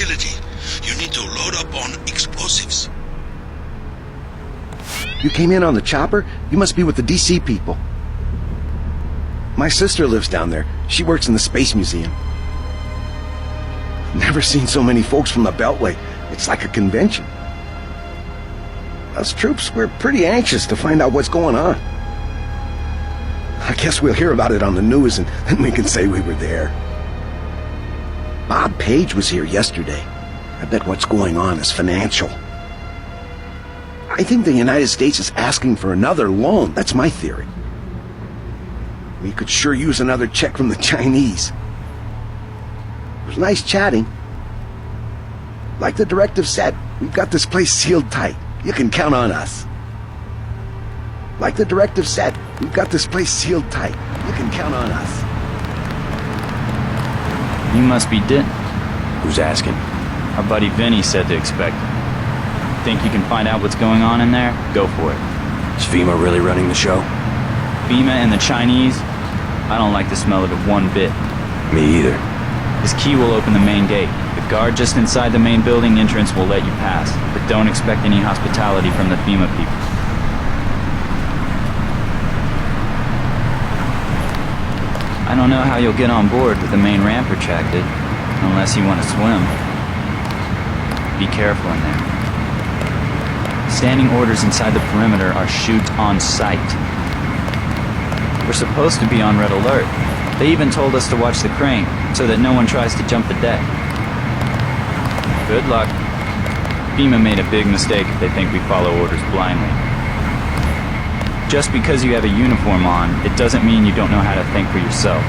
facility. You need to load up on explosives. You came in on the chopper? You must be with the DC people. My sister lives down there. She works in the Space Museum. Never seen so many folks from the Beltway. It's like a convention. Us troops, we're pretty anxious to find out what's going on. I guess we'll hear about it on the news and then we can say we were there. Bob Page was here yesterday. I bet what's going on is financial. I think the United States is asking for another loan. That's my theory. We could sure use another check from the Chinese. It was nice chatting. Like the directive said, we've got this place sealed tight. You can count on us. Like the directive said, we've got this place sealed tight. You can count on us. You must be Din. Who's asking? Our buddy Vinny said to expect it. Think you can find out what's going on in there? Go for it. Is FEMA really running the show? FEMA and the Chinese? I don't like the smell of it one bit. Me either. This key will open the main gate. The guard just inside the main building entrance will let you pass, but don't expect any hospitality from the FEMA people. I don't know how you'll get on board with the main ramp retracted, unless you want to swim. Be careful in there. Standing orders inside the perimeter are shoot on sight. We're supposed to be on red alert. They even told us to watch the crane, so that no one tries to jump the deck. Good luck. FEMA made a big mistake if they think we follow orders blindly. Just because you have a uniform on, it doesn't mean you don't know how to think for yourself.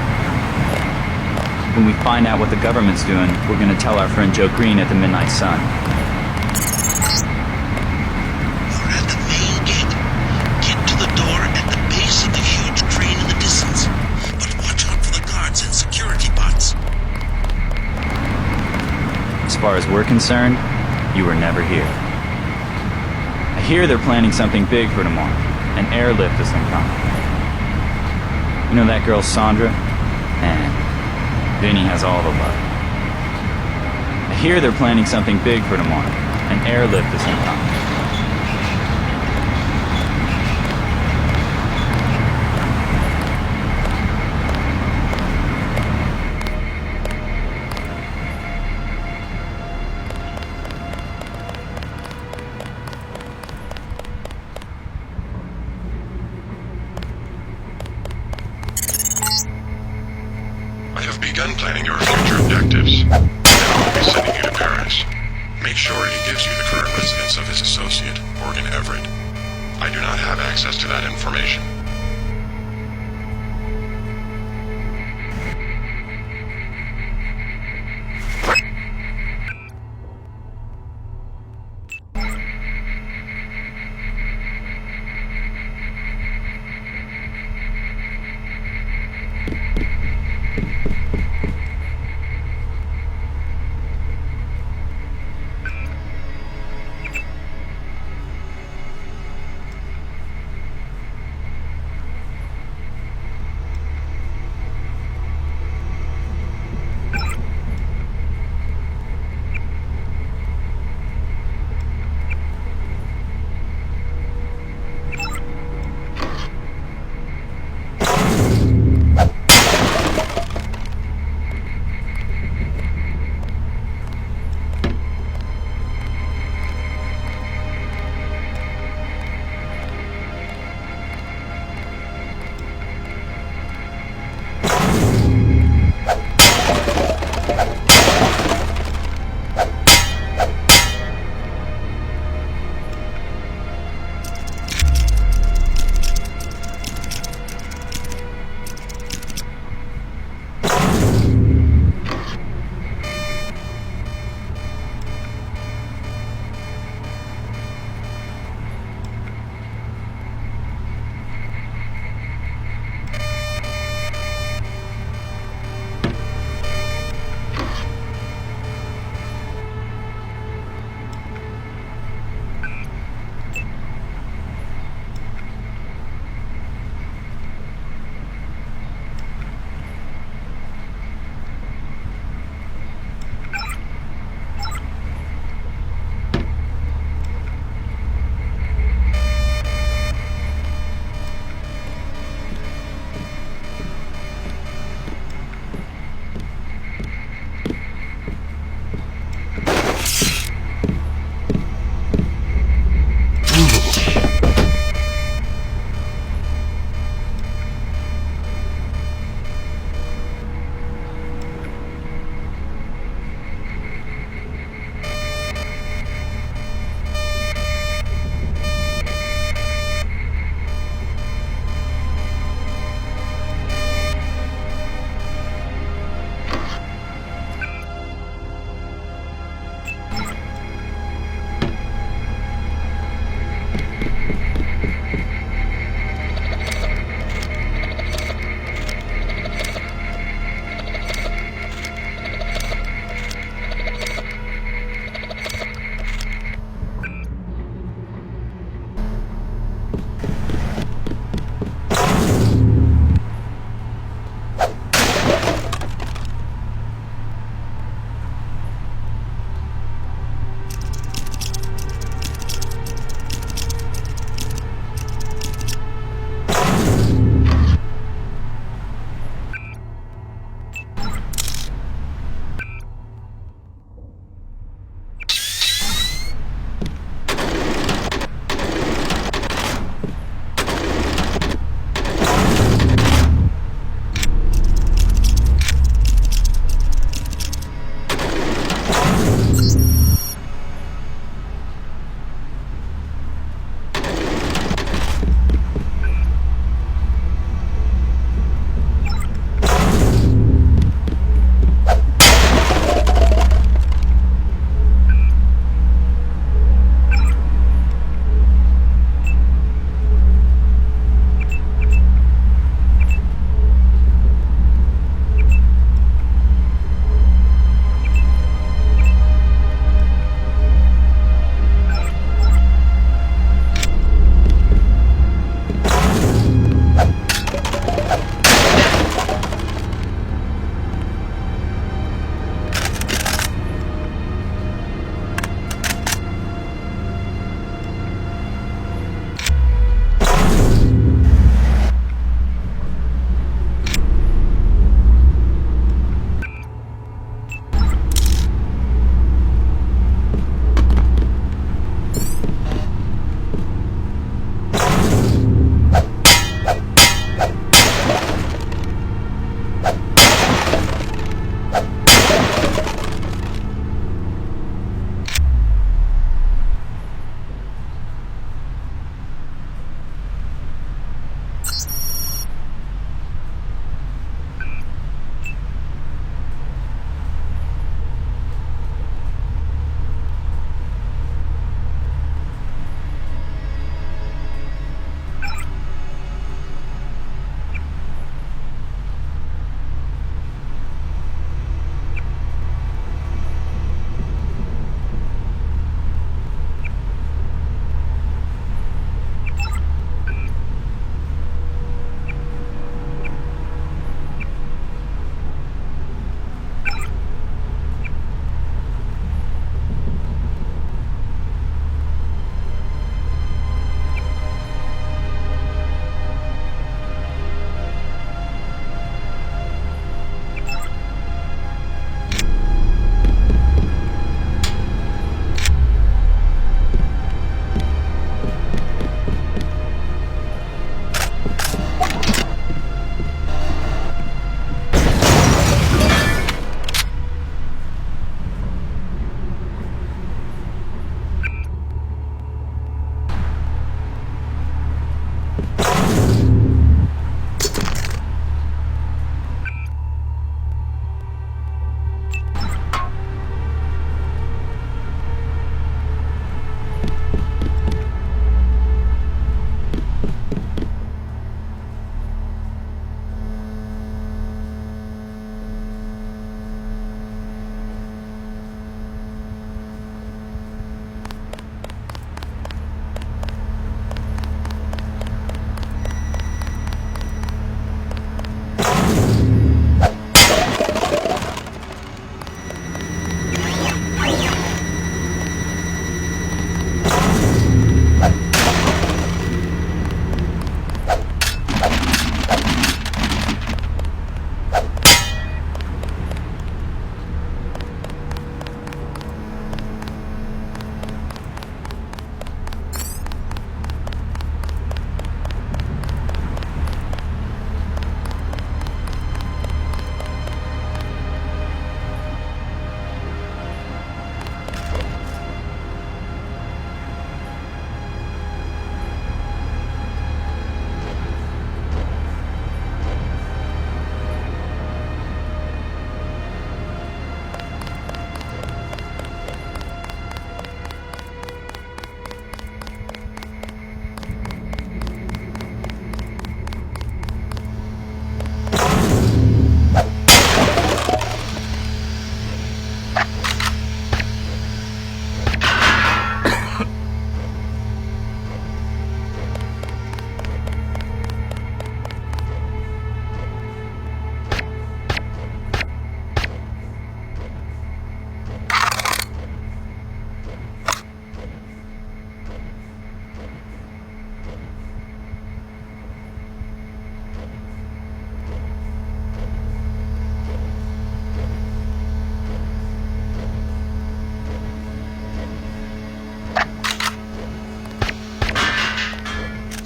When we find out what the government's doing, we're gonna tell our friend Joe Green at the Midnight Sun. You're at the main gate. Get to the door at the base of the huge crane in the distance. But watch out for the guards and security bots. As far as we're concerned, you were never here. I hear they're planning something big for tomorrow. An airlift of some kind. You know that girl Sandra? And Vinny has all the luck. I hear they're planning something big for tomorrow. An airlift of some kind. Planning your future objectives. Now I'll be sending you to Paris. Make sure he gives you the current residence of his associate, Morgan Everett. I do not have access to that information.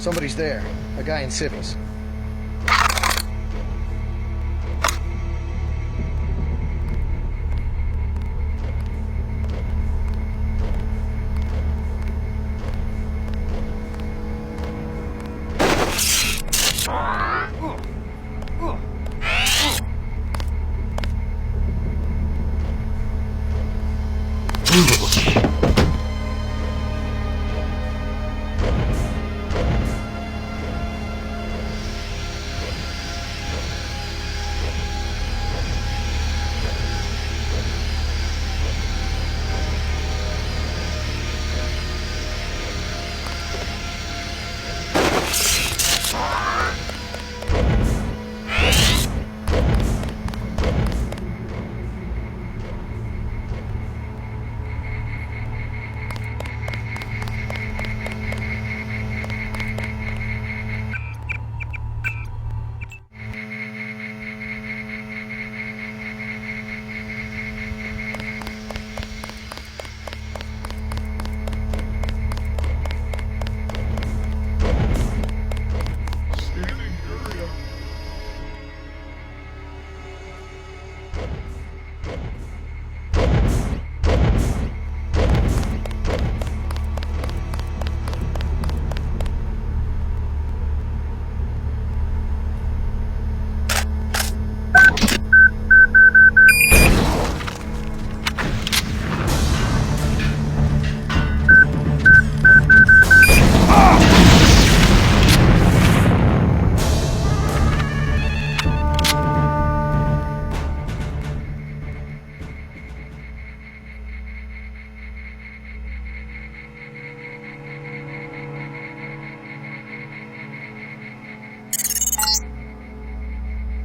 Somebody's there. A guy in civils.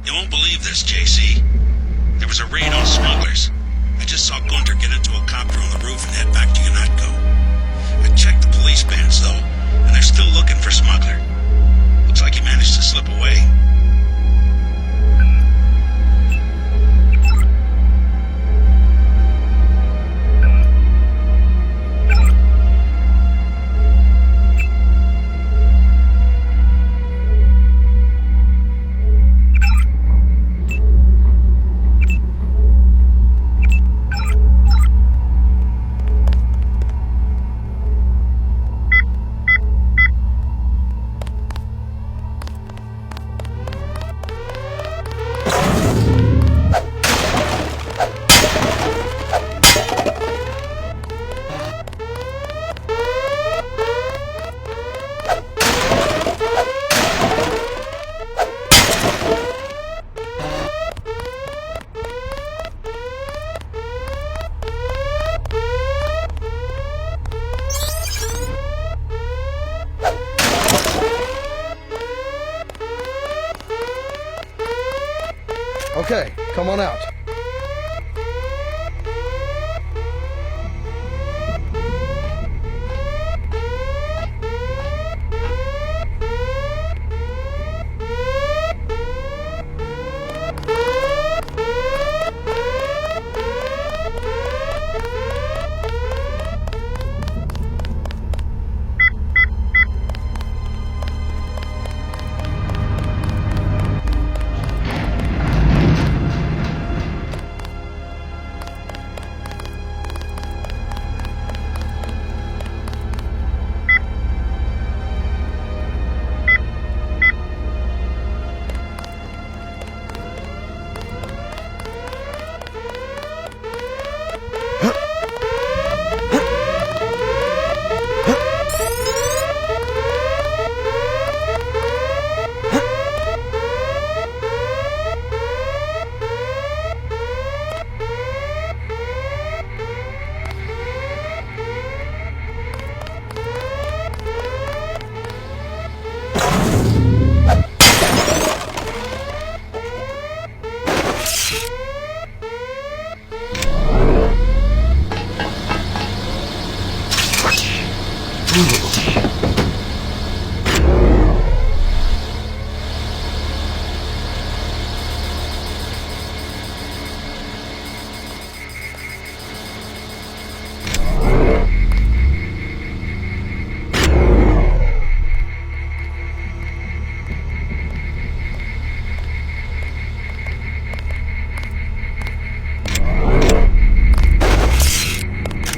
You won't believe this, JC. There was a raid on smugglers. I just saw Gunter get into a copter on the roof and head back to UNATCO. I checked the police bands, though, and they're still looking for Smuggler. Looks like he managed to slip away. Okay, come on out.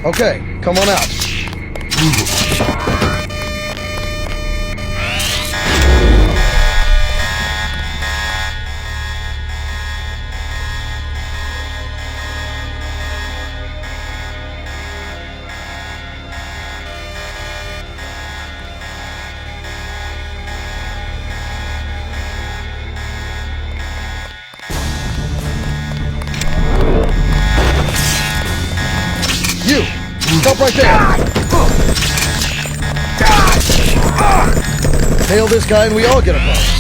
Okay, come on out. You! Stop right there! Nail this guy and we all get a bonus.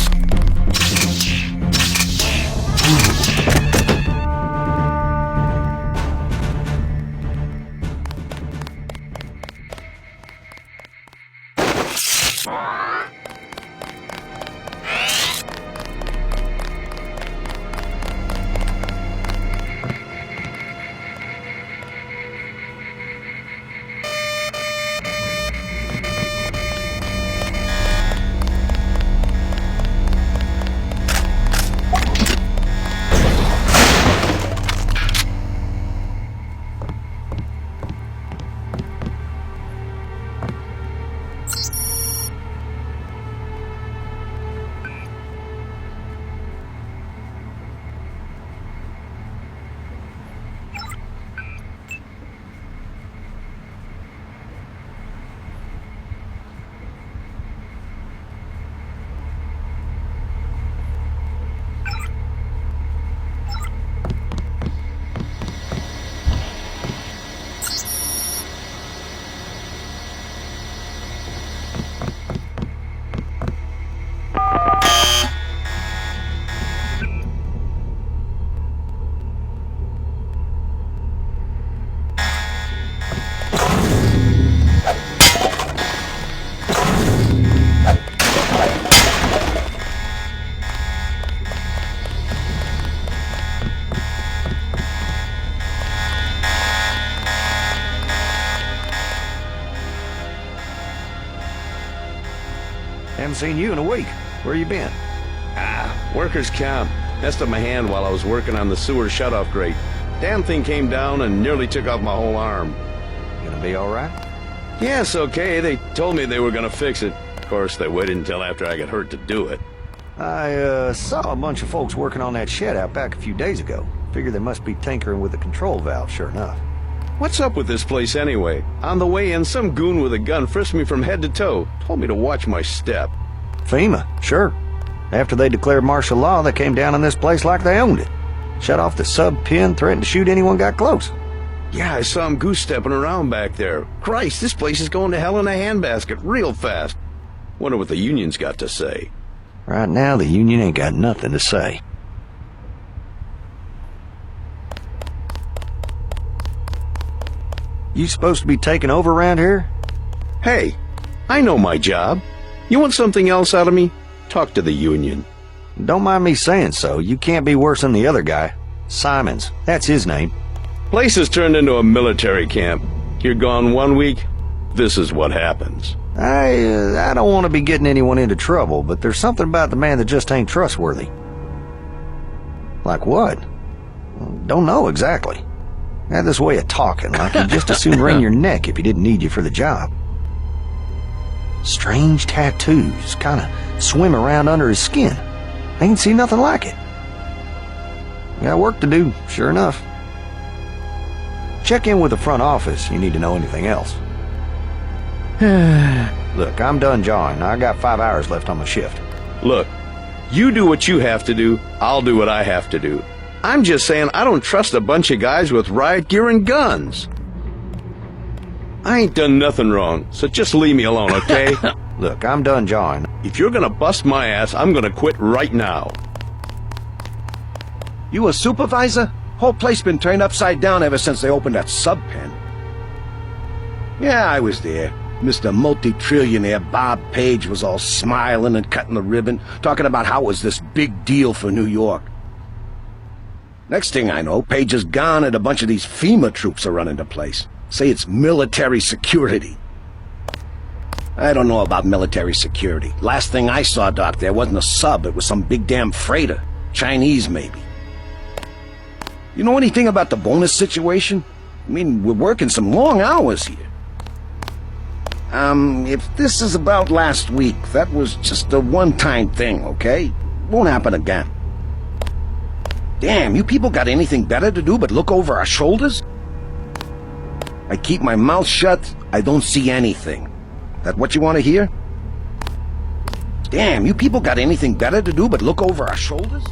Haven't seen you in a week. Where you been? Workers' camp. Messed up my hand while I was working on the sewer shutoff grate. Damn thing came down and nearly took off my whole arm. Gonna be alright? Yes, okay. They told me they were gonna fix it. Of course, they waited until after I got hurt to do it. I saw a bunch of folks working on that shed out back a few days ago. Figured they must be tinkering with the control valve, sure enough. What's up with this place anyway? On the way in, some goon with a gun frisked me from head to toe. Told me to watch my step. FEMA, sure. After they declared martial law, they came down on this place like they owned it. Shut off the sub-pin, threatened to shoot anyone got close. Yeah, I saw him goose-stepping around back there. Christ, this place is going to hell in a handbasket real fast. Wonder what the union's got to say. Right now, the union ain't got nothing to say. You supposed to be taking over around here? Hey, I know my job. You want something else out of me? Talk to the union. Don't mind me saying so. You can't be worse than the other guy. Simons. That's his name. Place has turned into a military camp. You're gone 1 week, this is what happens. I don't want to be getting anyone into trouble, but there's something about the man that just ain't trustworthy. Like what? Don't know exactly. Had this way of talking, like he'd just as soon wring your neck if he didn't need you for the job. Strange tattoos, kinda swim around under his skin. Ain't seen nothing like it. Got work to do, sure enough. Check in with the front office, you need to know anything else. Look, I'm done jawing. I got 5 hours left on my shift. Look, you do what you have to do, I'll do what I have to do. I'm just saying I don't trust a bunch of guys with riot gear and guns. I ain't done nothing wrong, so just leave me alone, okay? Look, I'm done jawing. If you're gonna bust my ass, I'm gonna quit right now. You a supervisor? Whole place been turned upside down ever since they opened that sub-pen. Yeah, I was there. Mr. Multi-Trillionaire Bob Page was all smiling and cutting the ribbon, talking about how it was this big deal for New York. Next thing I know, Page is gone and a bunch of these FEMA troops are running the place. Say it's military security. I don't know about military security. Last thing I saw, Doc, there wasn't a sub. It was some big damn freighter. Chinese, maybe. You know anything about the bonus situation? I mean, we're working some long hours here. If this is about last week, that was just a one-time thing, okay? Won't happen again. Damn, you people got anything better to do but look over our shoulders? I keep my mouth shut, I don't see anything. That what you want to hear? Damn, you people got anything better to do but look over our shoulders?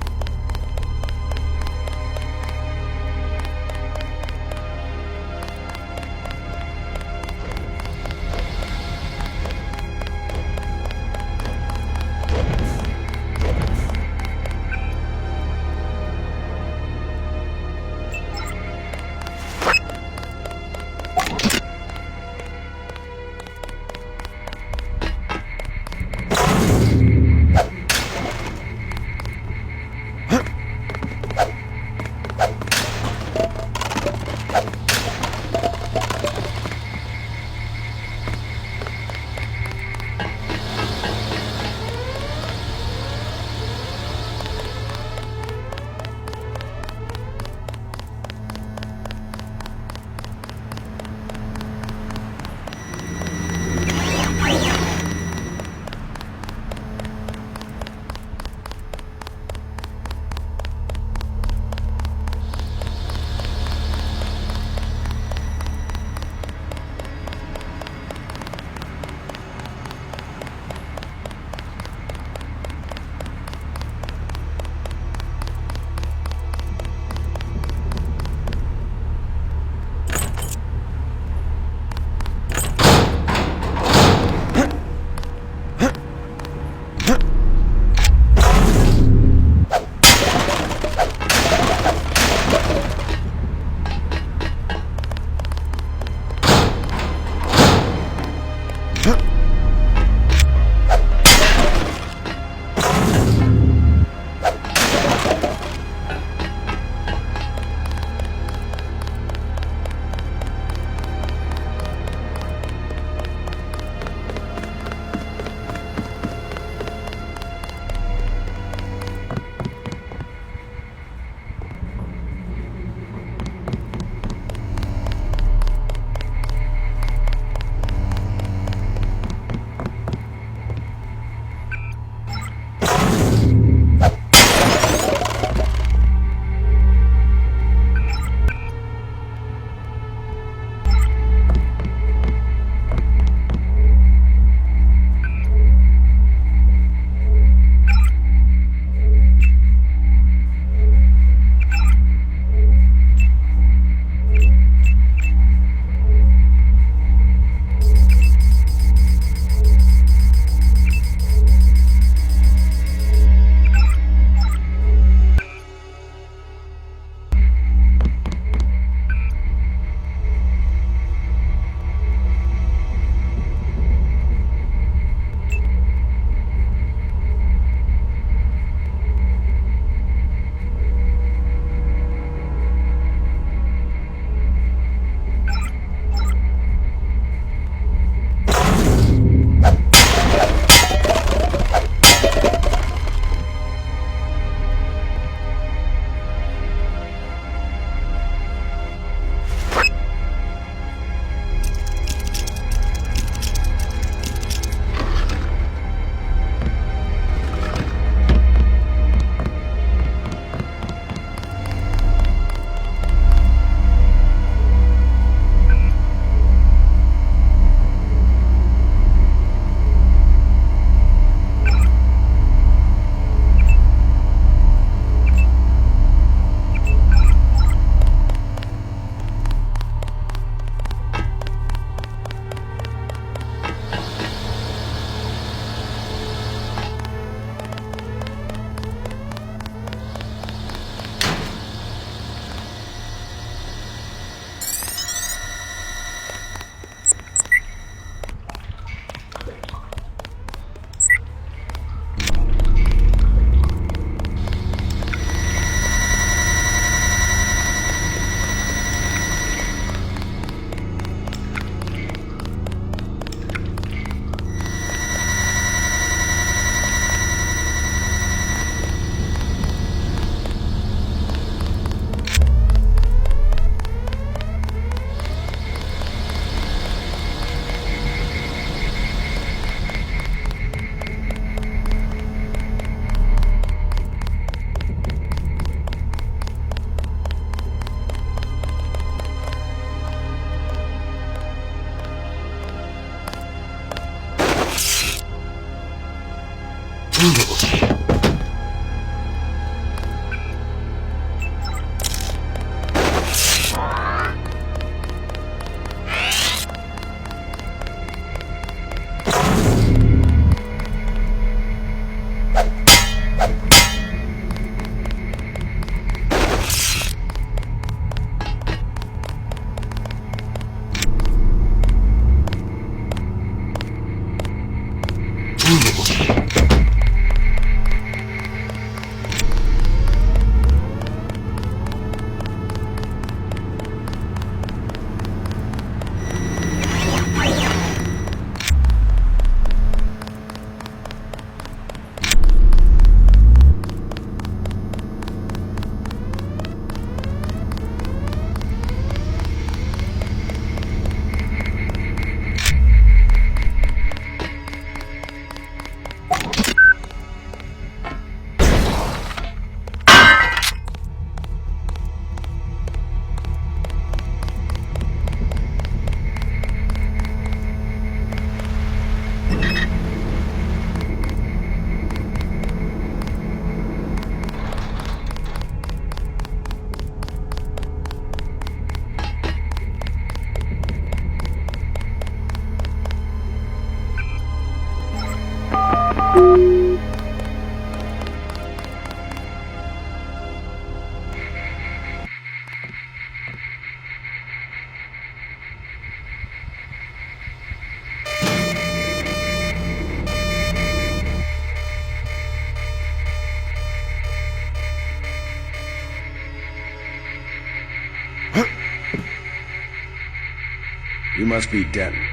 You must be Denton.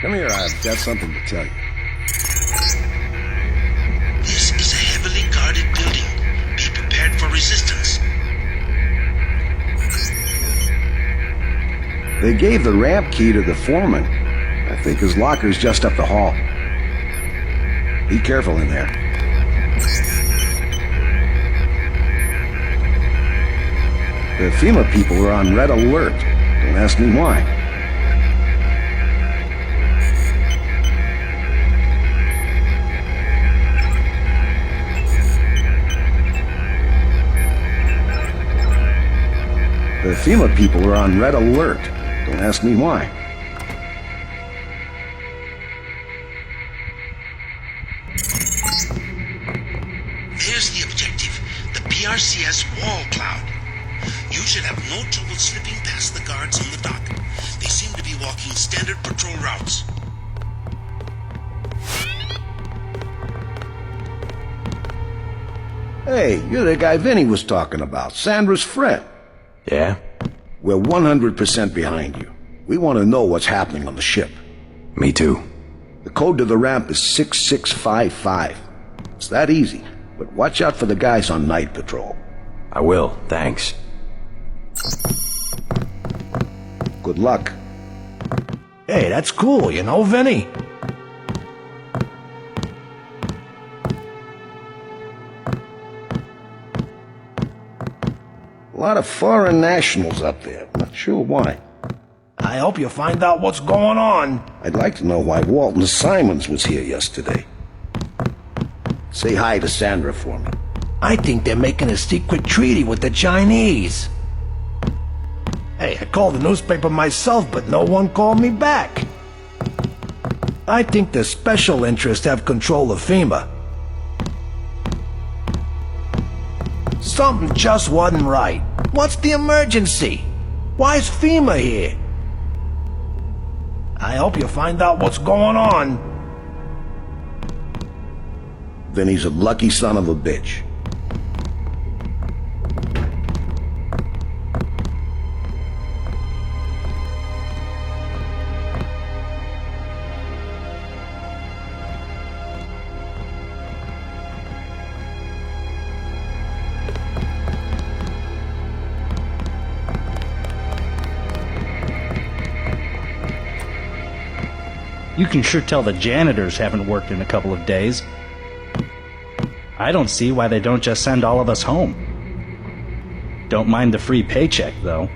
Come here, I've got something to tell you. This is a heavily guarded building. Be prepared for resistance. They gave the ramp key to the foreman. I think his locker's just up the hall. Be careful in there. The FEMA people are on red alert. Don't ask me why. The FEMA people are on red alert. Don't ask me why. There's the objective, the PRCS wall cloud. You should have no trouble slipping past the guards on the dock. They seem to be walking standard patrol routes. Hey, you're the guy Vinny was talking about, Sandra's friend. Yeah? We're 100% behind you. We want to know what's happening on the ship. Me too. The code to the ramp is 6655. It's that easy, but watch out for the guys on night patrol. I will, thanks. Good luck. Hey, that's cool, you know, Vinny? A lot of foreign nationals up there. Not sure why. I hope you find out what's going on. I'd like to know why Walton Simons was here yesterday. Say hi to Sandra for me. I think they're making a secret treaty with the Chinese. Hey, I called the newspaper myself, but no one called me back. I think the special interests have control of FEMA. Something just wasn't right. What's the emergency? Why is FEMA here? I hope you find out what's going on. Vinny's a lucky son of a bitch. You can sure tell the janitors haven't worked in a couple of days. I don't see why they don't just send all of us home. Don't mind the free paycheck, though.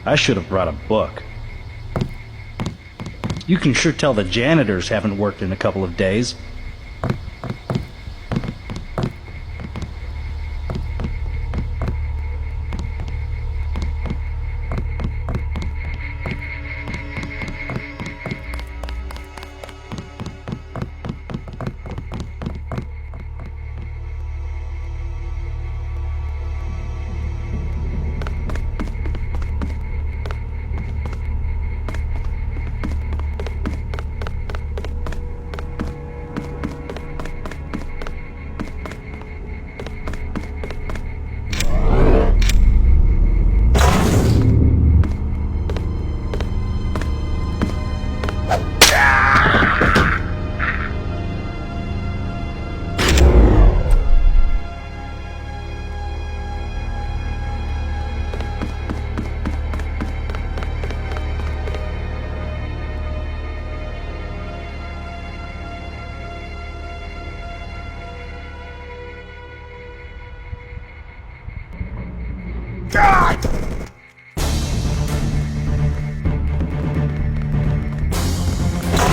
I should have brought a book. You can sure tell the janitors haven't worked in a couple of days.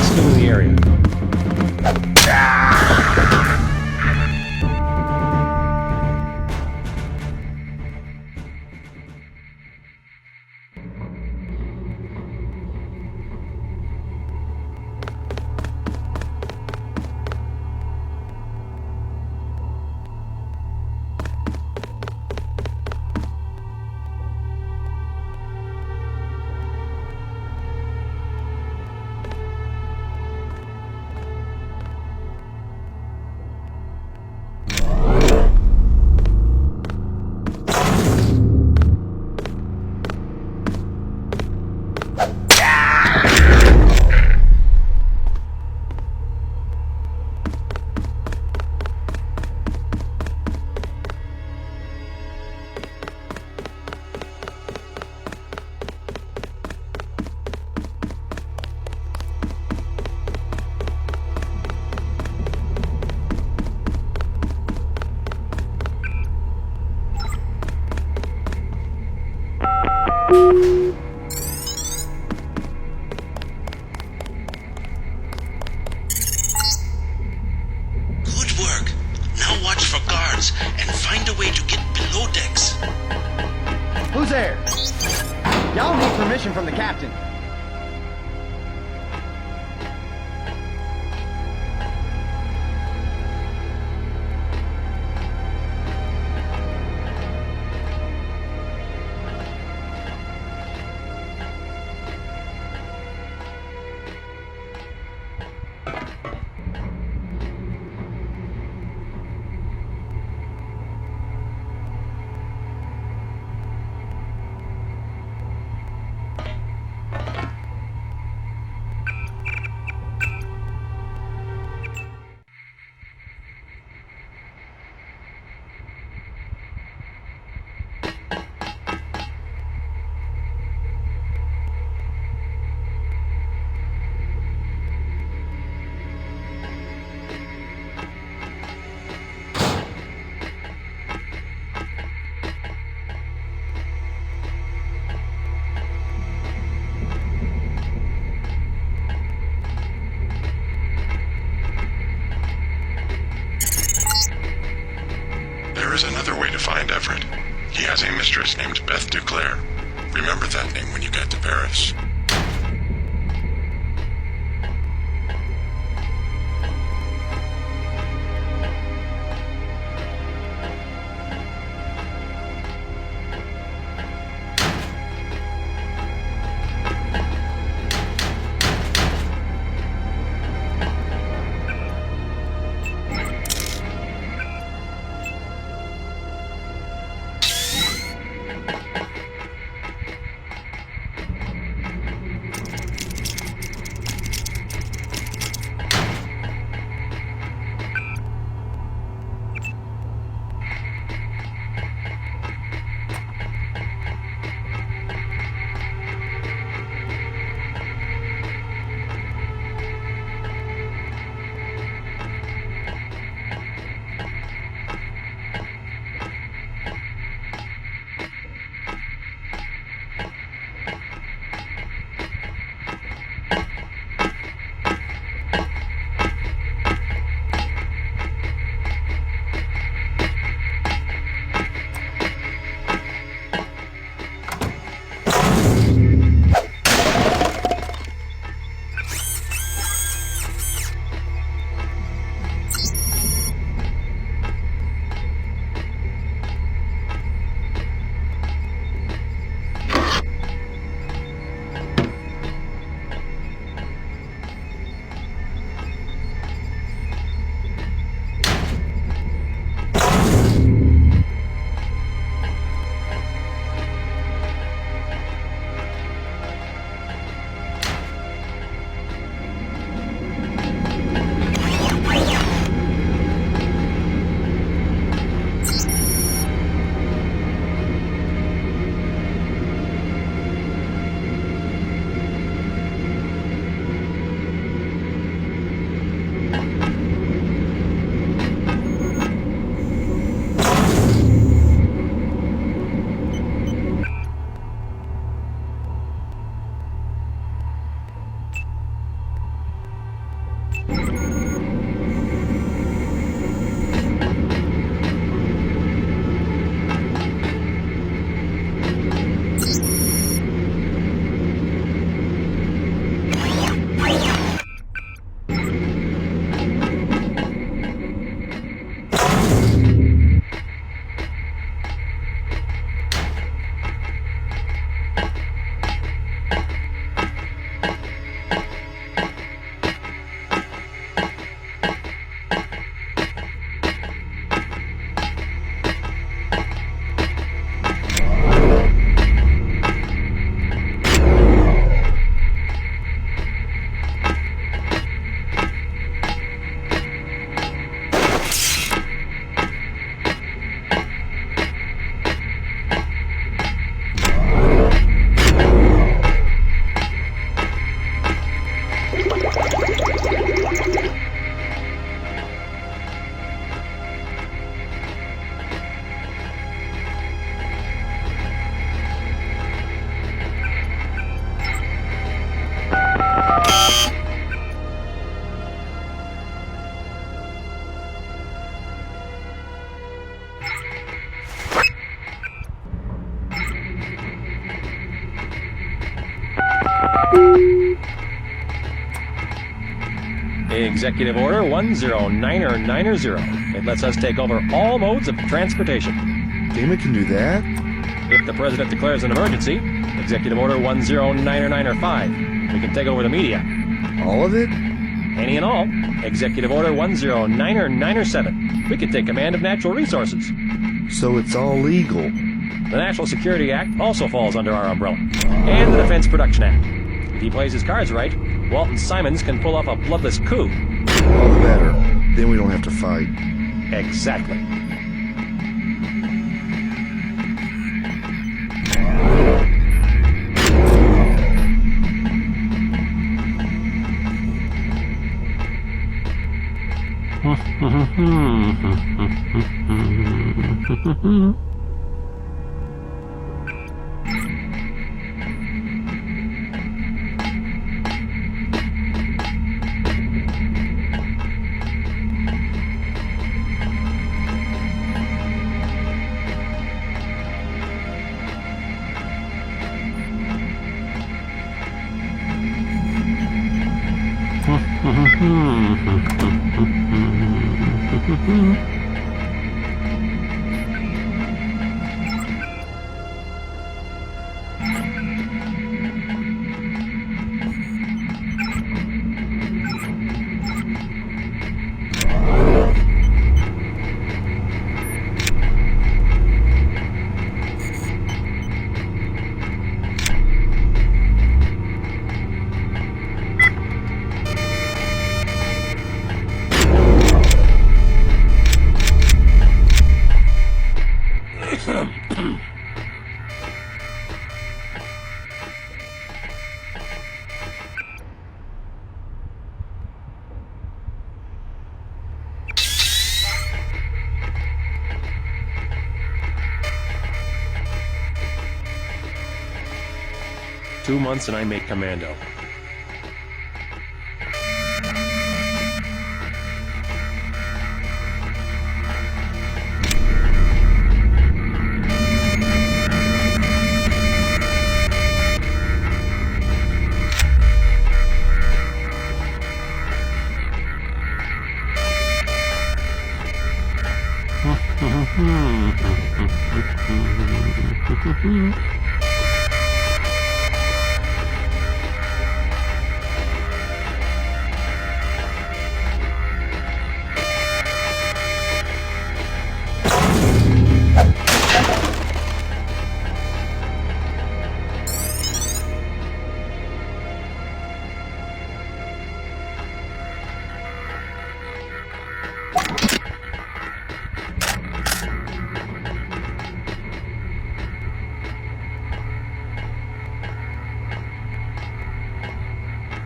Still in the area. Good work. Now watch for guards and find a way to get below decks. Who's there? Y'all need permission from the captain. There is another way to find Everett. He has a mistress named Beth Duclair. Remember that name when you get to Paris. Executive Order 109990. It lets us take over all modes of transportation. FEMA can do that? If the President declares an emergency, Executive Order 109905. We can take over the media. All of it? Any and all. Executive Order 109997. We can take command of natural resources. So it's all legal. The National Security Act also falls under our umbrella. And the Defense Production Act. If he plays his cards right, Walton Simons can pull off a bloodless coup. All the better. Then we don't have to fight. Exactly. Two months and I make commando.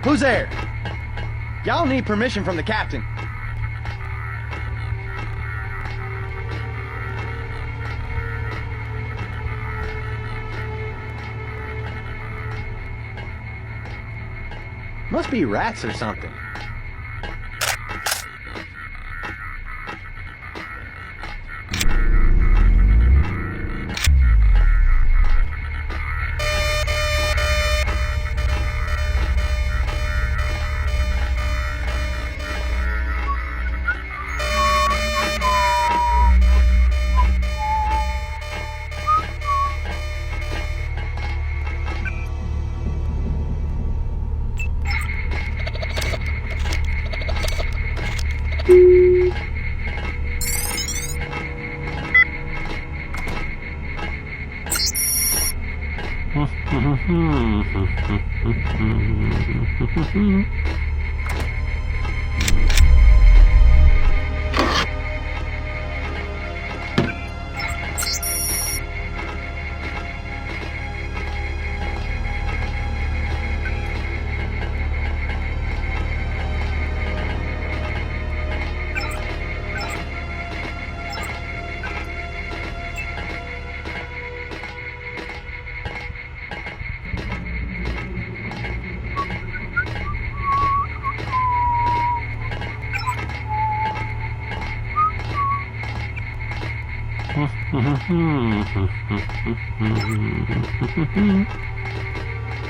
Who's there? Y'all need permission from the captain. Must be rats or something.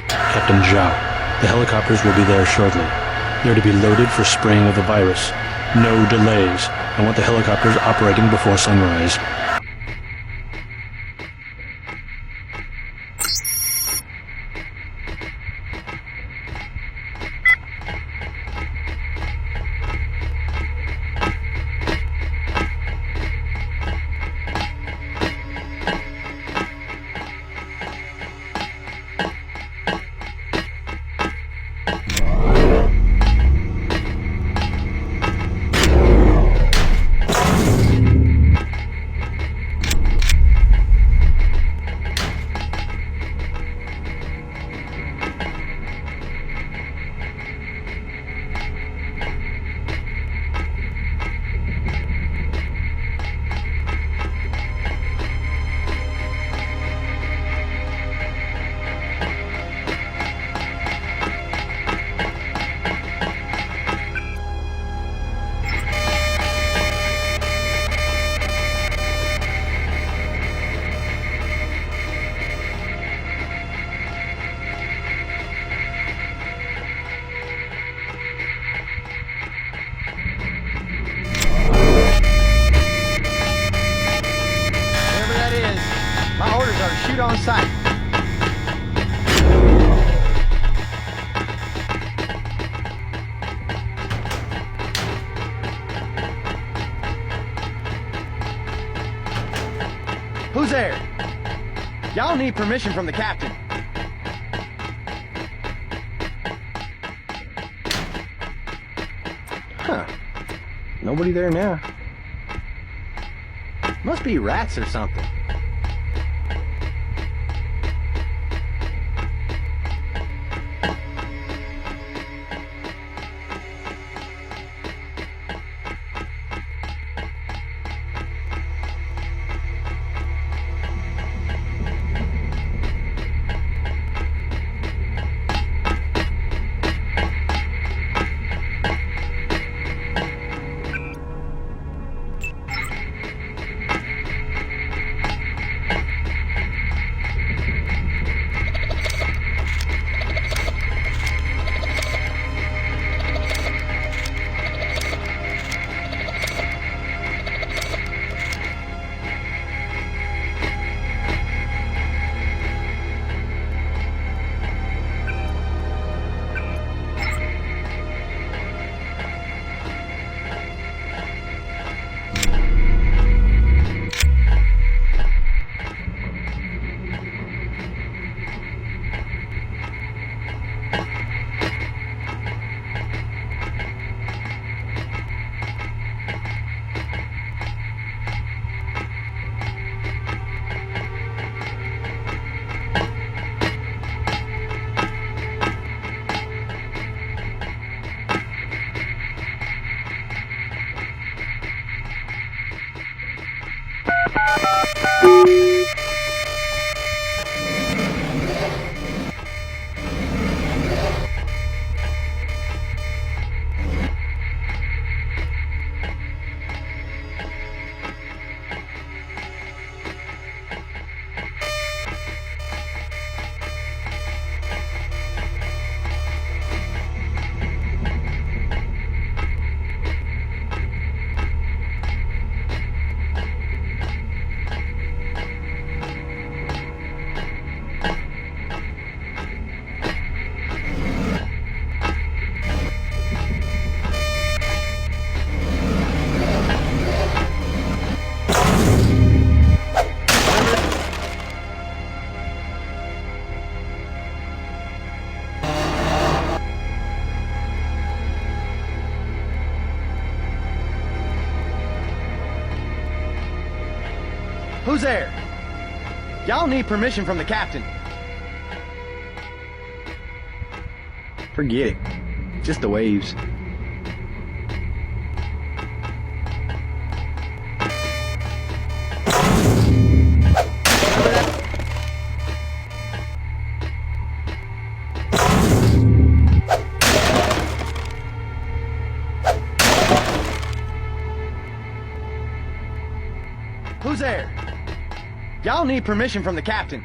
Captain Zhao. The helicopters will be there shortly. They're to be loaded for spraying of the virus. No delays. I want the helicopters operating before sunrise. Shoot on sight. Who's there? Y'all need permission from the captain. Huh. Nobody there now. Must be rats or something. Who's there? Y'all need permission from the captain. Forget it. Just the waves. Who's there? Y'all need permission from the captain.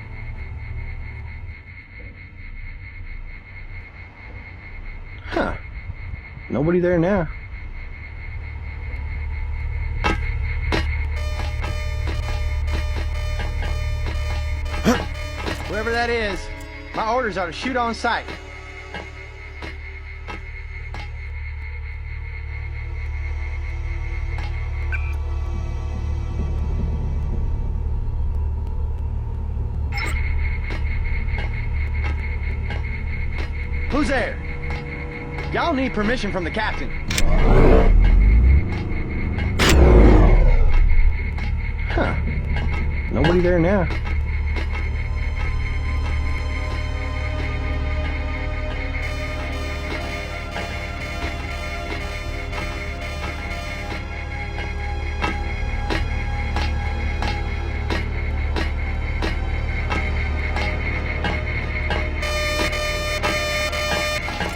Nobody there now. Whoever that is, my orders are to shoot on sight. Who's there? Y'all need permission from the captain. Huh. Nobody there now.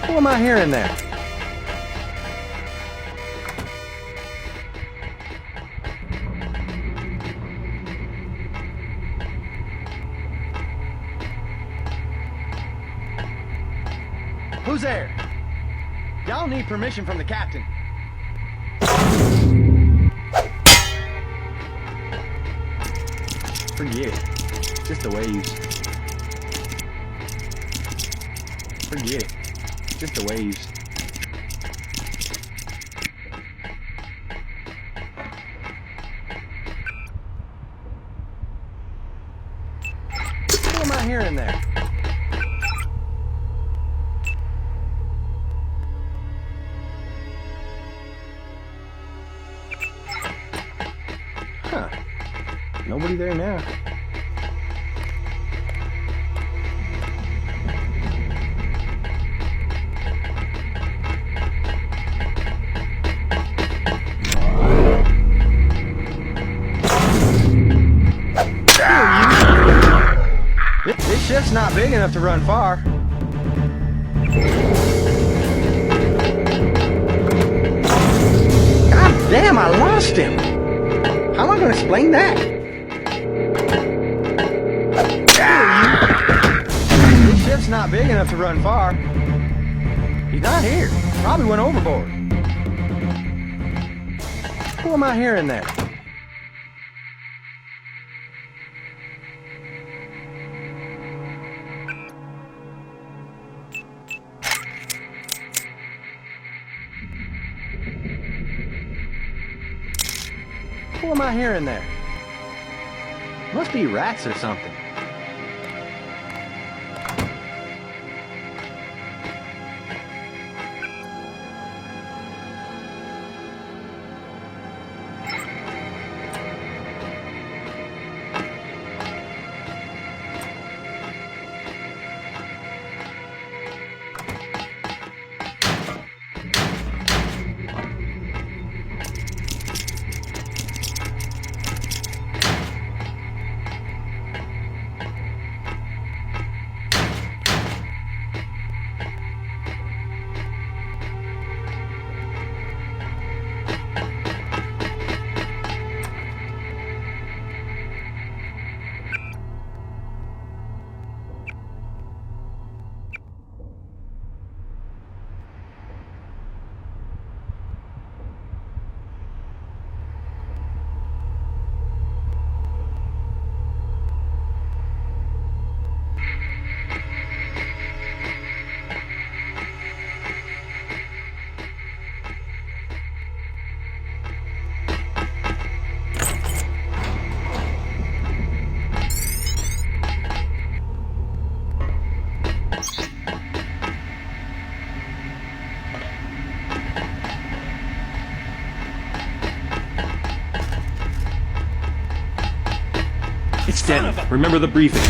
Who am I hearing there? Who's there? Y'all need permission from the captain. Forget it. Just the way you... Forget it. Just the way you... Who am I hearing there? Huh. Nobody there now. This ship's not big enough to run far. God damn, I lost him! How am I gonna explain that? This ship's not big enough to run far. He's not here. Probably went overboard. Who am I hearing there? Who am I hearing there? Must be rats or something. It's Denny. Remember the briefing.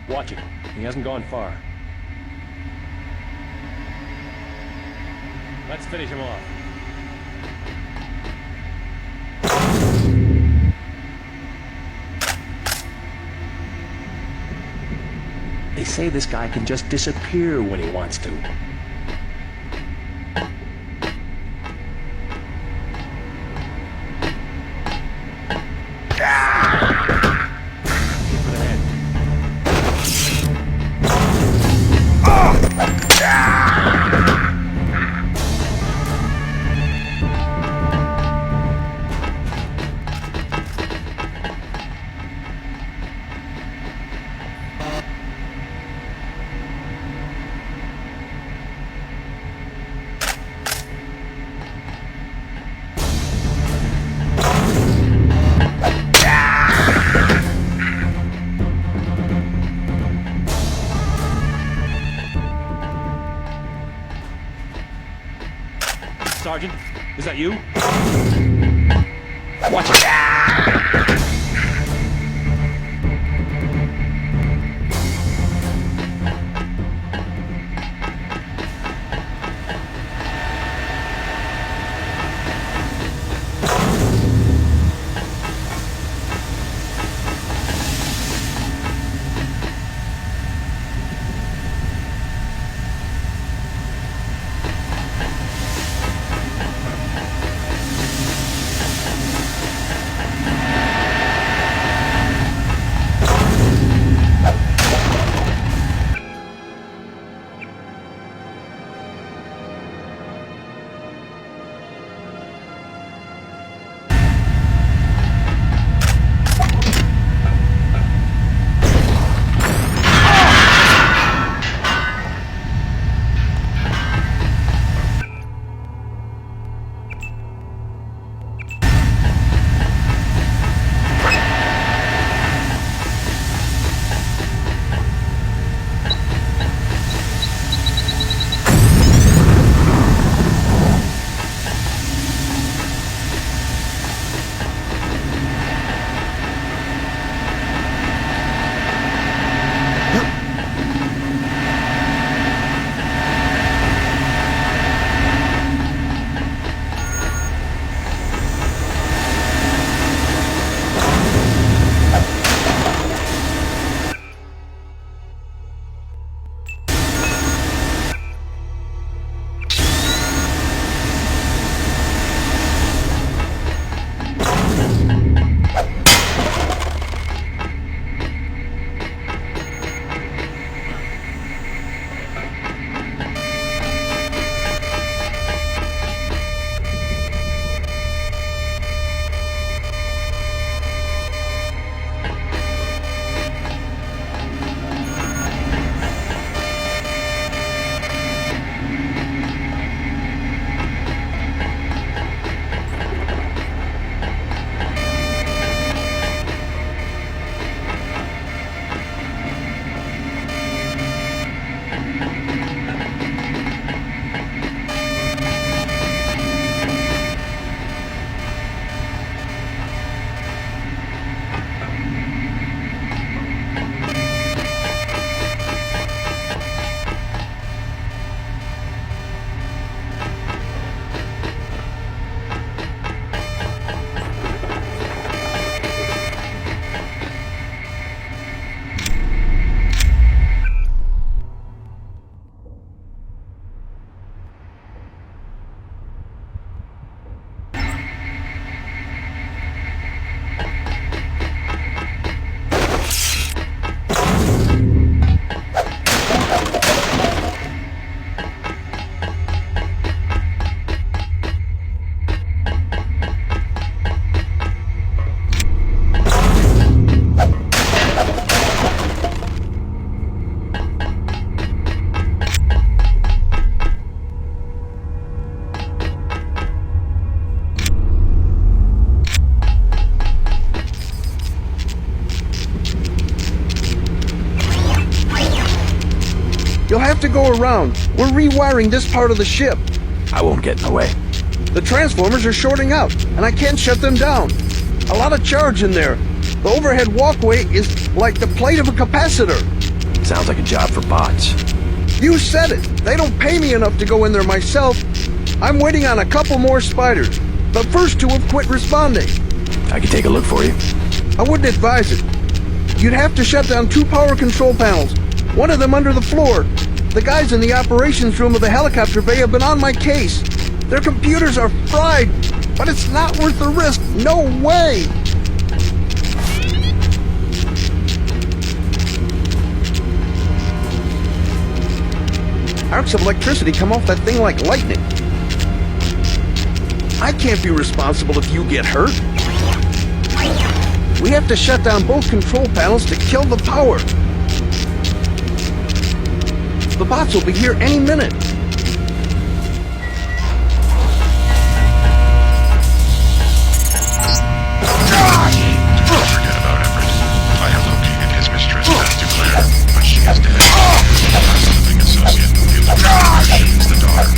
Watch it. He hasn't gone far. Let's finish him off. They say this guy can just disappear when he wants to. Sergeant. Is that you? Watch it. You'll have to go around. We're rewiring this part of the ship. I won't get in the way. The transformers are shorting out, and I can't shut them down. A lot of charge in there. The overhead walkway is like the plate of a capacitor. Sounds like a job for bots. You said it. They don't pay me enough to go in there myself. I'm waiting on a couple more spiders. The first two have quit responding. I can take a look for you. I wouldn't advise it. You'd have to shut down 2 power control panels. One of them under the floor. The guys in the operations room of the helicopter bay have been on my case. Their computers are fried, but it's not worth the risk. No way! Arcs of electricity come off that thing like lightning. I can't be responsible if you get hurt. We have to shut down both control panels to kill the power. The bots will be here any minute. Don't forget about Everett. I have located his mistress, Beth Duclair, but she is dead. The last living associate of the Electric is the daughter.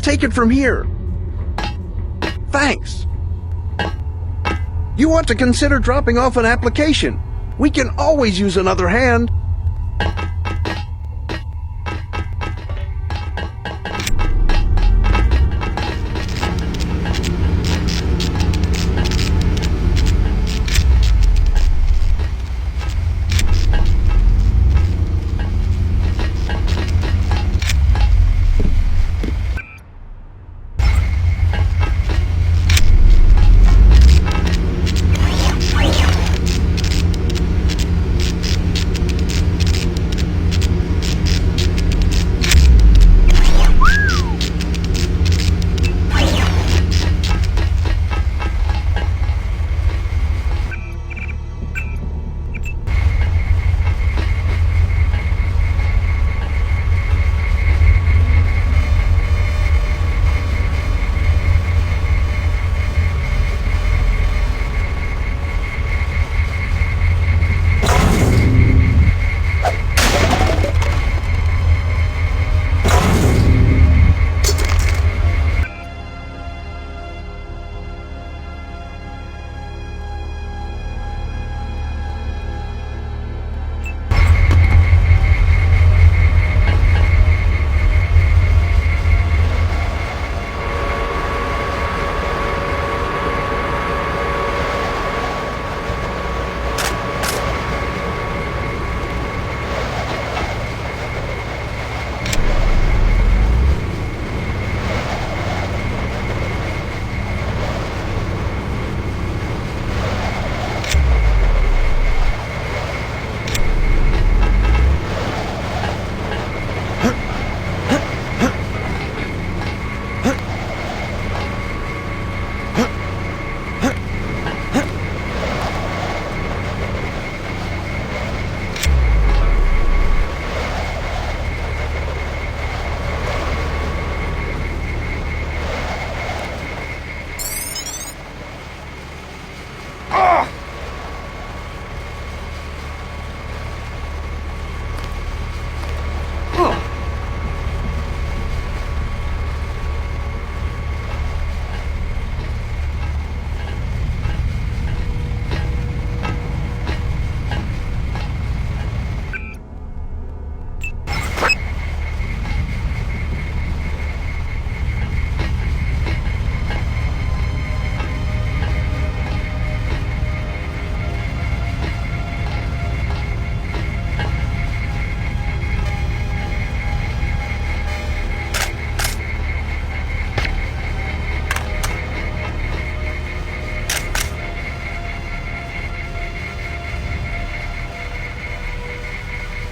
take it from here. Thanks. You want to consider dropping off an application? We can always use another hand.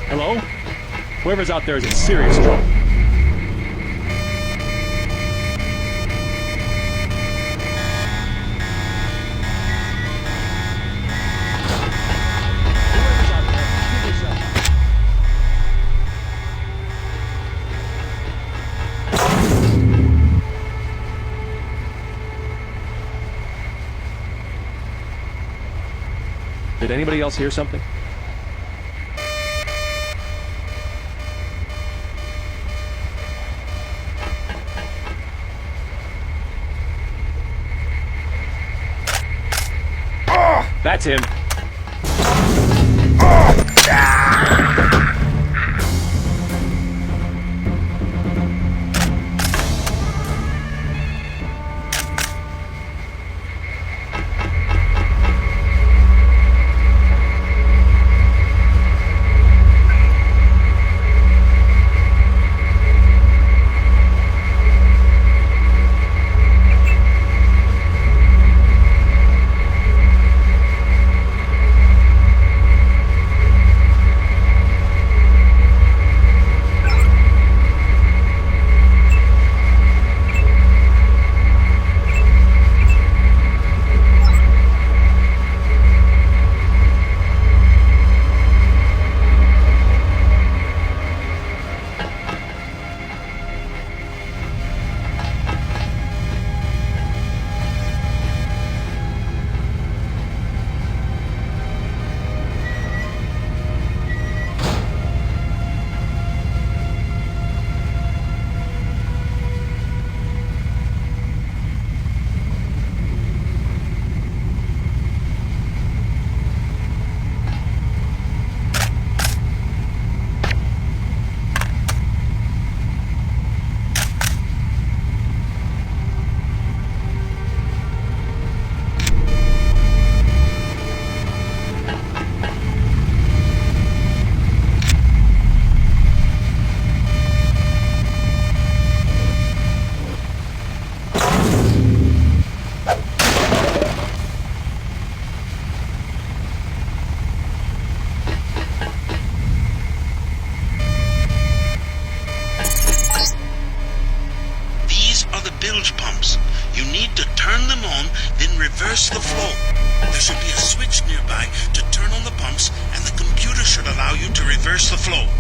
Hello? Whoever's out there is in serious trouble. Whoever's out there, give yourself up. Did anybody else hear something? That's him. Reverse the flow.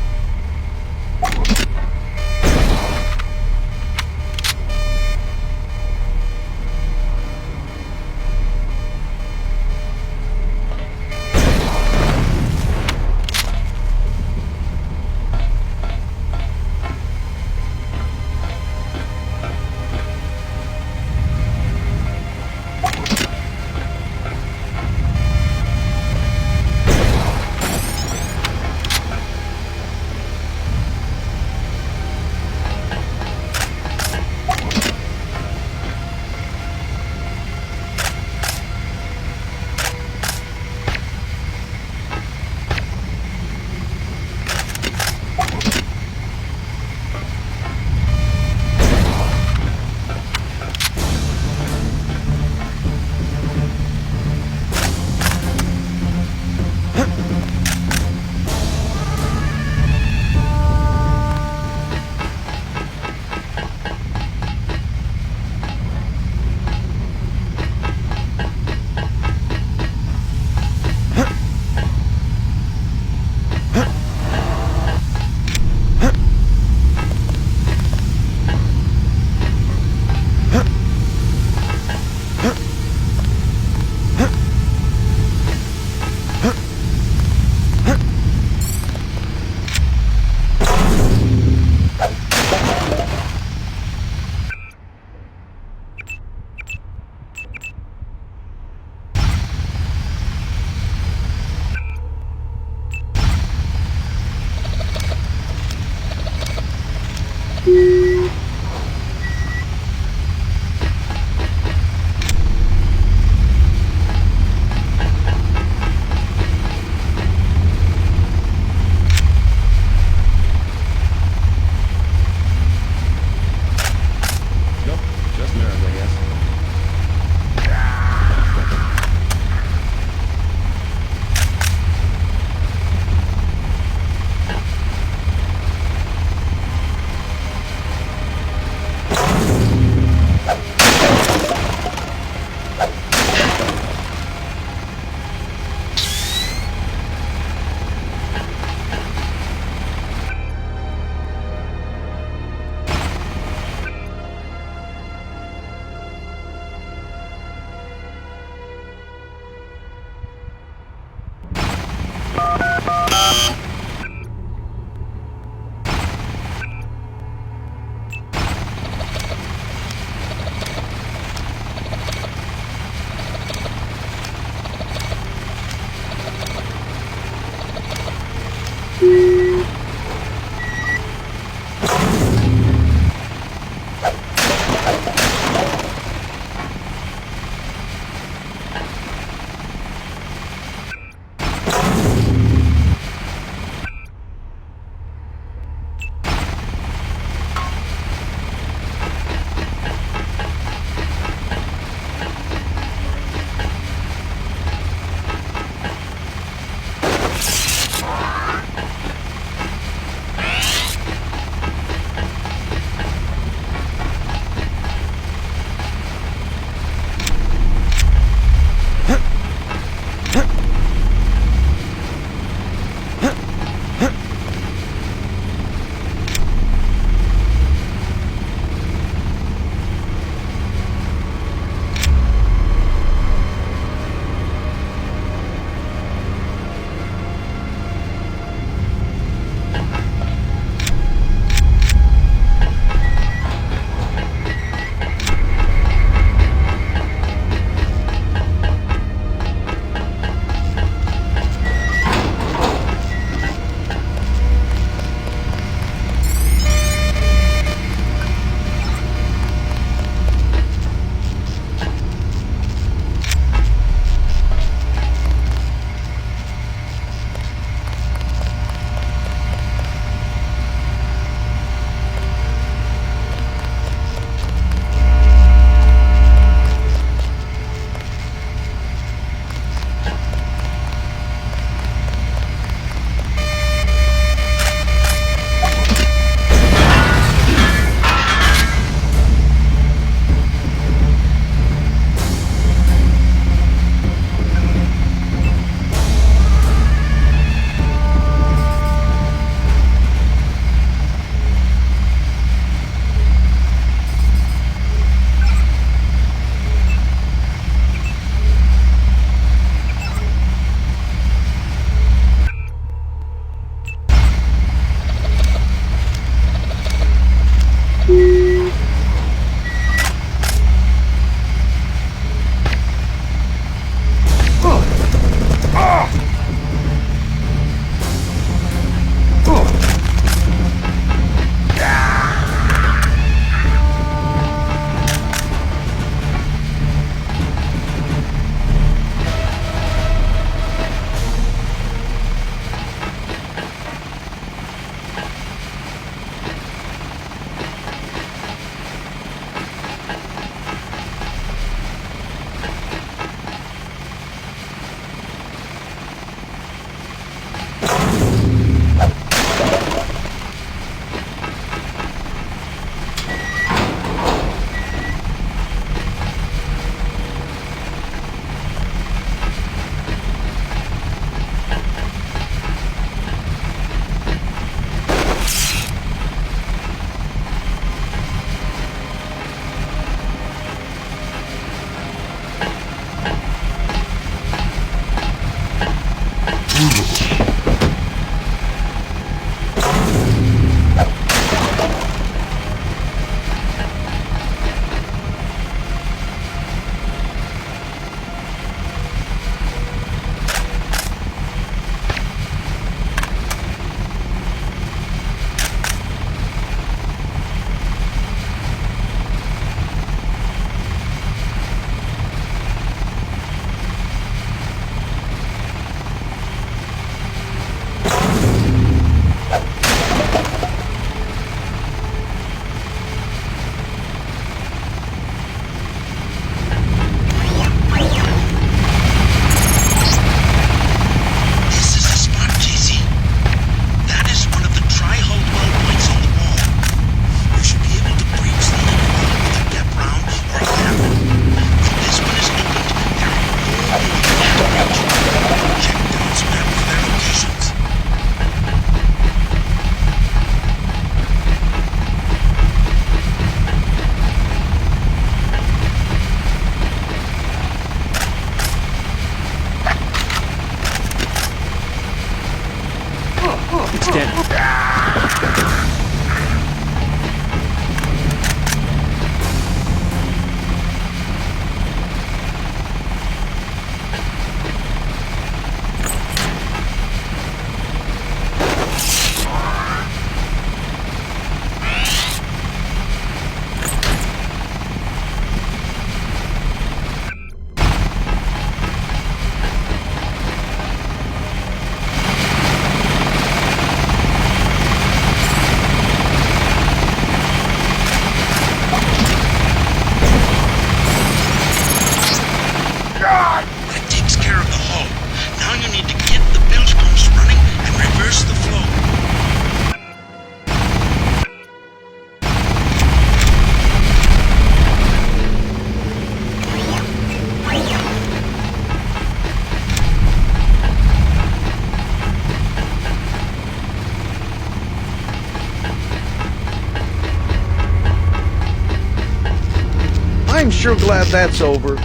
I'm sure glad that's over.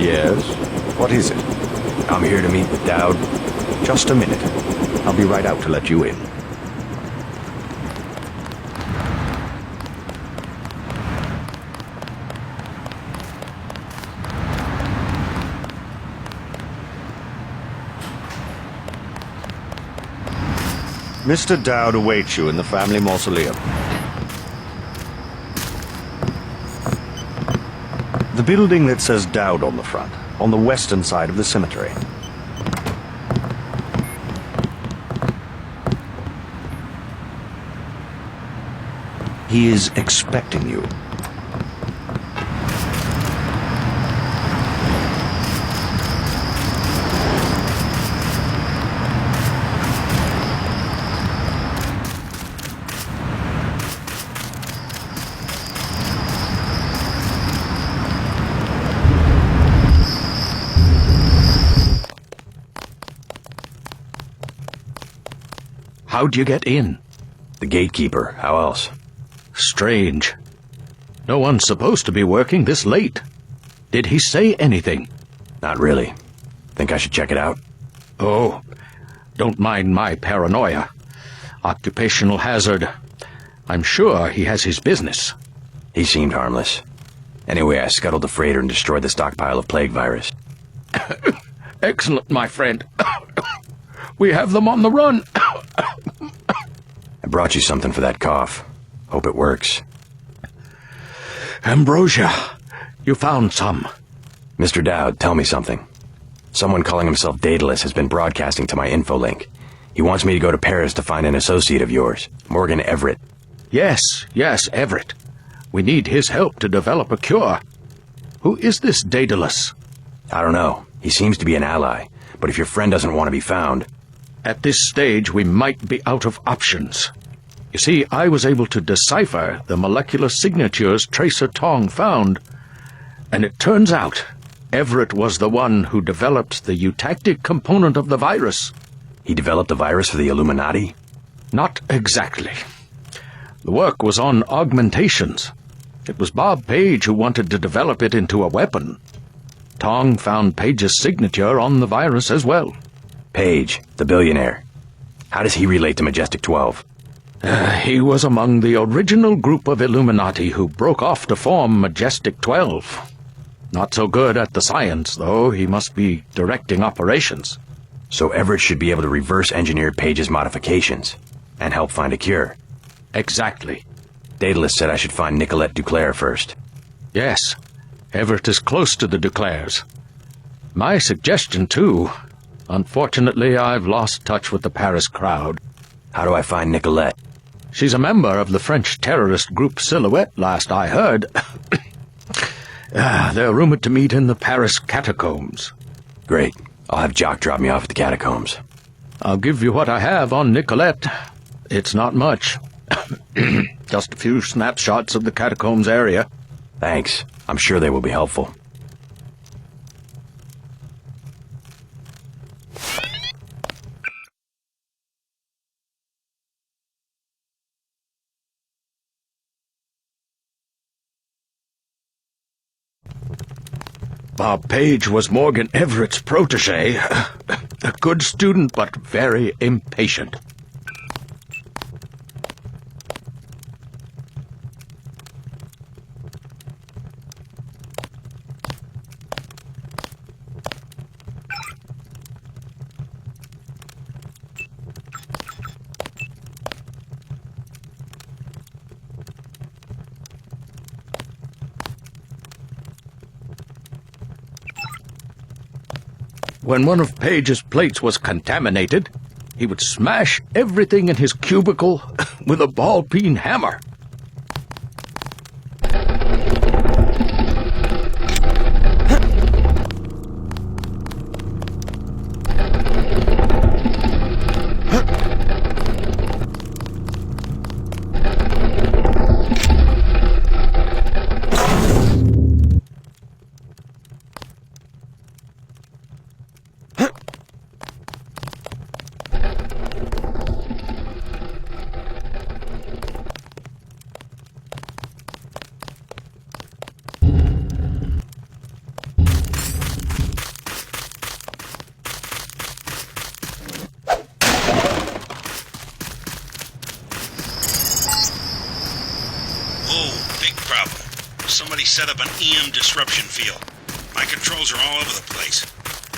Yes? What is it? I'm here to meet with Dowd. Just a minute. I'll be right out to let you in. Mr. Dowd awaits you in the family mausoleum. The building that says Dowd on the front, on the western side of the cemetery. He is expecting you. How'd you get in? The gatekeeper. How else? Strange. No one's supposed to be working this late. Did he say anything? Not really. Think I should check it out? Oh, don't mind my paranoia. Occupational hazard. I'm sure he has his business. He seemed harmless. Anyway, I scuttled the freighter and destroyed the stockpile of plague virus. Excellent, my friend. We have them on the run. I brought you something for that cough. Hope it works. Ambrosia, you found some. Mr. Dowd, tell me something. Someone calling himself Daedalus has been broadcasting to my infolink. He wants me to go to Paris to find an associate of yours, Morgan Everett. Yes, Everett. We need his help to develop a cure. Who is this Daedalus? I don't know. He seems to be an ally, but if your friend doesn't want to be found... At this stage, we might be out of options. You see, I was able to decipher the molecular signatures Tracer Tong found, and it turns out Everett was the one who developed the eutactic component of the virus. He developed the virus for the Illuminati? Not exactly. The work was on augmentations. It was Bob Page who wanted to develop it into a weapon. Tong found Page's signature on the virus as well. Page, the billionaire. How does he relate to Majestic 12? He was among the original group of Illuminati who broke off to form Majestic 12. Not so good at the science, though. He must be directing operations. So Everett should be able to reverse engineer Page's modifications and help find a cure. Exactly. Daedalus said I should find Nicolette Duclair first. Yes. Everett is close to the Duclairs. My suggestion, too. Unfortunately, I've lost touch with the Paris crowd. How do I find Nicolette? She's a member of the French terrorist group Silhouette, last I heard. They're rumored to meet in the Paris catacombs. Great. I'll have Jock drop me off at the catacombs. I'll give you what I have on Nicolette. It's not much. Just a few snapshots of the catacombs area. Thanks. I'm sure they will be helpful. Bob Page was Morgan Everett's protege. A good student, but very impatient. When one of Page's plates was contaminated, he would smash everything in his cubicle with a ball-peen hammer. somebody set up an EM disruption field. My controls are all over the place.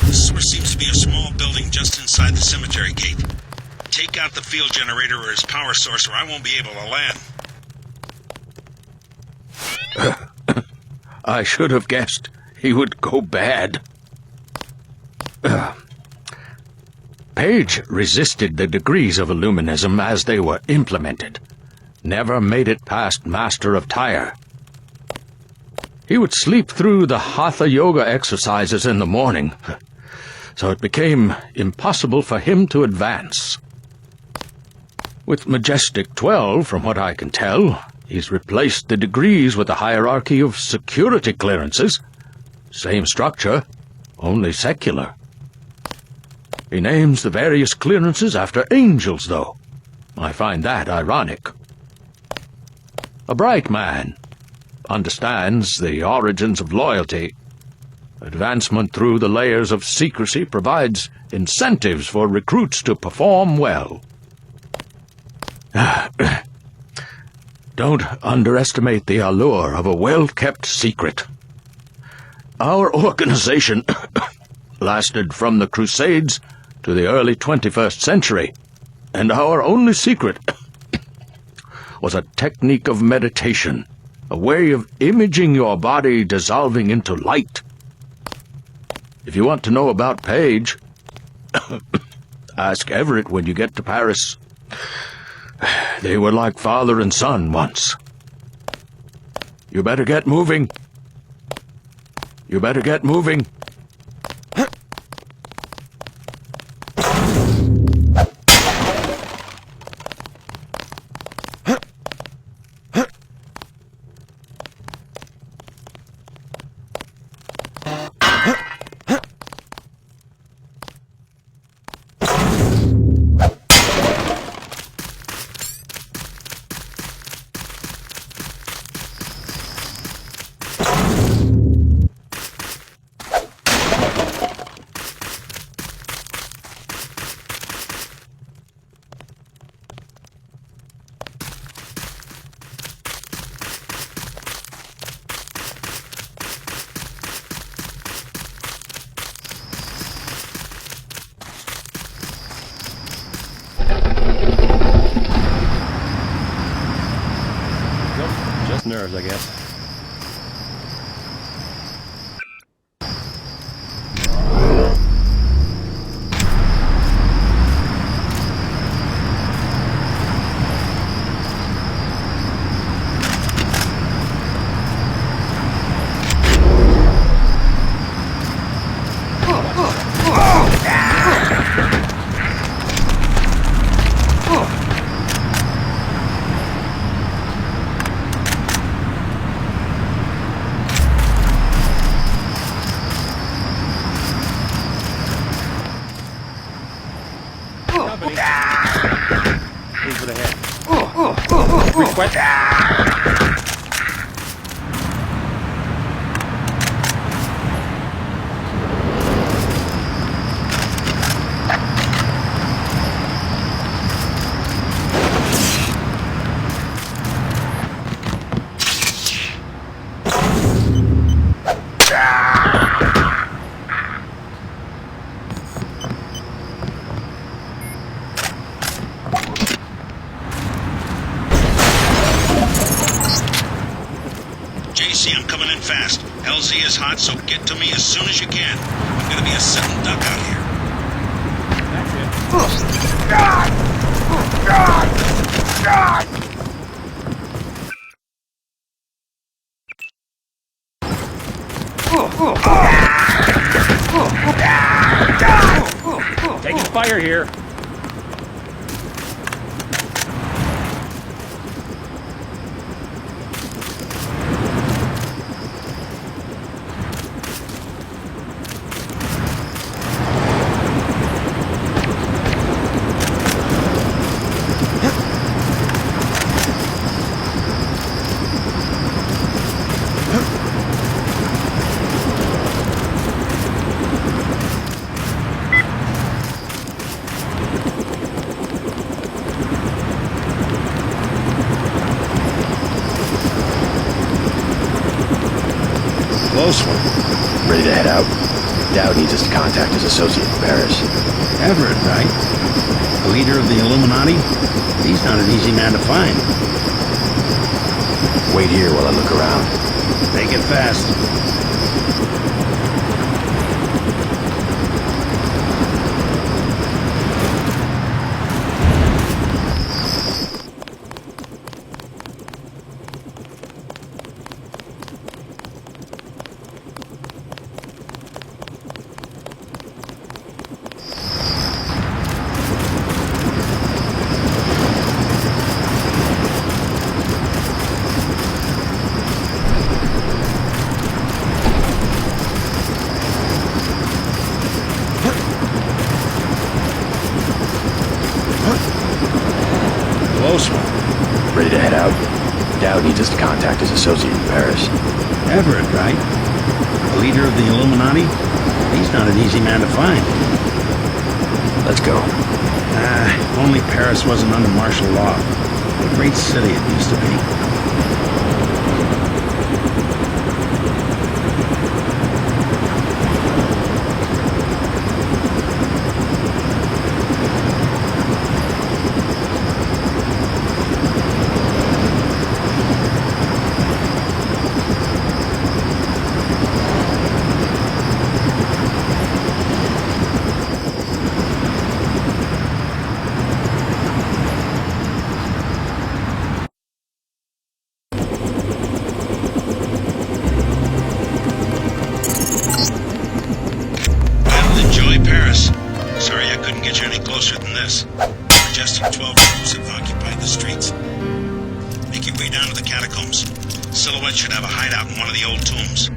The source seems to be a small building just inside the cemetery gate. Take out the field generator or his power source or I won't be able to land. I should have guessed he would go bad. Page resisted the degrees of Illuminism as they were implemented. Never made it past Master of Tyre. He would sleep through the Hatha Yoga exercises in the morning, so it became impossible for him to advance. With Majestic 12, from what I can tell, he's replaced the degrees with a hierarchy of security clearances. Same structure, only secular. He names the various clearances after angels, though. I find that ironic. A bright man. Understands the origins of loyalty. Advancement through the layers of secrecy provides incentives for recruits to perform well. Don't underestimate the allure of a well-kept secret. Our organization lasted from the Crusades to the early 21st century, and our only secret was a technique of meditation, a way of imaging your body dissolving into light. If you want to know about Page, ask Everett when you get to Paris. They were like father and son once. You better get moving. You better get moving. Nerves, I guess. I'm coming in fast. LZ is hot, so get to me as soon as you can. I'm gonna be a sitting duck out here. That's it. Taking fire here. Close one. Ready to head out? Dowd needs us to contact his associate in Paris. Everett, right? The leader of the Illuminati? He's not an easy man to find. Wait here while I look around. Make it fast. Close one. Ready to head out? Dowd needs us to contact his associate in Paris. Everett, right? The leader of the Illuminati? He's not an easy man to find. Let's go. If only Paris wasn't under martial law. What a great city it used to be. Majestic 12 troops have occupied the streets. Make your way down to the catacombs. Silhouette should have a hideout in one of the old tombs.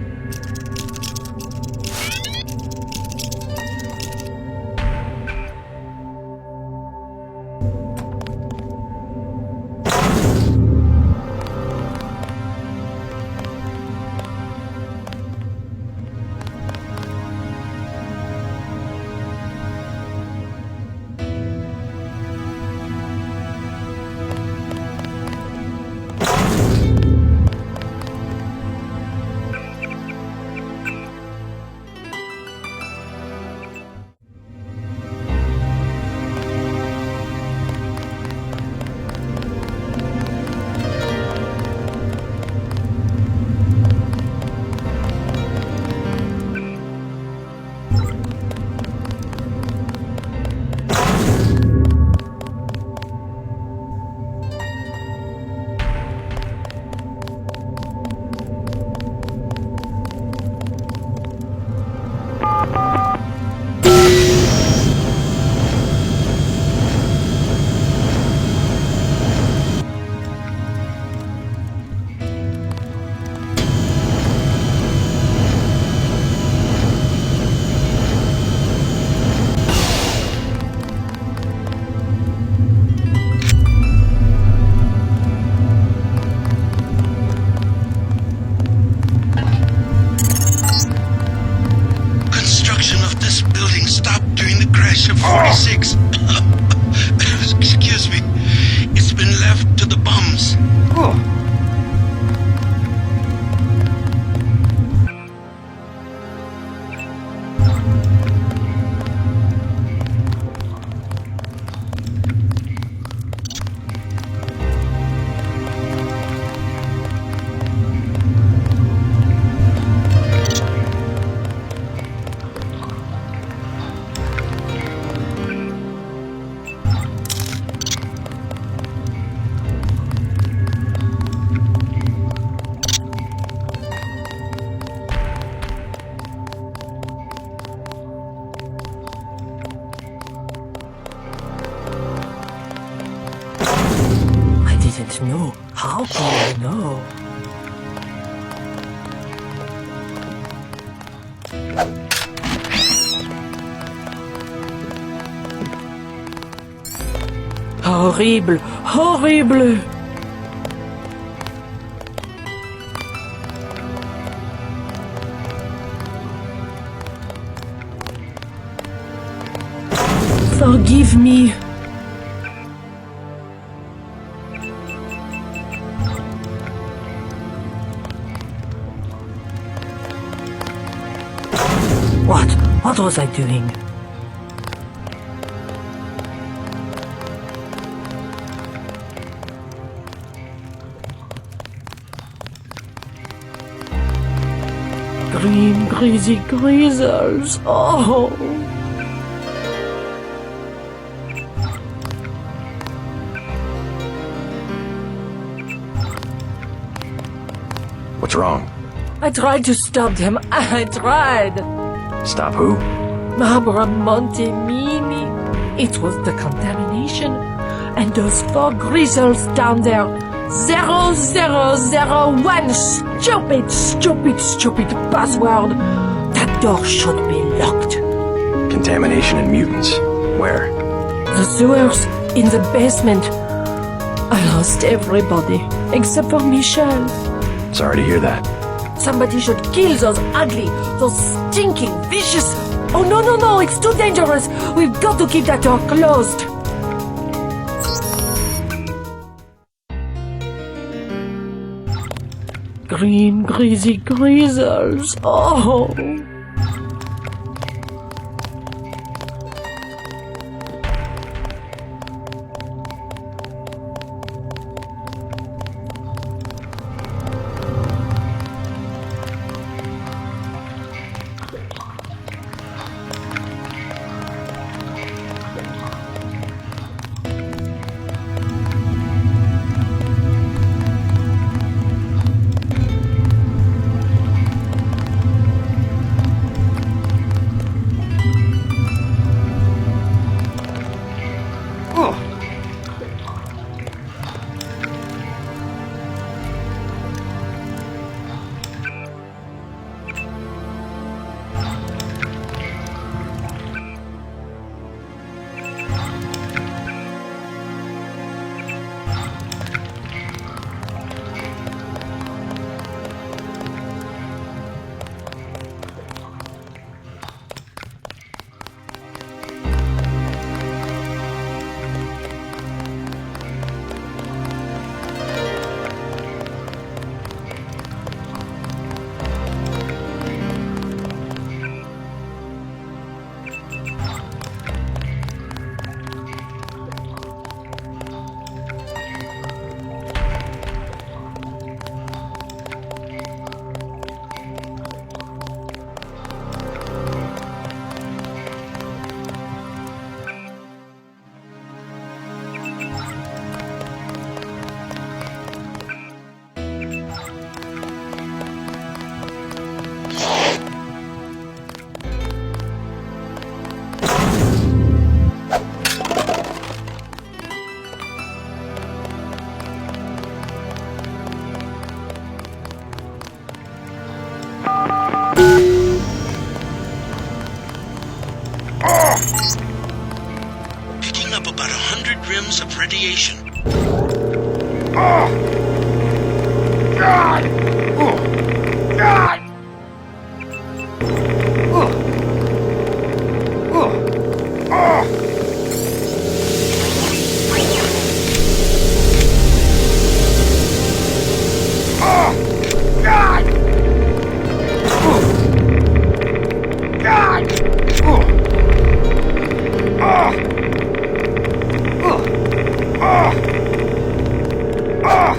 Of 46. Excuse me. It's been left to the bums. No, how can I know? Horrible, horrible! Forgive me. What was I doing? Green, greasy greasels. Oh! What's wrong? I tried to stop them. I tried. Stop who? Barbara Montemini. It was the contamination. And those 4 greasels down there. 0001. Stupid password. That door should be locked. Contamination and mutants. Where? The sewers in the basement. I lost everybody except for Michel. Sorry to hear that. Somebody should kill those ugly, those stinking, vicious... Oh, no, it's too dangerous. We've got to keep that door closed. Green, greasy greasels. Oh... Picking up about 100 rims of radiation. Oh! God! Oh! God! Oh! Oh! Oh! Oh! God! Oh! God! Oh! Oh! Oh! Oh! Oh! Oh!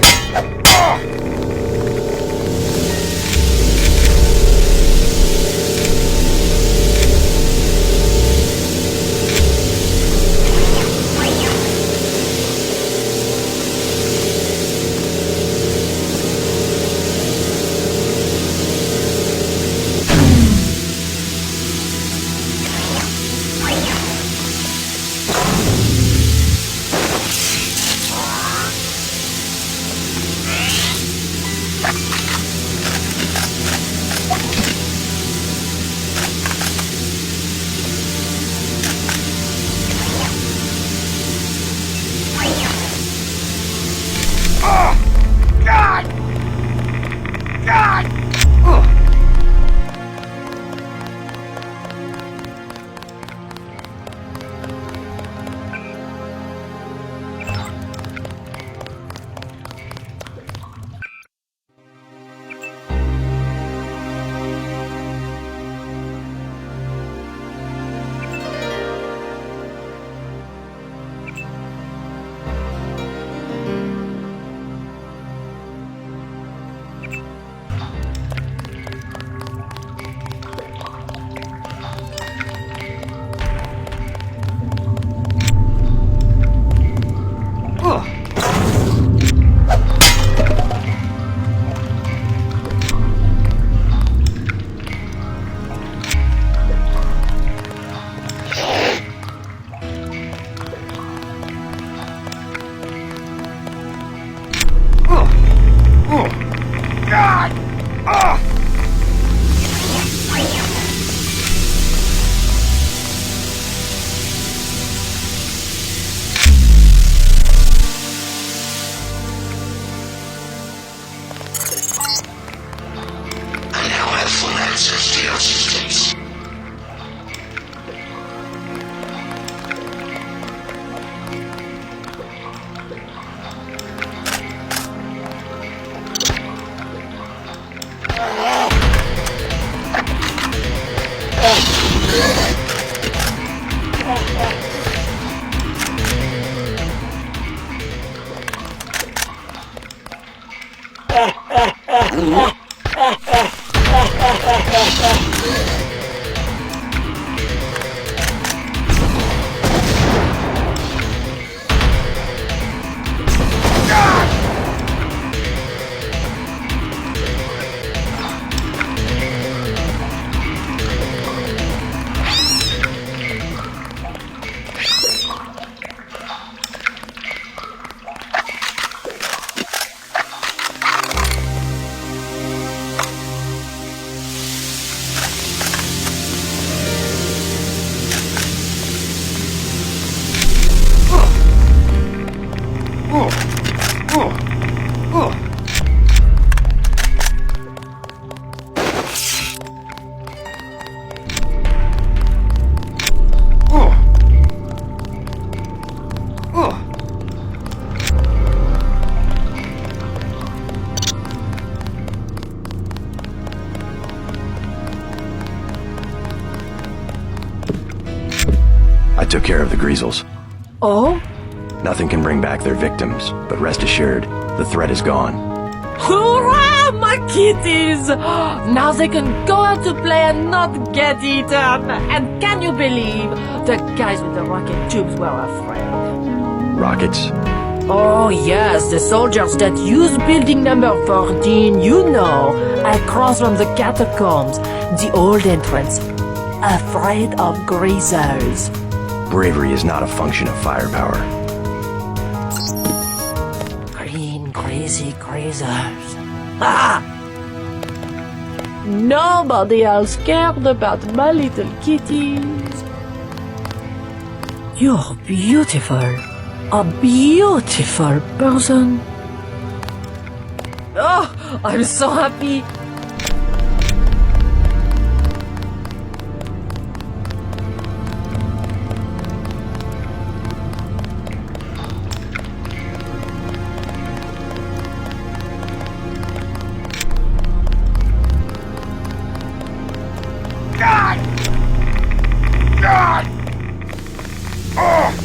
God! Oh! I now have full access to your systems. I took care of the Greasels. Oh? Nothing can bring back their victims, but rest assured, the threat is gone. Hurrah, my kitties! Now they can go out to play and not get eaten. And can you believe the guys with the rocket tubes were afraid? Rockets? Oh yes, the soldiers that use building number 14, you know, across from the catacombs, the old entrance, afraid of greasers. Bravery is not a function of firepower. Green crazy greasers. Ah! Nobody else scared about my little kitties. You're beautiful. A beautiful person. Oh, I'm so happy. God! God! Oh!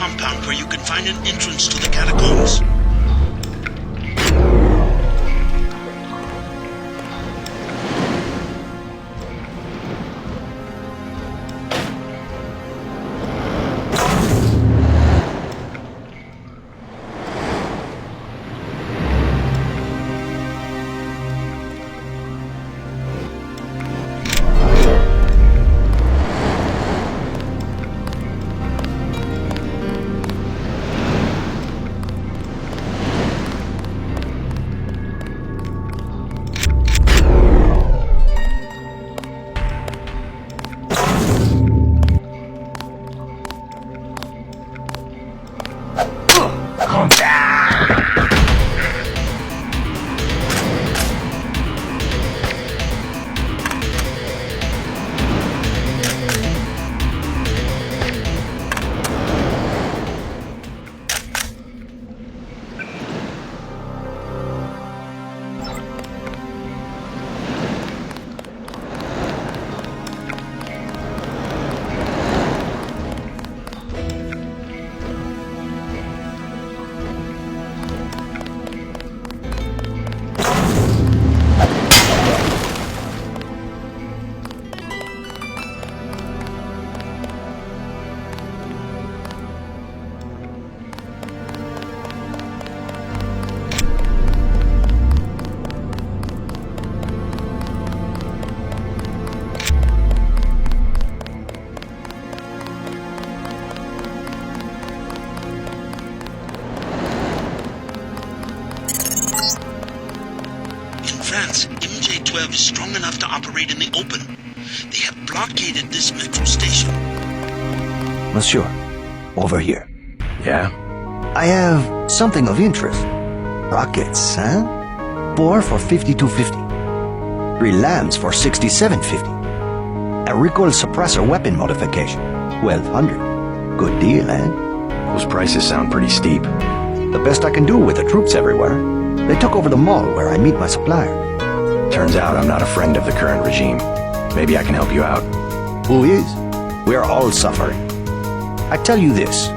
compound where you can find an entrance to the catacombs. rev is strong enough to operate in the open. They have blockaded this metro station. Monsieur, over here. Yeah? I have something of interest. Rockets, huh? 4 for 5250. 3 lambs for 6750. A recoil suppressor weapon modification. 1200. Good deal, eh? Those prices sound pretty steep. The best I can do with the troops everywhere. They took over the mall where I meet my supplier. Turns out I'm not a friend of the current regime. Maybe I can help you out. Who is? We're all suffering. I tell you this.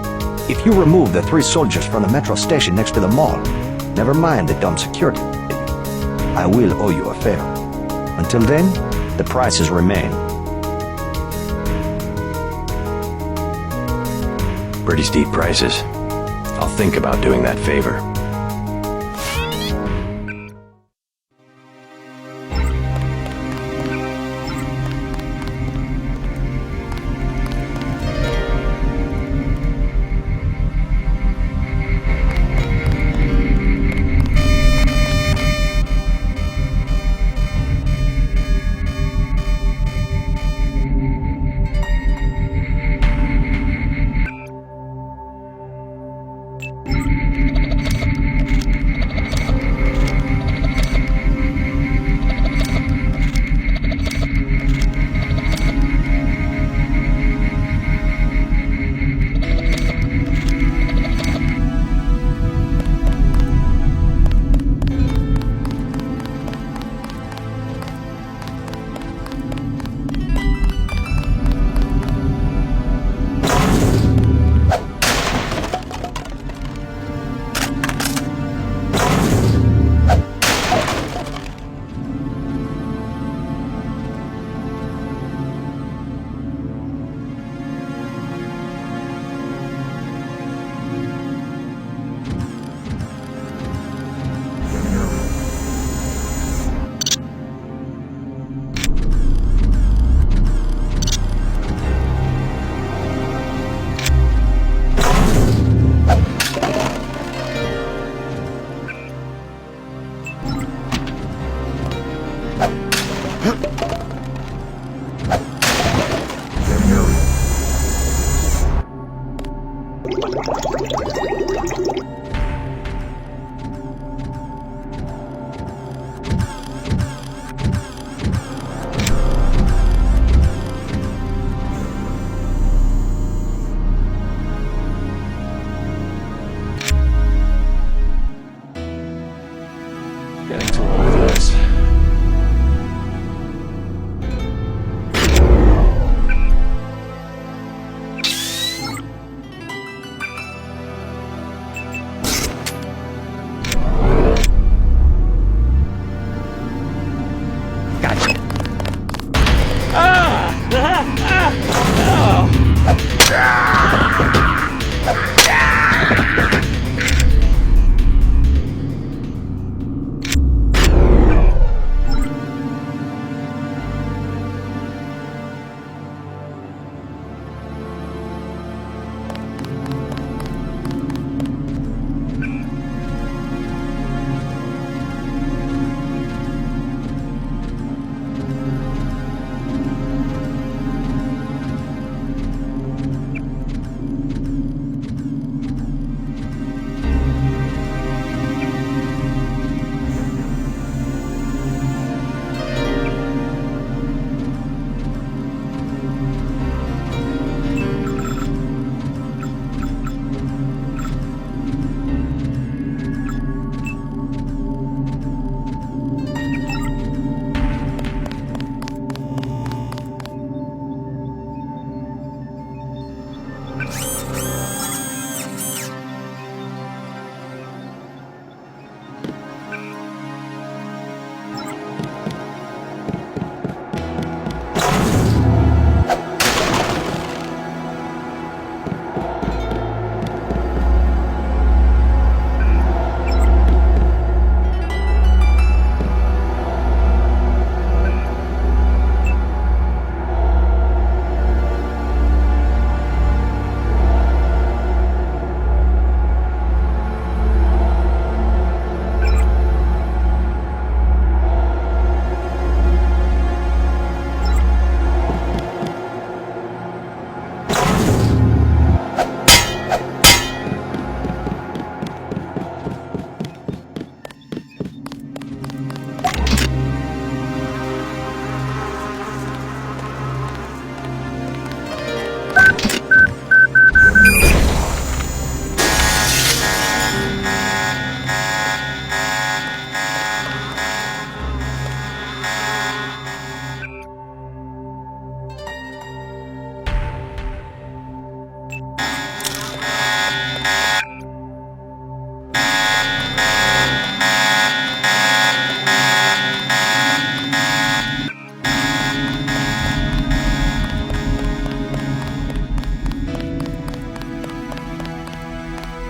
If you remove the 3 soldiers from the metro station next to the mall, never mind the dumb security, I will owe you a fare. Until then, the prices remain. Pretty steep prices. I'll think about doing that favor.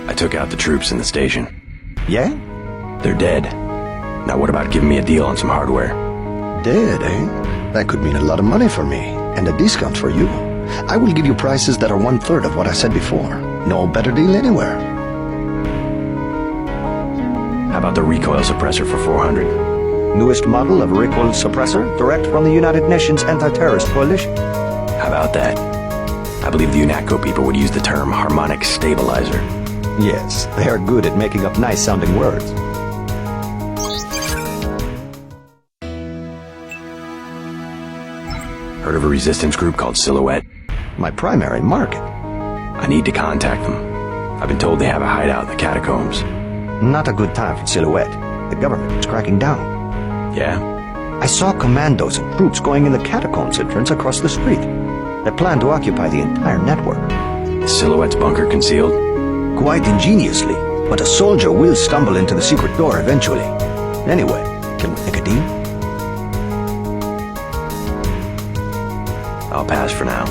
I took out the troops in the station. Yeah? They're dead. Now what about giving me a deal on some hardware? Dead, eh? That could mean a lot of money for me, and a discount for you. I will give you prices that are 1/3 of what I said before. No better deal anywhere. How about the recoil suppressor for 400? Newest model of recoil suppressor, direct from the United Nations Anti-Terrorist Coalition. How about that? I believe the UNATCO people would use the term harmonic stabilizer. Yes, they are good at making up nice-sounding words. Heard of a resistance group called Silhouette? My primary market. I need to contact them. I've been told they have a hideout in the catacombs. Not a good time for Silhouette. The government is cracking down. Yeah? I saw commandos and troops going in the catacombs entrance across the street. They plan to occupy the entire network. Is Silhouette's bunker concealed? Quite ingeniously, but a soldier will stumble into the secret door eventually. Anyway, can we make a deal? I'll pass for now.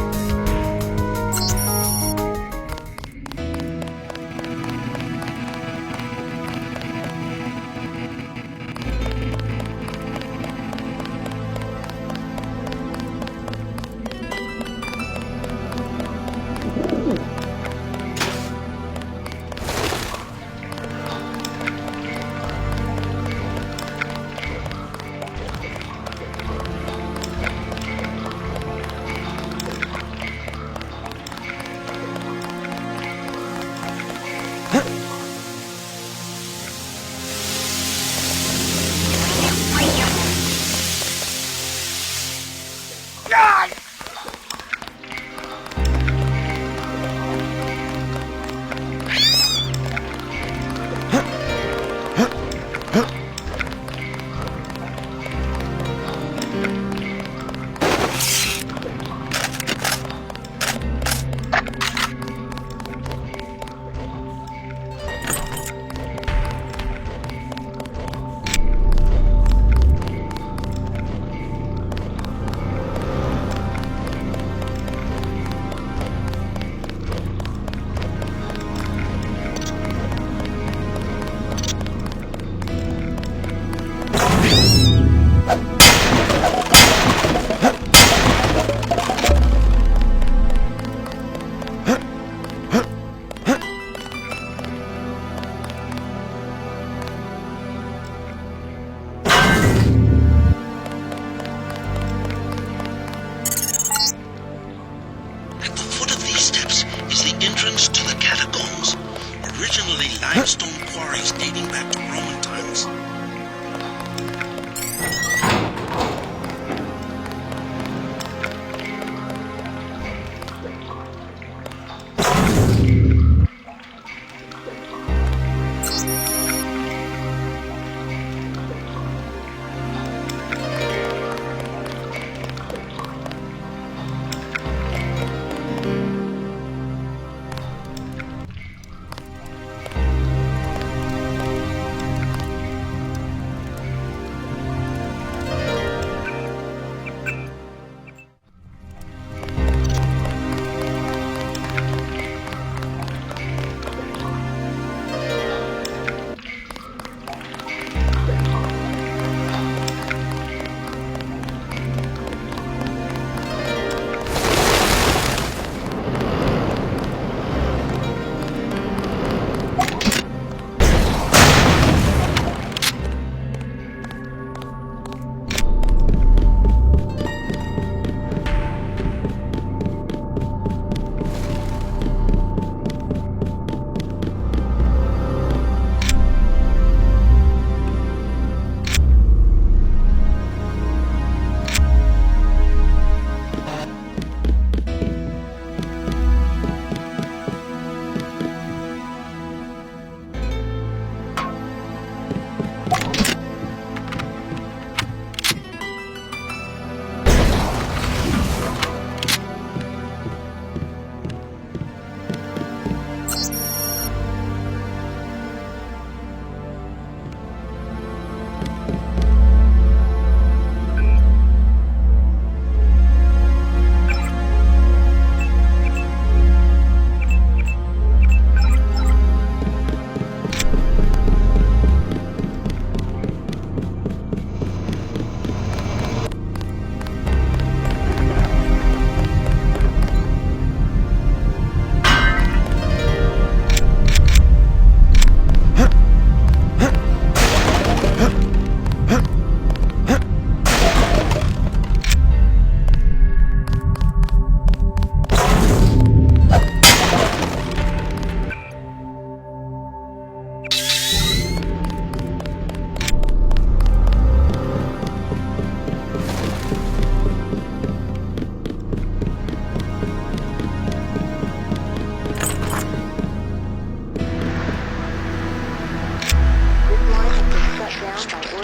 limestone quarries dating back to Roman times.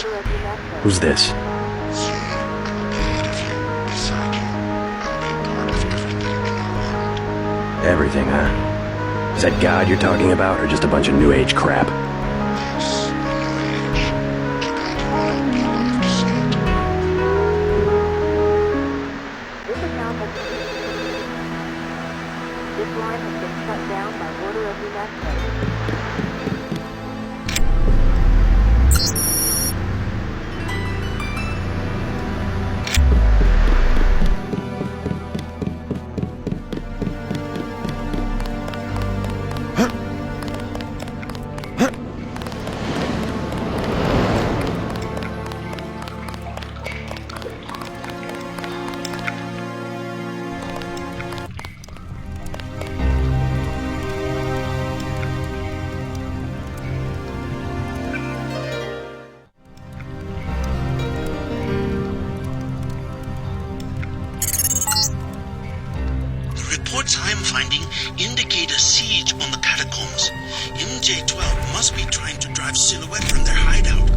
Who's this? See, up ahead of you, beside you, I'll be part of everything you want. Everything, huh? Is that God you're talking about, or just a bunch of New Age crap? Yes, New Age. Keep that in mind, if you see it. This line has been shut down by order of UNATCO. Reports I'm finding indicate a siege on the catacombs. MJ-12 must be trying to drive Silhouette from their hideout.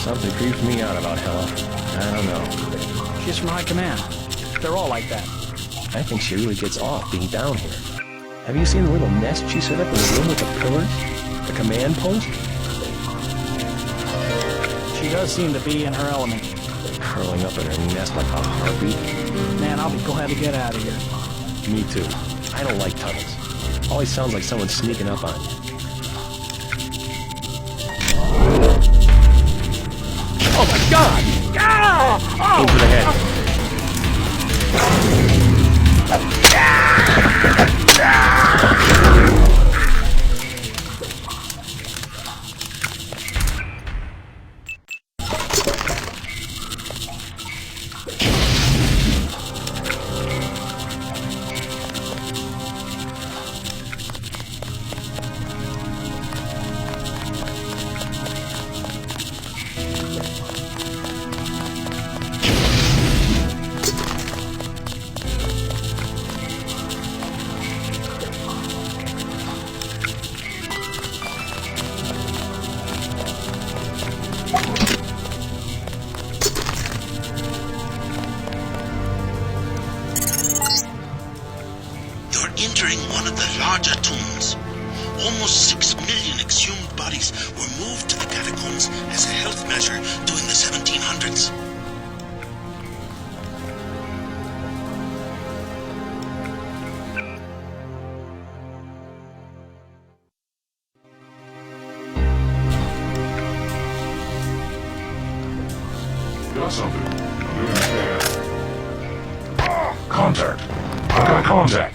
Something creeps me out about Hella. I don't know. She's from High Command. They're all like that. I think she really gets off being down here. Have you seen the little nest she set up in the room with the pillars? The command post? She does seem to be in her element. Curling up in her nest like a harpy. Man, I'll be glad to get out of here. Me too. I don't like tunnels. Always sounds like someone's sneaking up on you. Oh my God! Ah! Aim for the head. Entering one of the larger tombs. Almost 6 million exhumed bodies were moved to the catacombs as a health measure during the 1700s. Got something. I'm doing a scan. Contact. I got contact.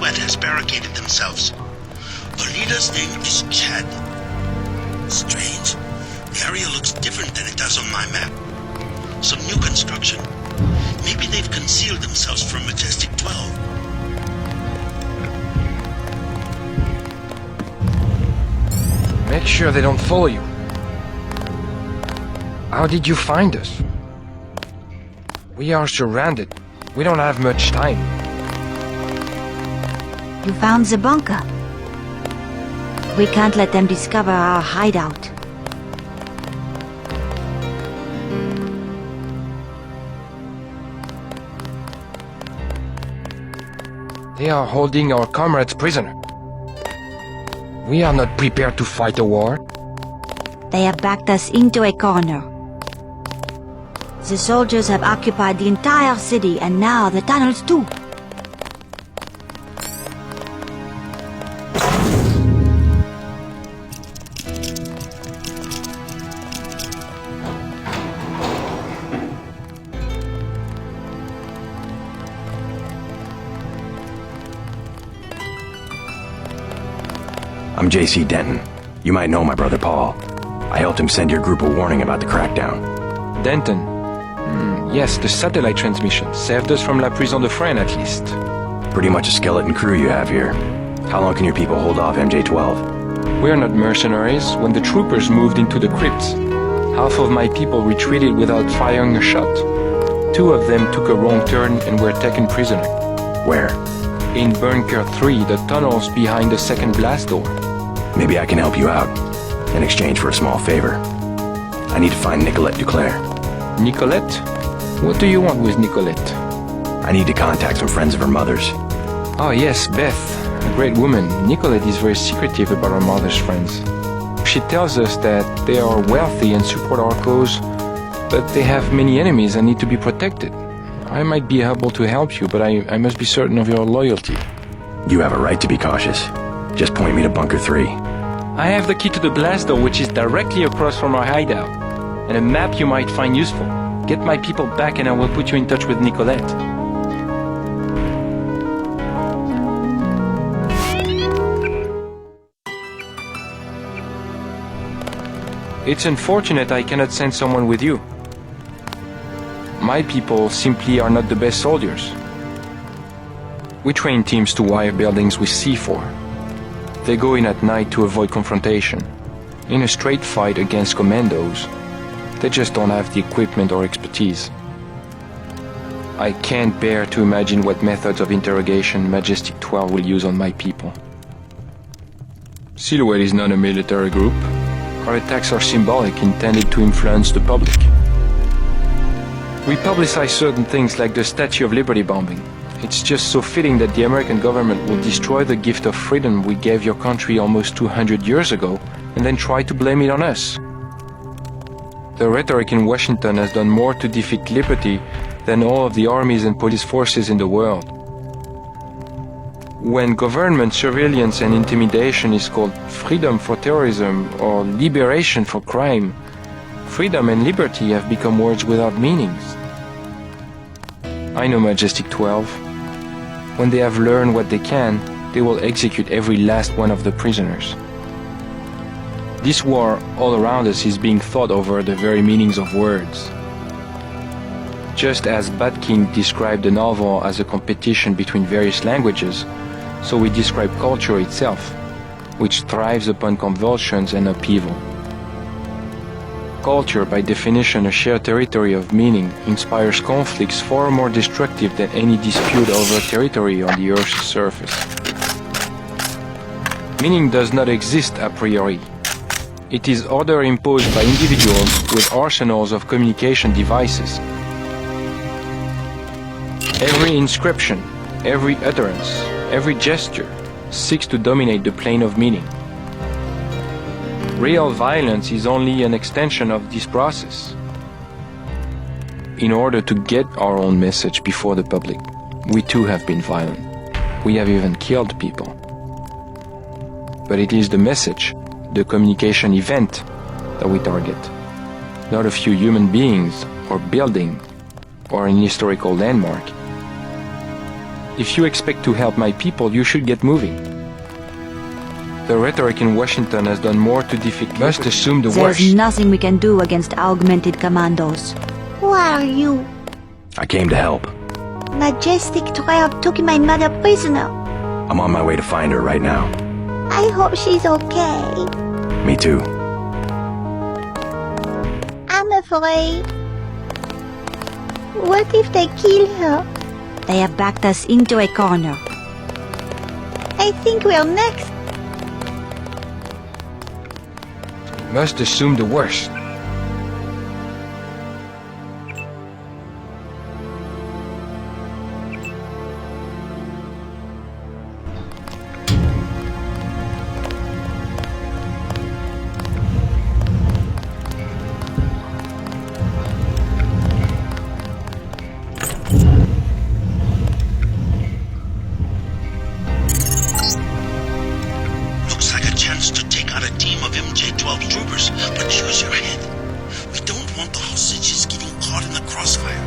silhouette has barricaded themselves. The leader's name is Chad. Strange. The area looks different than it does on my map. Some new construction. Maybe they've concealed themselves from Majestic 12. Make sure they don't follow you. How did you find us? We are surrounded. We don't have much time. You found the bunker. We can't let them discover our hideout. They are holding our comrades prisoner. We are not prepared to fight a war. They have backed us into a corner. The soldiers have occupied the entire city and now the tunnels too. I'm J.C. Denton. You might know my brother Paul. I helped him send your group a warning about the crackdown. Denton. Yes, the satellite transmission saved us from La Prison de Fresnes at least. Pretty much a skeleton crew you have here. How long can your people hold off MJ-12? We are not mercenaries. When the troopers moved into the crypts, half of my people retreated without firing a shot. 2 of them took a wrong turn and were taken prisoner. Where? In Bunker 3, the tunnels behind the second blast door. Maybe I can help you out, in exchange for a small favor. I need to find Nicolette Duclair. Nicolette? What do you want with Nicolette? I need to contact some friends of her mother's. Oh yes, Beth, a great woman. Nicolette is very secretive about her mother's friends. She tells us that they are wealthy and support our cause, but they have many enemies and need to be protected. I might be able to help you, but I must be certain of your loyalty. You have a right to be cautious. Just point me to Bunker 3. I have the key to the blast door, which is directly across from our hideout, and a map you might find useful. Get my people back and I will put you in touch with Nicolette. It's unfortunate I cannot send someone with you. My people simply are not the best soldiers. We train teams to wire buildings with C4. They go in at night to avoid confrontation. In a straight fight against commandos, they just don't have the equipment or expertise. I can't bear to imagine what methods of interrogation Majestic 12 will use on my people. Silhouette is not a military group. Our attacks are symbolic, intended to influence the public. We publicize certain things like the Statue of Liberty bombing. It's just so fitting that the American government will destroy the gift of freedom we gave your country almost 200 years ago and then try to blame it on us. The rhetoric in Washington has done more to defeat liberty than all of the armies and police forces in the world. When government surveillance and intimidation is called freedom for terrorism or liberation for crime, freedom and liberty have become words without meanings. I know Majestic 12. When they have learned what they can, they will execute every last one of the prisoners. This war all around us is being thought over the very meanings of words. Just as Bat King described the novel as a competition between various languages, so we describe culture itself, which thrives upon convulsions and upheaval. Culture, by definition a shared territory of meaning, inspires conflicts far more destructive than any dispute over territory on the Earth's surface. Meaning does not exist a priori. It is order imposed by individuals with arsenals of communication devices. Every inscription, every utterance, every gesture seeks to dominate the plane of meaning. Real violence is only an extension of this process. In order to get our own message before the public, we too have been violent. We have even killed people. But it is the message, the communication event, that we target, not a few human beings or building or an historical landmark. If you expect to help my people, you should get moving. The rhetoric in Washington has done more to defeat. Must assume the worst. There's nothing we can do against augmented commandos. Who are you? I came to help. Majestic 12 took my mother prisoner. I'm on my way to find her right now. I hope she's okay. Me too. I'm afraid. What if they kill her? They have backed us into a corner. I think we're next. Must assume the worst. Looks like a chance to take out a team of MJ-12 troopers, but use your head. We don't want the hostages getting caught in the crossfire.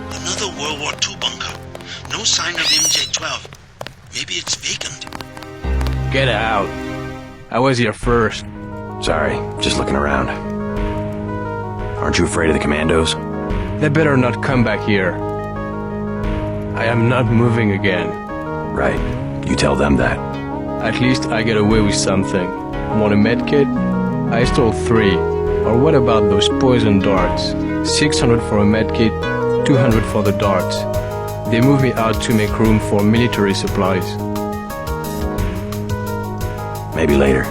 Another World War II bunker. No sign of MJ-12. Maybe it's vacant. Get out. I was here first. Sorry, just looking around. Aren't you afraid of the commandos? They better not come back here. I am not moving again. Right. You tell them that. At least I get away with something. Want a medkit? I stole 3. Or what about those poison darts? 600 for a medkit, 200 for the darts. They moved me out to make room for military supplies. Maybe later.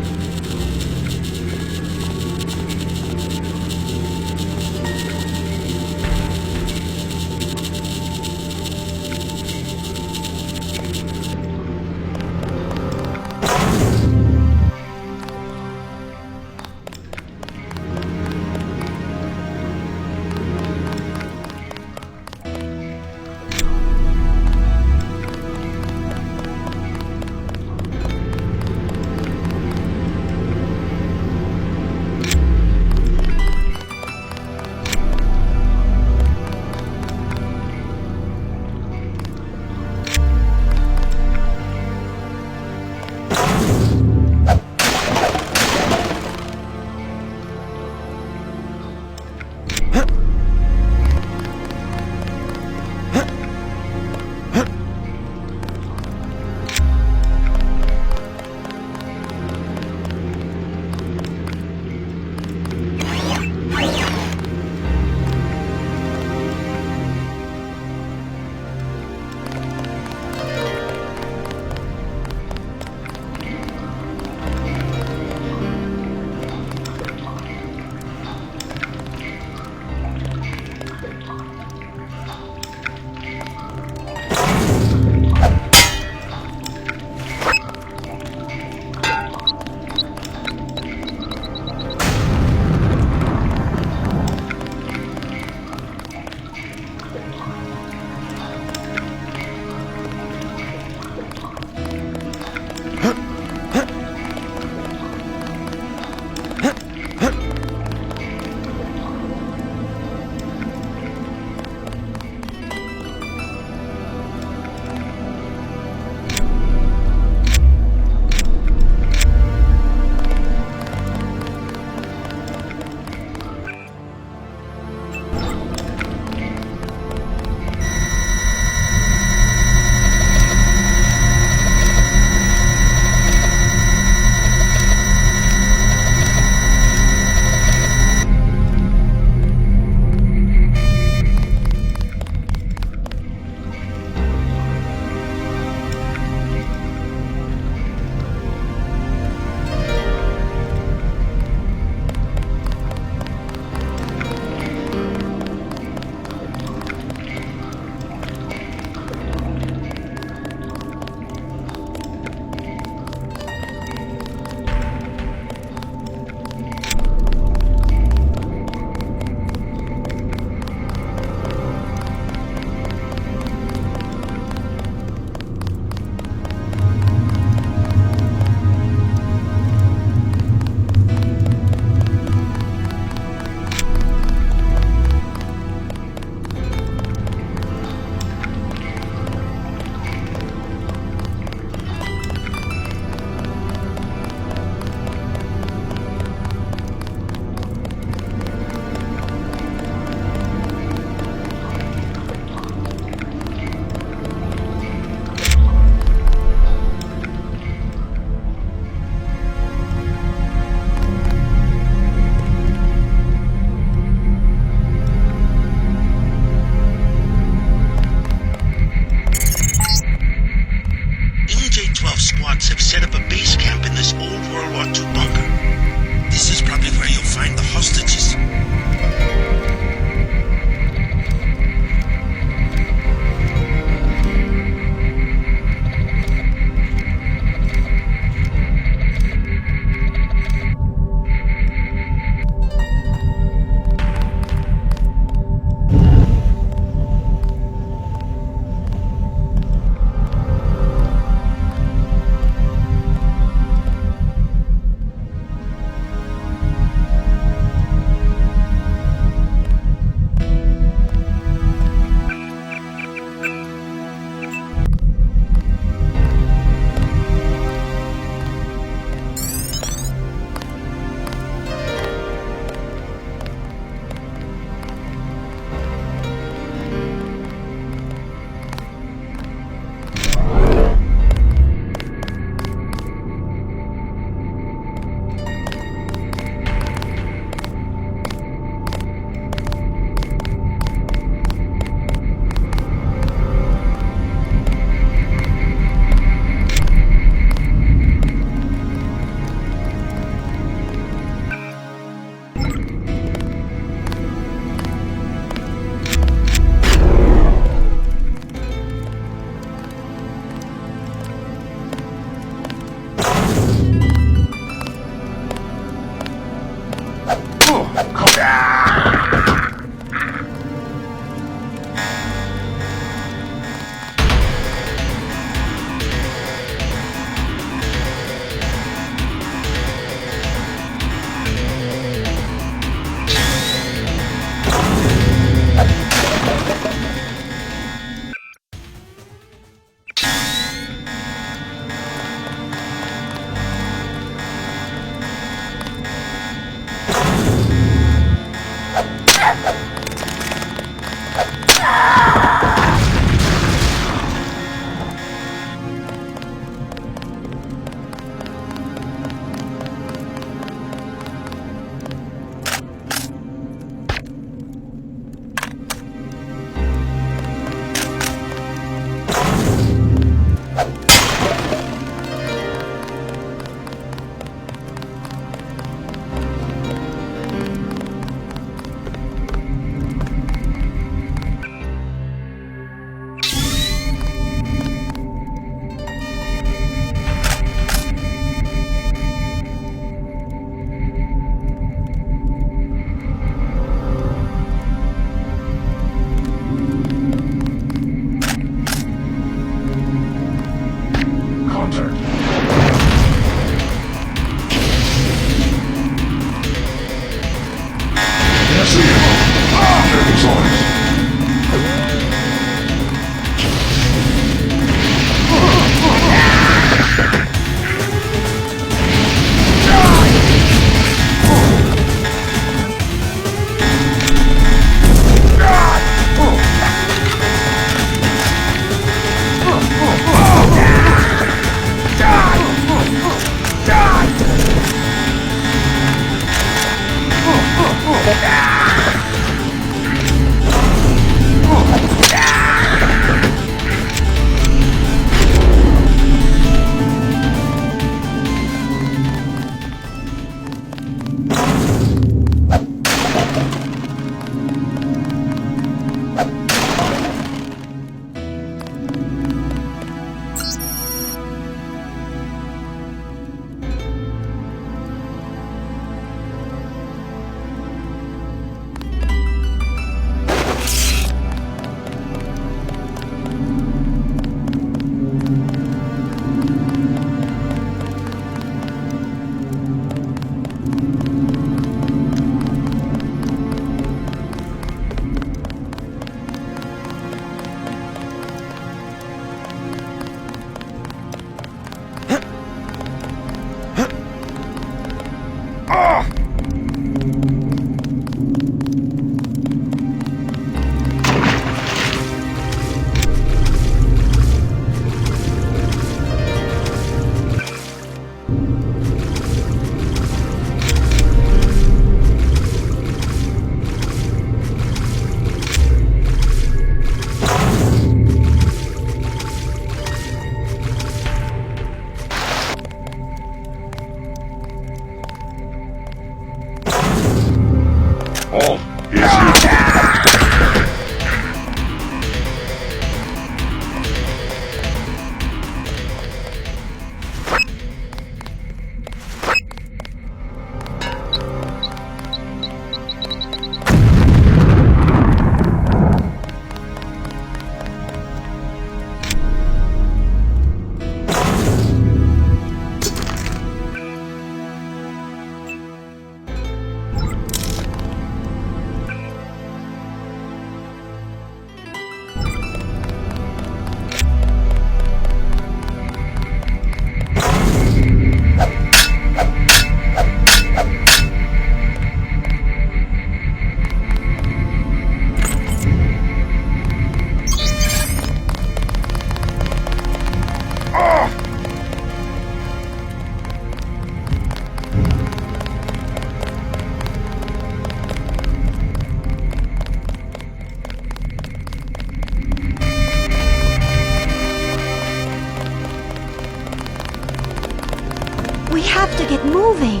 We have to get moving.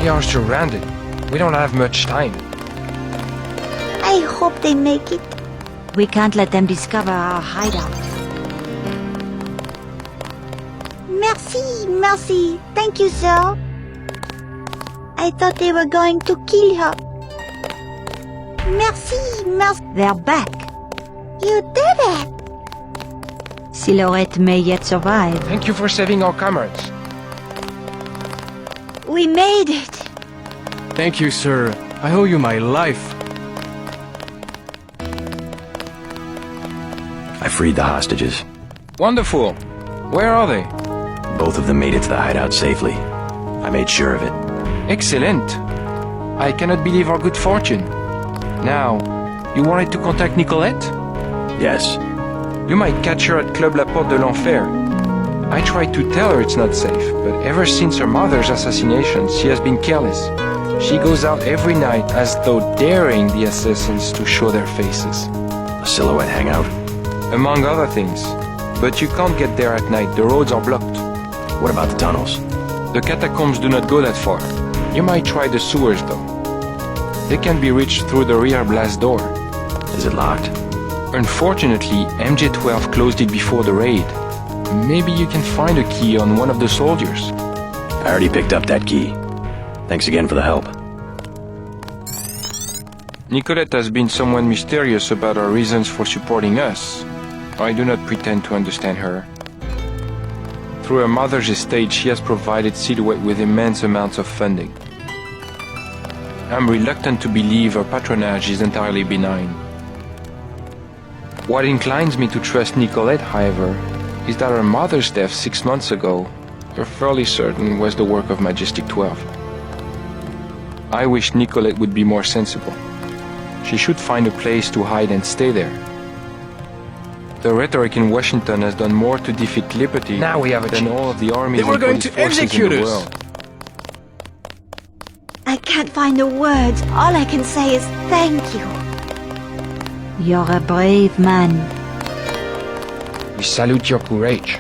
We are surrounded. We don't have much time. I hope they make it. We can't let them discover our hideout. Merci. Thank you, sir. I thought they were going to kill her. Merci. They're back. You did it. Silhouette may yet survive. Thank you for saving our comrades. We made it. Thank you, sir. I owe you my life. I freed the hostages. Wonderful. Where are they? Both of them made it to the hideout safely. I made sure of it. Excellent. I cannot believe our good fortune. Now, you wanted to contact Nicolette? Yes. You might catch her at Club La Porte de l'Enfer. I tried to tell her it's not safe, but ever since her mother's assassination, she has been careless. She goes out every night as though daring the assassins to show their faces. A silhouette hangout? Among other things. But you can't get there at night, the roads are blocked. What about the tunnels? The catacombs do not go that far. You might try the sewers though. They can be reached through the rear blast door. Is it locked? Unfortunately, MJ-12 closed it before the raid. Maybe you can find a key on one of the soldiers. I already picked up that key. Thanks again for the help. Nicolette has been somewhat mysterious about her reasons for supporting us. I do not pretend to understand her. Through her mother's estate, she has provided Silhouette with immense amounts of funding. I'm reluctant to believe her patronage is entirely benign. What inclines me to trust Nicolette, however, is that her mother's death 6 months ago, we're fairly certain was the work of Majestic 12. I wish Nicolette would be more sensible. She should find a place to hide and stay there. The rhetoric in Washington has done more to defeat liberty Now we have a than chance. all of the armies They were and going police to forces execute in the us. world. can't find the words. All I can say is thank you. You're a brave man. We salute your courage.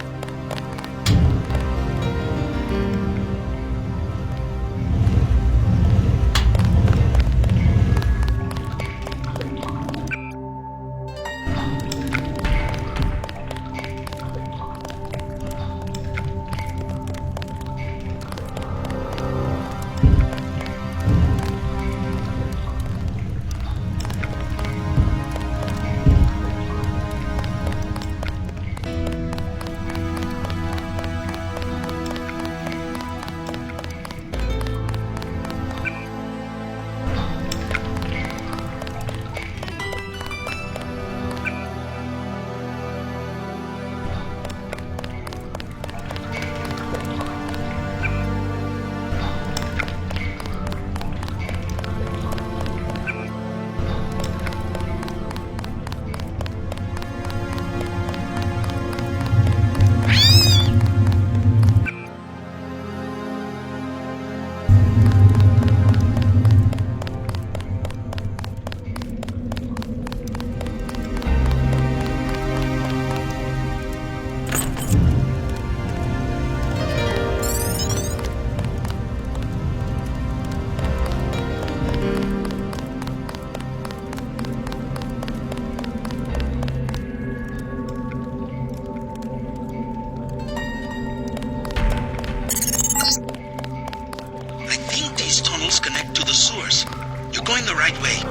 Connect to the source. You're going the right way.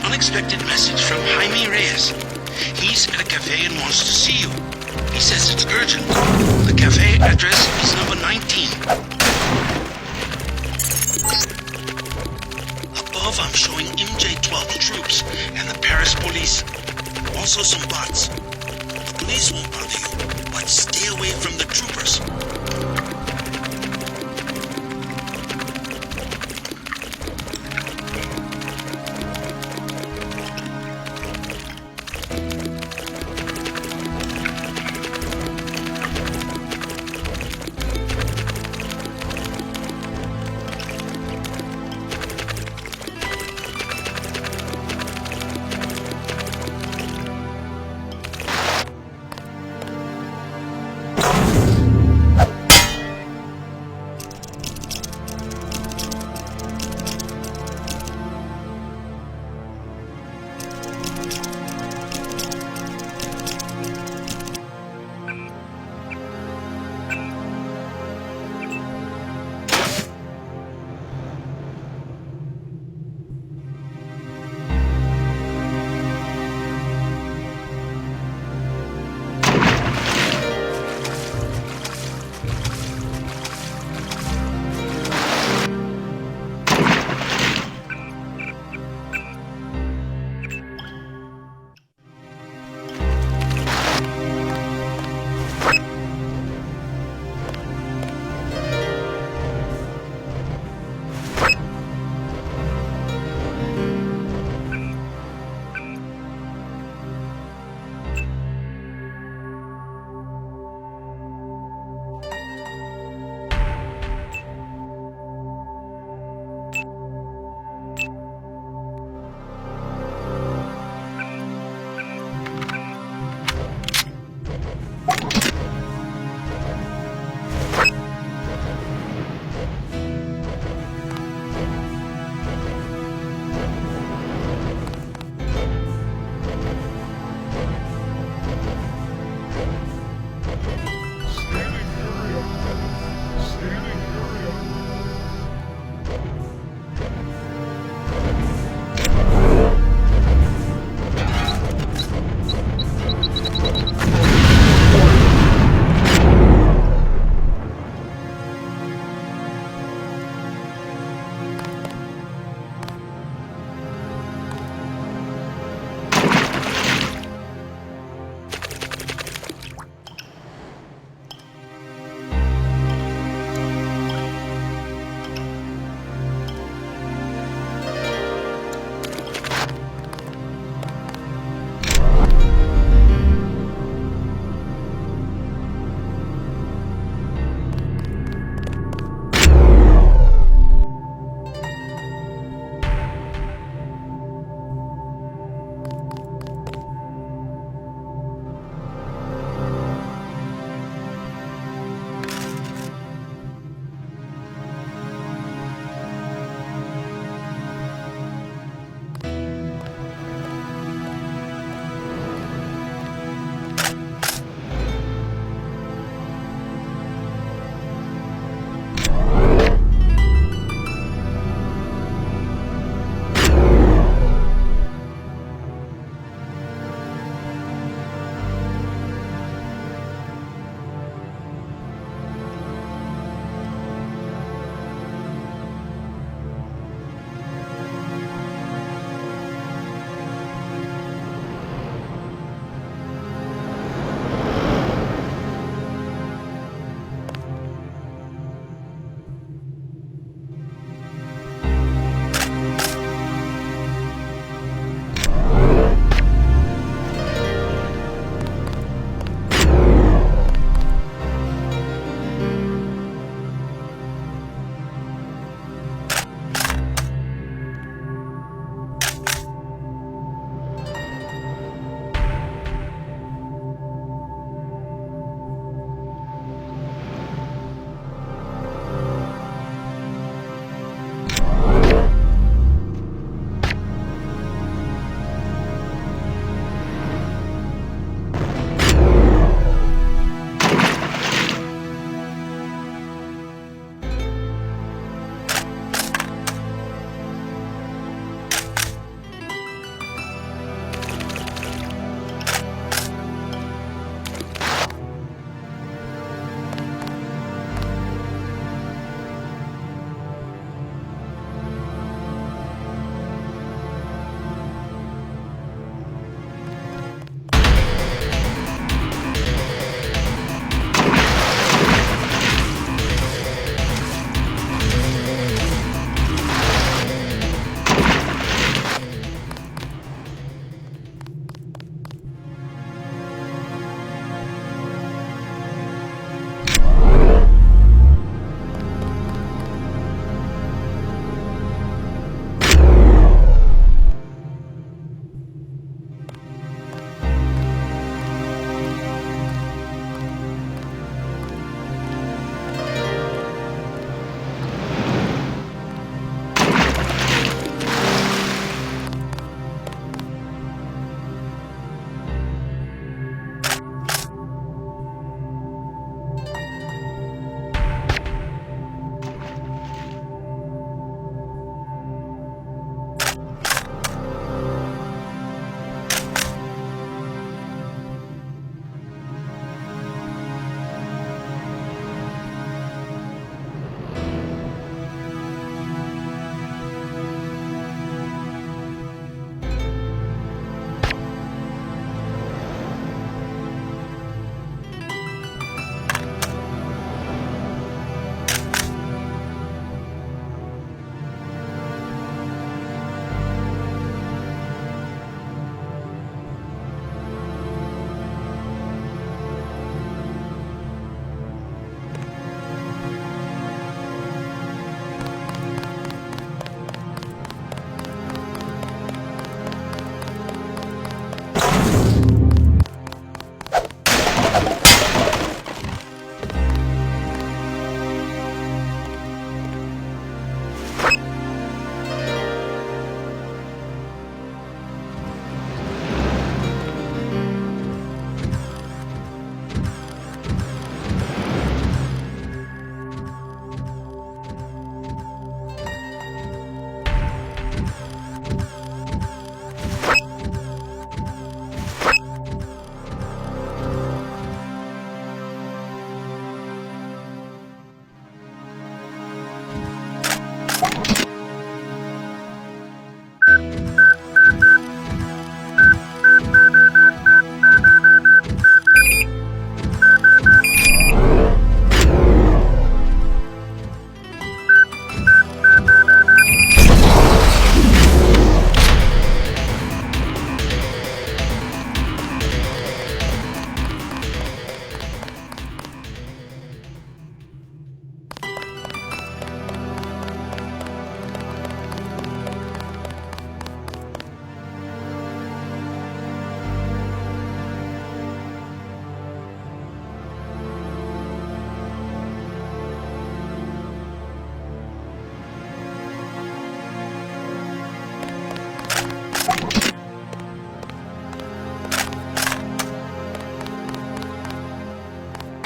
Unexpected message from Jaime Reyes. He's at a cafe and wants to see you. He says it's urgent. The cafe address is number 19. Above, I'm showing MJ-12 troops and the Paris police. Also some bots. The police won't bother you, but stay away from the troopers.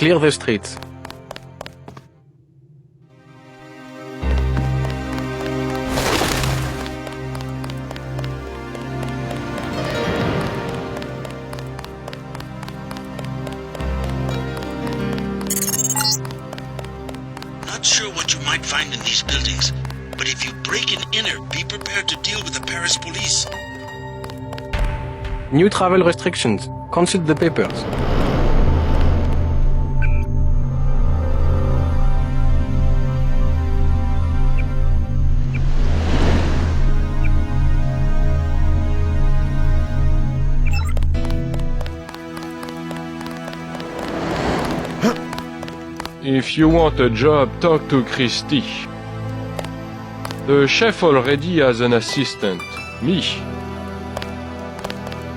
Clear the streets. Not sure what you might find in these buildings, but if you break and enter, be prepared to deal with the Paris police. New travel restrictions. Consult the papers. If you want a job, talk to Christy. The chef already has an assistant, me.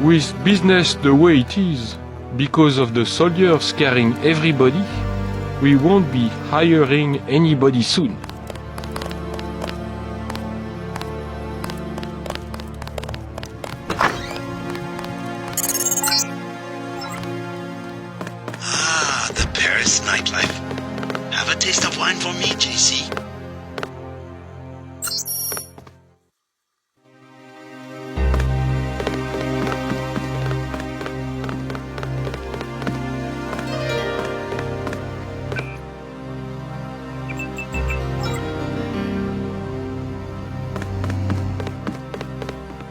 With business the way it is, because of the soldiers scaring everybody, we won't be hiring anybody soon. Ah, the Paris nightlife. Have a taste of wine for me, JC.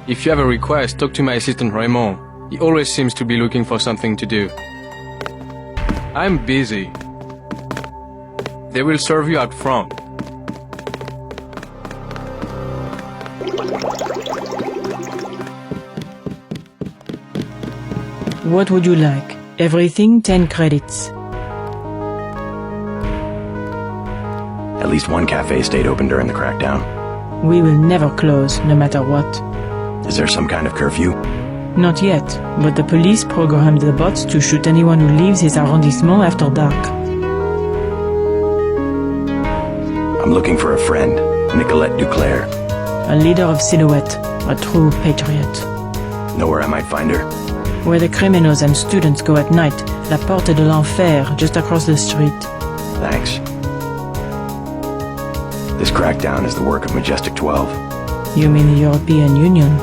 If you have a request, talk to my assistant Raymond. He always seems to be looking for something to do. I'm busy. They will serve you out front. What would you like? Everything 10 credits. At least one cafe stayed open during the crackdown. We will never close, no matter what. Is there some kind of curfew? Not yet, but the police programmed the bots to shoot anyone who leaves his arrondissement after dark. I'm looking for a friend, Nicolette Duclair. A leader of Silhouette, a true patriot. Know where I might find her? Where the criminals and students go at night, La Porte de l'Enfer, just across the street. Thanks. This crackdown is the work of Majestic 12. You mean the European Union?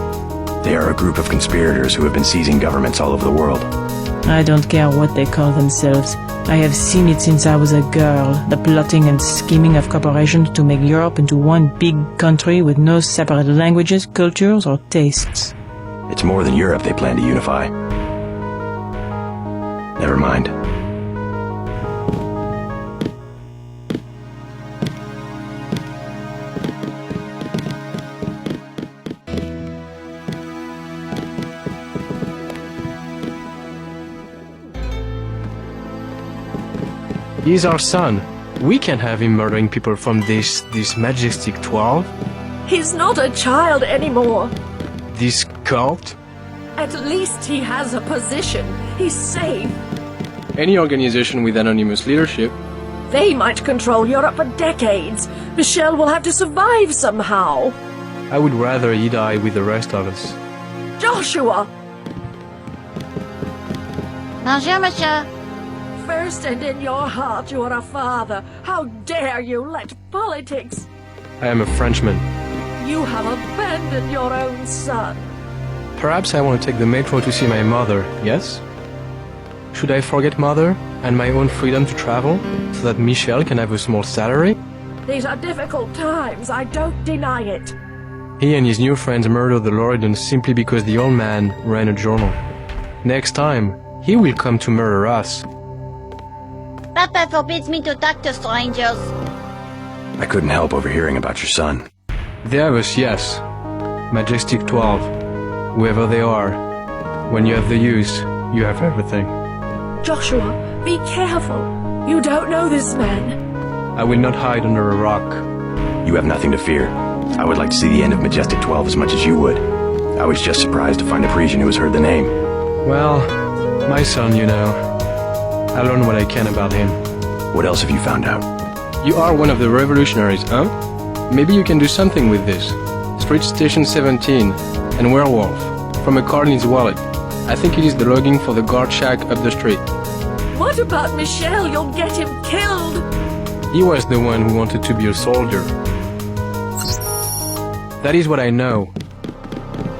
They are a group of conspirators who have been seizing governments all over the world. I don't care what they call themselves. I have seen it since I was a girl, the plotting and scheming of corporations to make Europe into one big country with no separate languages, cultures, or tastes. It's more than Europe they plan to unify. Never mind. He's our son. We can't have him murdering people from this Majestic 12. He's not a child anymore. This cult. At least he has a position. He's safe. Any organization with anonymous leadership. They might control Europe for decades. Michel will have to survive somehow. I would rather he die with the rest of us. Joshua! Bonjour, monsieur. First and in your heart you are a father. How dare you let politics... I am a Frenchman. You have abandoned your own son. Perhaps I want to take the metro to see my mother, yes? Should I forget mother and my own freedom to travel so that Michel can have a small salary? These are difficult times, I don't deny it. He and his new friends murdered the Loredans simply because the old man ran a journal. Next time, he will come to murder us. Papa forbids me to talk to strangers. I couldn't help overhearing about your son. They have us, yes. Majestic 12. Whoever they are. When you have the use, you have everything. Joshua, be careful. You don't know this man. I will not hide under a rock. You have nothing to fear. I would like to see the end of Majestic 12 as much as you would. I was just surprised to find a Parisian who has heard the name. Well, my son, you know. I learned what I can about him. What else have you found out? You are one of the revolutionaries, huh? Maybe you can do something with this. Street Station 17 and Werewolf from a card in his wallet. I think it is the logging for the guard shack up the street. What about Michel? You'll get him killed. He was the one who wanted to be a soldier. That is what I know.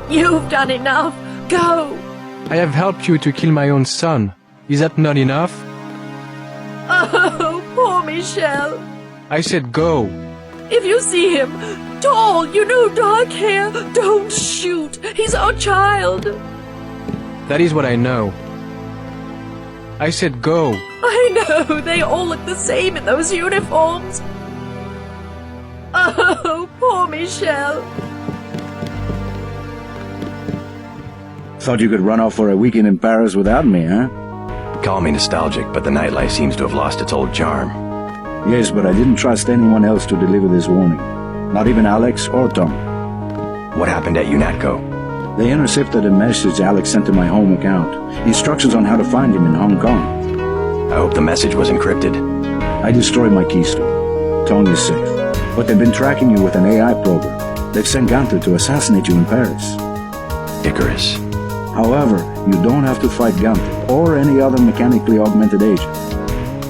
You've done enough. Go. I have helped you to kill my own son. Is that not enough? Oh, poor Michel. I said go. If you see him, tall, dark hair, don't shoot. He's our child. That is what I know. I said go. I know, they all look the same in those uniforms. Oh, poor Michel. Thought you could run off for a weekend in Paris without me, huh? Call me nostalgic, but the nightlife seems to have lost its old charm. Yes, but I didn't trust anyone else to deliver this warning. Not even Alex or Tom. What happened at UNATCO? They intercepted a message Alex sent to my home account. Instructions on how to find him in Hong Kong. I hope the message was encrypted. I destroyed my keystone. Tong is safe. But they've been tracking you with an AI program. They've sent Gunther to assassinate you in Paris. Icarus. However, you don't have to fight Gunther or any other mechanically augmented agent.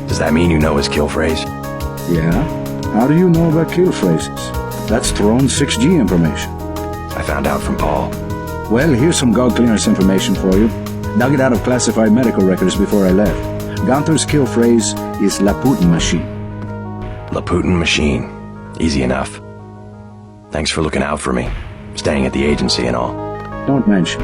Does that mean you know his kill phrase? Yeah? How do you know about kill phrases? That's Throne 6G information. I found out from Paul. Well, here's some GOG clearance information for you. Dug it out of classified medical records before I left. Gunther's kill phrase is La Putin Machine. La Putin Machine. Easy enough. Thanks for looking out for me. Staying at the agency and all. Don't mention.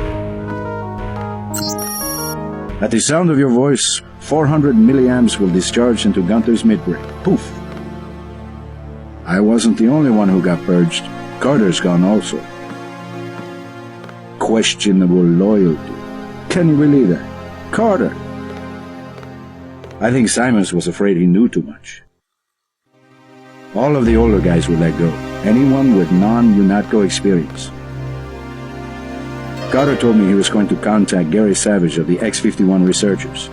At the sound of your voice, 400 milliamps will discharge into Gunther's midbrain. Poof. I wasn't the only one who got purged. Carter's gone also. Questionable loyalty. Can you believe that? Carter. I think Simons was afraid he knew too much. All of the older guys were let go. Anyone with non-UNATCO experience. Carter told me he was going to contact Gary Savage of the X-51 researchers.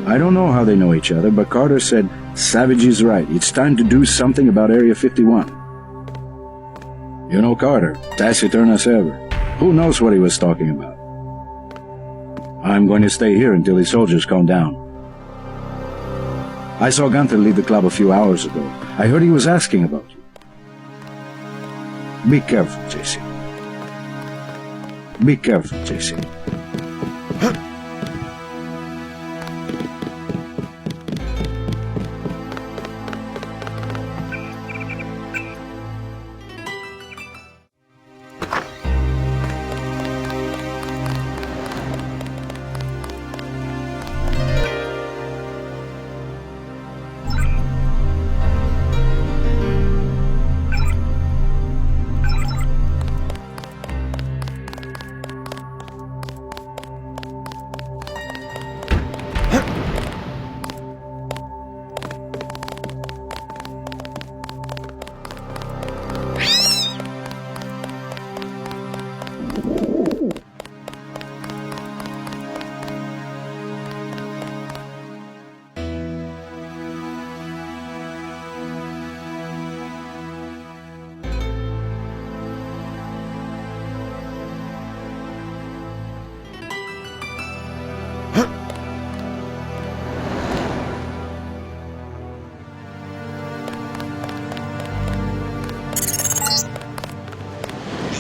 I don't know how they know each other, but Carter said, Savage is right. It's time to do something about Area 51. You know Carter, taciturn as ever. Who knows what he was talking about? I'm going to stay here until the soldiers calm down. I saw Gunther leave the club a few hours ago. I heard he was asking about you. Be careful, JC. Be careful, JC.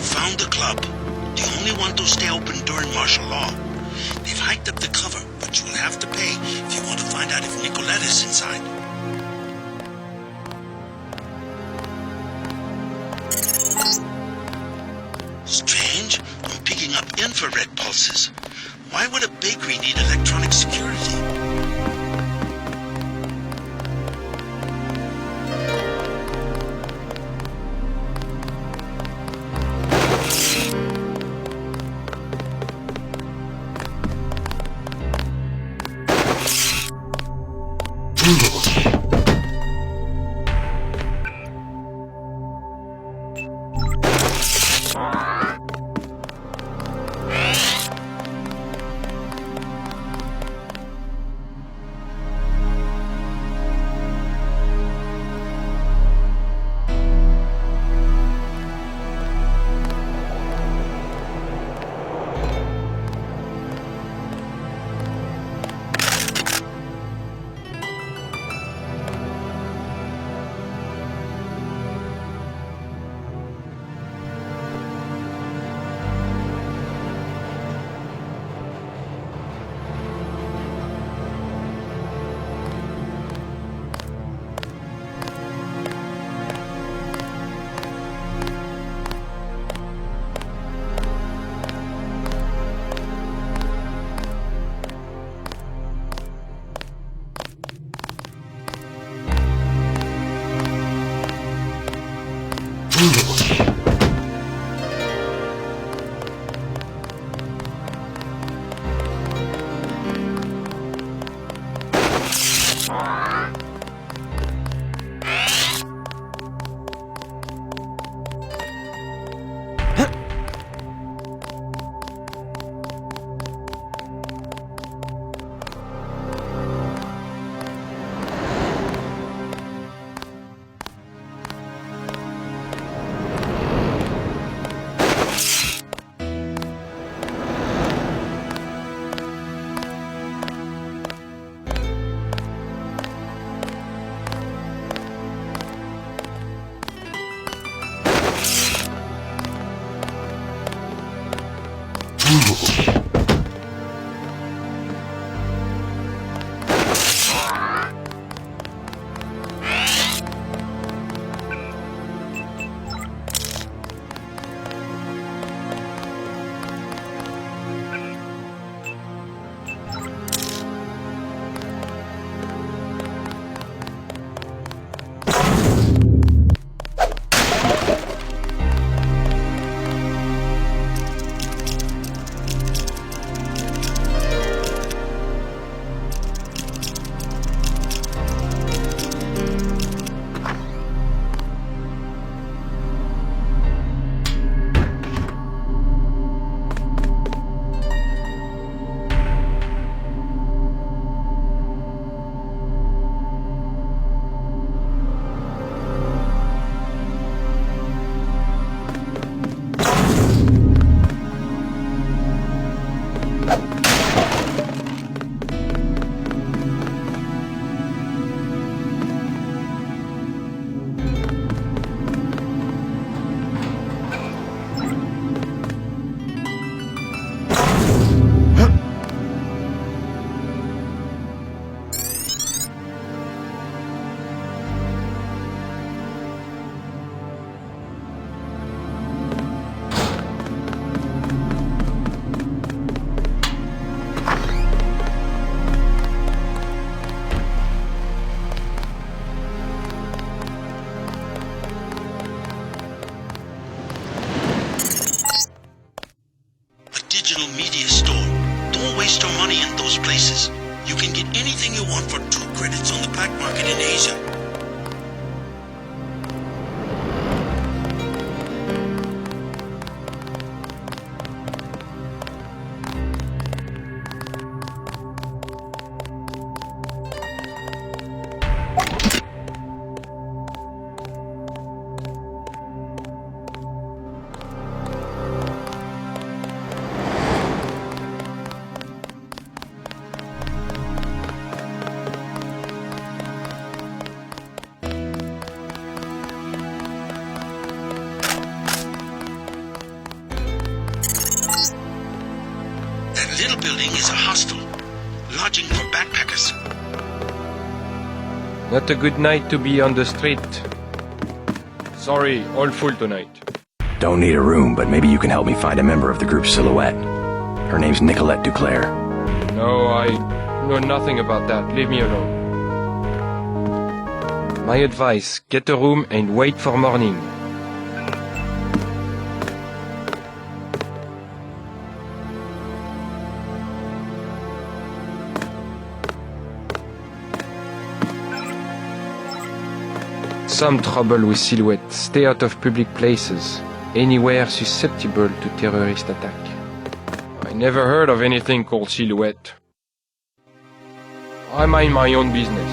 Found the club. The only one to stay open during martial law. They've hiked up the cover, but you will have to pay if you want to find out if Nicolette is inside. Strange. I'm picking up infrared pulses. Why would a bakery need electronic security? Digital media store. Don't waste your money in those places. You can get anything you want for 2 credits on the black market in Asia. Little building is a hostel, lodging for backpackers. Not a good night to be on the street. Sorry, all full tonight. Don't need a room, but maybe you can help me find a member of the group Silhouette. Her name's Nicolette Duclair. No, I know nothing about that. Leave me alone. My advice, get a room and wait for morning. Some trouble with Silhouette. Stay out of public places, anywhere susceptible to terrorist attack. I never heard of anything called Silhouette. I mind my own business.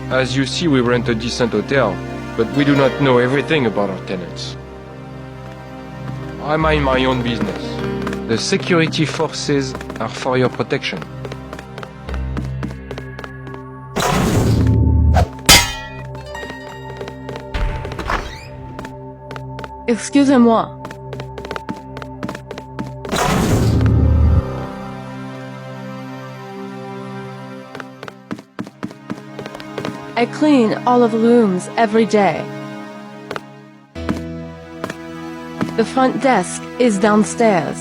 As you see, we rent a decent hotel, but we do not know everything about our tenants. I mind my own business. The security forces are for your protection. Excusez-moi. I clean all of the rooms every day. The front desk is downstairs.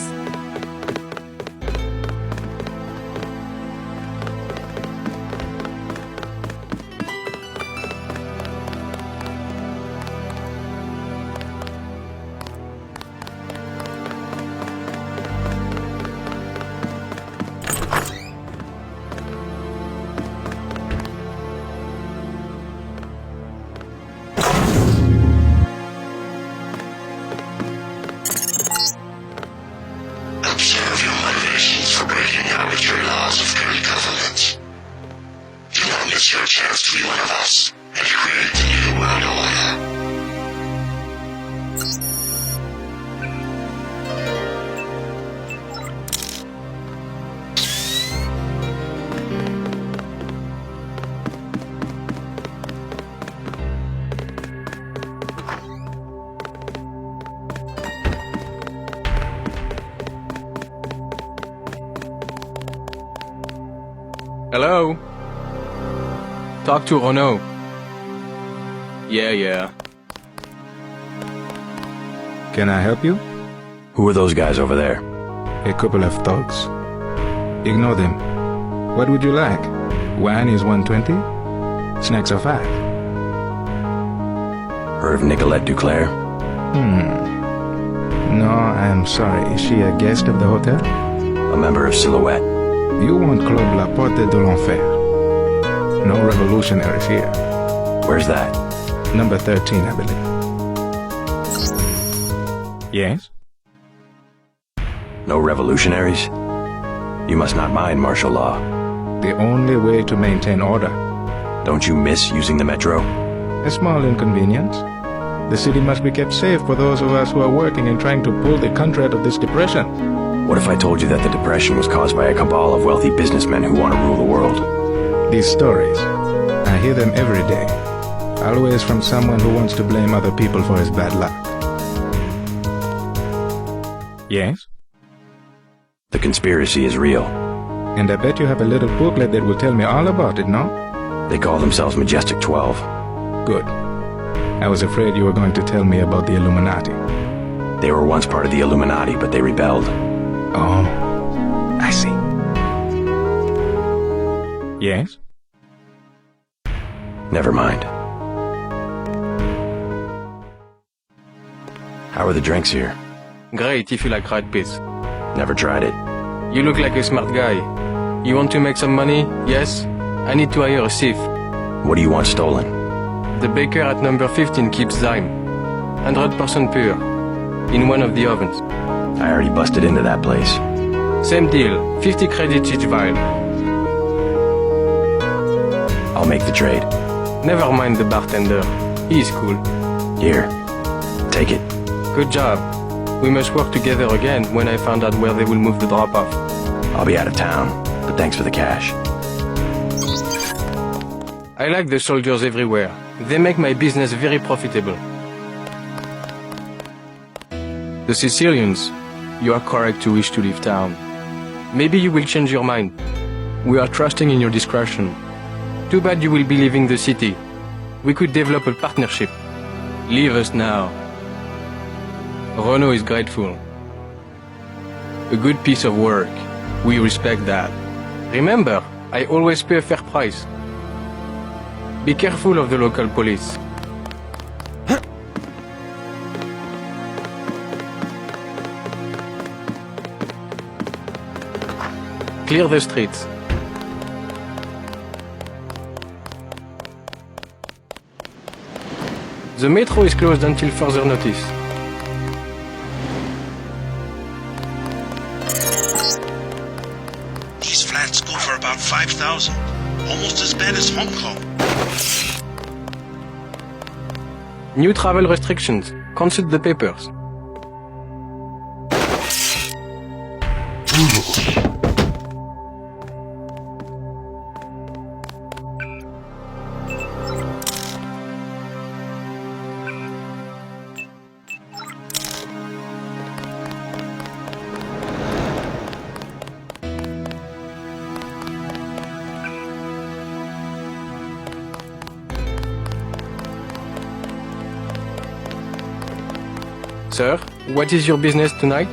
Hello? Talk to Renault. Yeah. Can I help you? Who are those guys over there? A couple of thugs. Ignore them. What would you like? Wine is 120? Snacks are 5. Heard of Nicolette Duclair? No, I'm sorry. Is she a guest of the hotel? A member of Silhouette. You want Club La Porte de l'Enfer. No revolutionaries here. Where's that? Number 13, I believe. Yes? No revolutionaries? You must not mind martial law. The only way to maintain order. Don't you miss using the metro? A small inconvenience. The city must be kept safe for those of us who are working and trying to pull the country out of this depression. What if I told you that the depression was caused by a cabal of wealthy businessmen who want to rule the world? These stories, I hear them every day. Always from someone who wants to blame other people for his bad luck. Yes? The conspiracy is real. And I bet you have a little booklet that will tell me all about it, no? They call themselves Majestic 12. Good. I was afraid you were going to tell me about the Illuminati. They were once part of the Illuminati, but they rebelled. Oh, I see. Yes? Never mind. How are the drinks here? Great if you like rat piss. Never tried it. You look like a smart guy. You want to make some money? Yes? I need to hire a thief. What do you want stolen? The baker at number 15 keeps zyme. 100% pure. In one of the ovens. I already busted into that place. Same deal. 50 credits each vial. I'll make the trade. Never mind the bartender. He's cool. Here. Take it. Good job. We must work together again when I find out where they will move the drop-off. I'll be out of town, but thanks for the cash. I like the soldiers everywhere. They make my business very profitable. The Sicilians, you are correct to wish to leave town. Maybe you will change your mind. We are trusting in your discretion. Too bad you will be leaving the city. We could develop a partnership. Leave us now. Renault is grateful. A good piece of work. We respect that. Remember, I always pay a fair price. Be careful of the local police. Clear the streets. The metro is closed until further notice. These flats go for about 5,000. Almost as bad as Hong Kong. New travel restrictions. Consult the papers. Sir, what is your business tonight?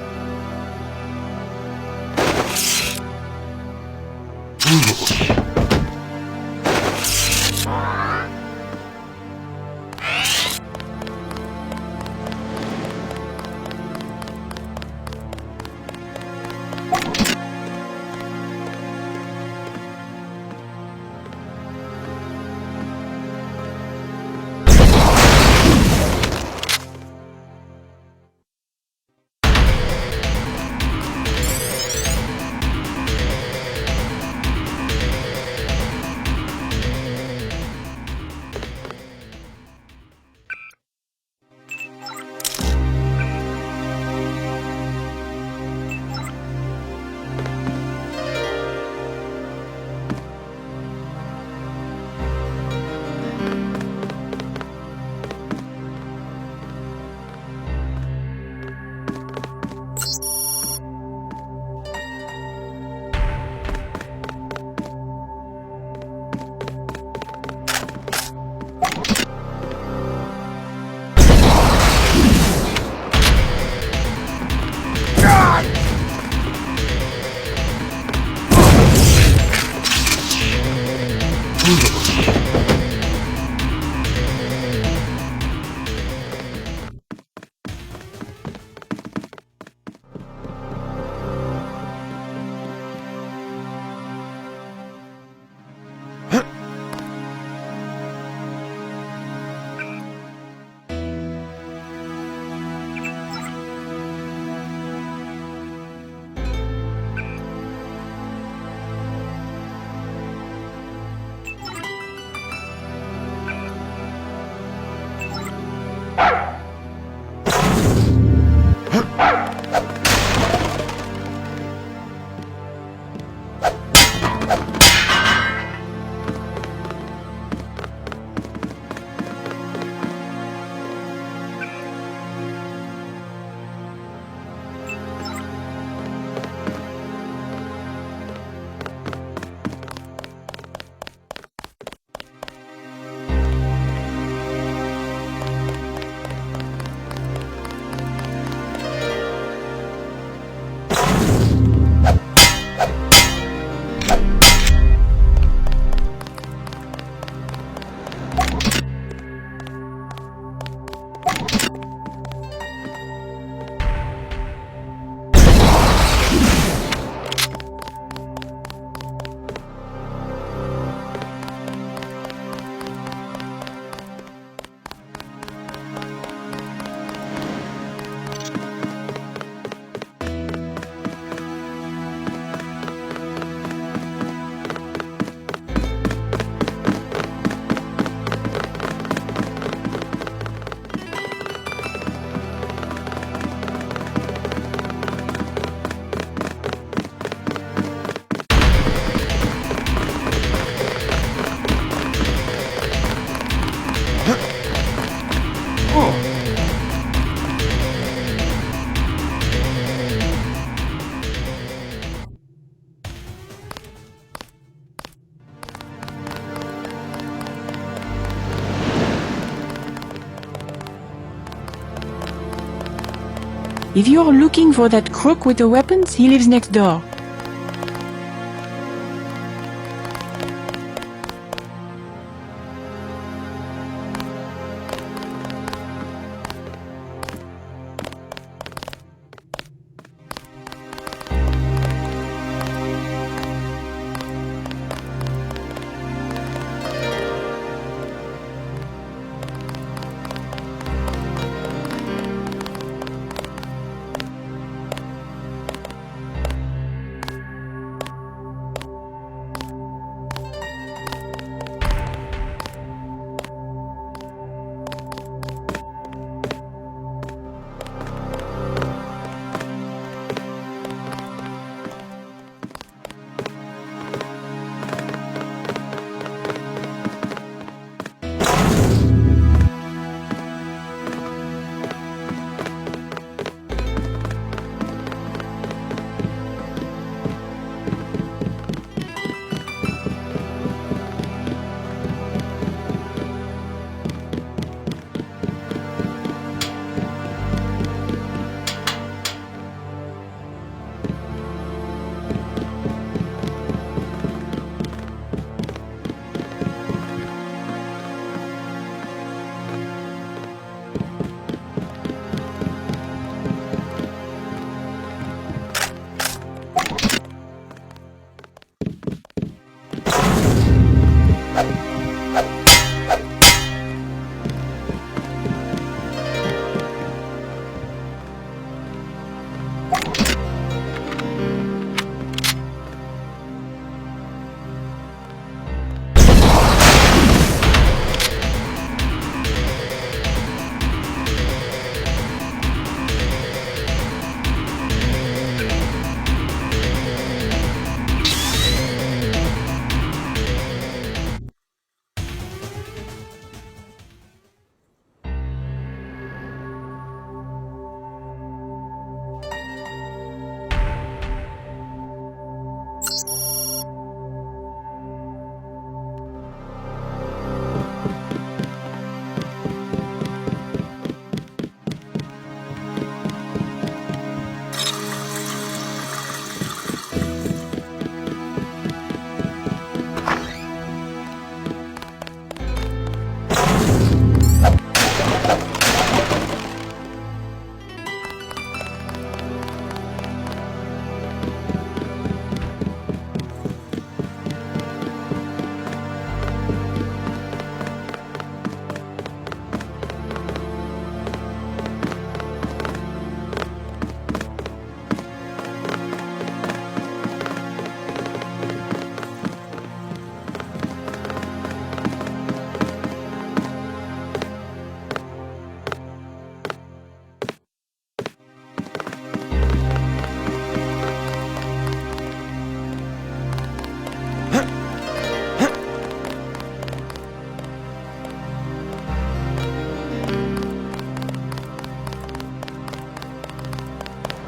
If you're looking for that crook with the weapons, he lives next door.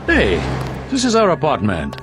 Hey, this is our apartment.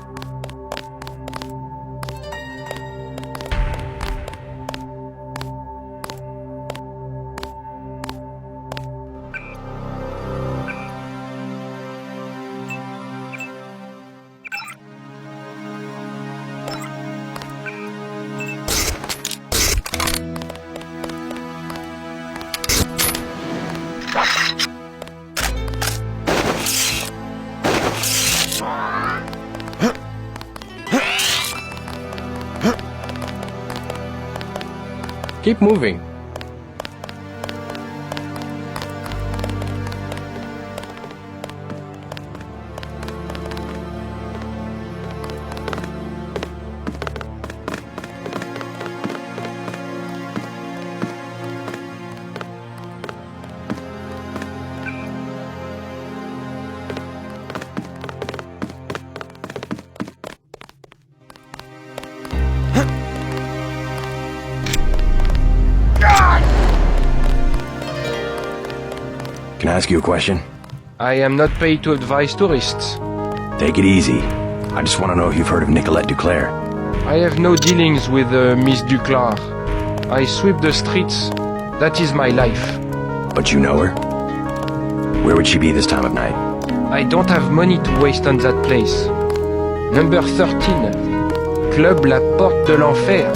Keep moving. Can I ask you a question? I am not paid to advise tourists. Take it easy. I just want to know if you've heard of Nicolette Duclair. I have no dealings with Miss Duclair. I sweep the streets. That is my life. But you know her? Where would she be this time of night? I don't have money to waste on that place. Number 13. Club La Porte de l'Enfer.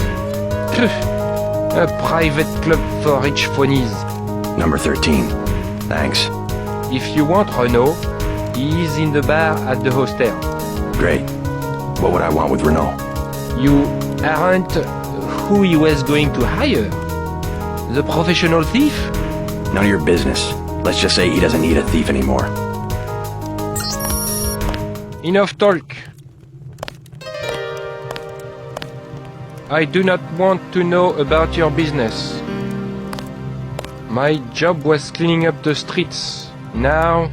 Phew. A private club for rich phonies. Number 13. Thanks. If you want Renault, he's in the bar at the hostel. Great. What would I want with Renault? You aren't who he was going to hire? The professional thief? None of your business. Let's just say he doesn't need a thief anymore. Enough talk. I do not want to know about your business. My job was cleaning up the streets. Now,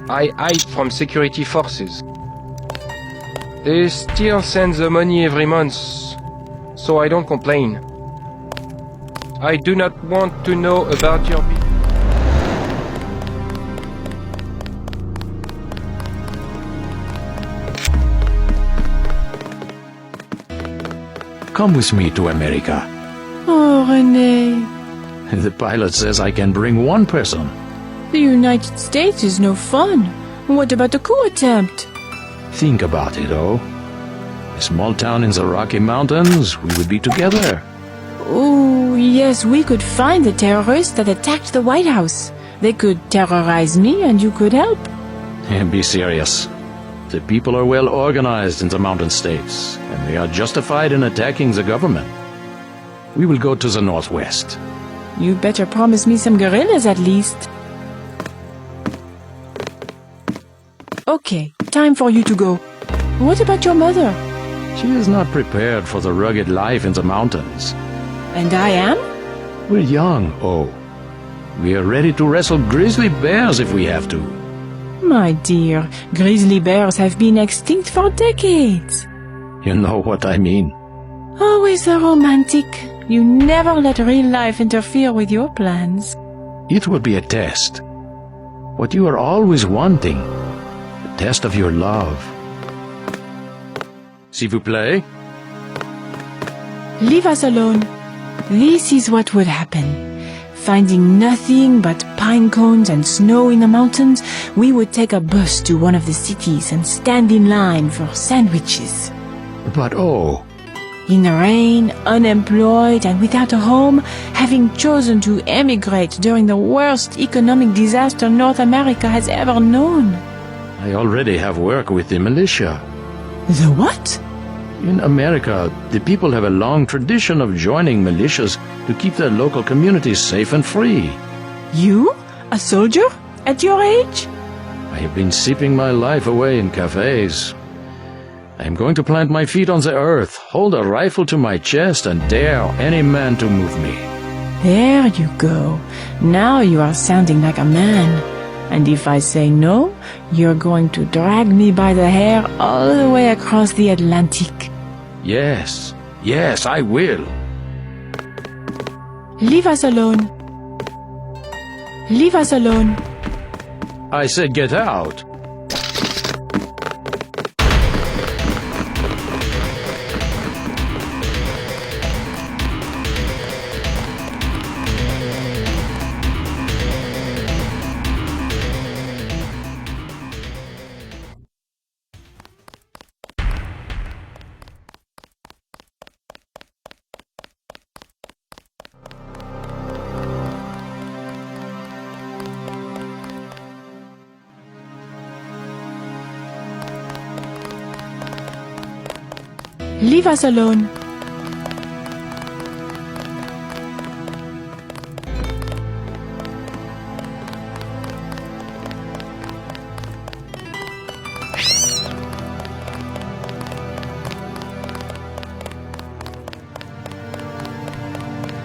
I hide from security forces. They still send the money every month, so I don't complain. I do not want to know about your business. Come with me to America. Oh, René. The pilot says I can bring one person. The United States is no fun. What about the coup attempt? Think about it, oh. A small town in the Rocky Mountains, we would be together. Oh, yes, we could find the terrorists that attacked the White House. They could terrorize me and you could help. And be serious. The people are well organized in the mountain states, and they are justified in attacking the government. We will go to the northwest. You better promise me some guerrillas at least. Okay, time for you to go. What about your mother? She is not prepared for the rugged life in the mountains. And I am? We're young, oh. We are ready to wrestle grizzly bears if we have to. My dear, grizzly bears have been extinct for decades. You know what I mean. Always a romantic. You never let real life interfere with your plans. It will be a test. What you are always wanting. A test of your love. S'il vous plaît? Leave us alone. This is what would happen. Finding nothing but pine cones and snow in the mountains, we would take a bus to one of the cities and stand in line for sandwiches. But oh... In the rain, unemployed and without a home, having chosen to emigrate during the worst economic disaster North America has ever known. I already have work with the militia. The what? In America, the people have a long tradition of joining militias to keep their local communities safe and free. You? A soldier? At your age? I have been sipping my life away in cafes. I am going to plant my feet on the earth, hold a rifle to my chest, and dare any man to move me. There you go. Now you are sounding like a man. And if I say no, you're going to drag me by the hair all the way across the Atlantic. Yes, I will. Leave us alone. Leave us alone. I said get out. Leave us alone.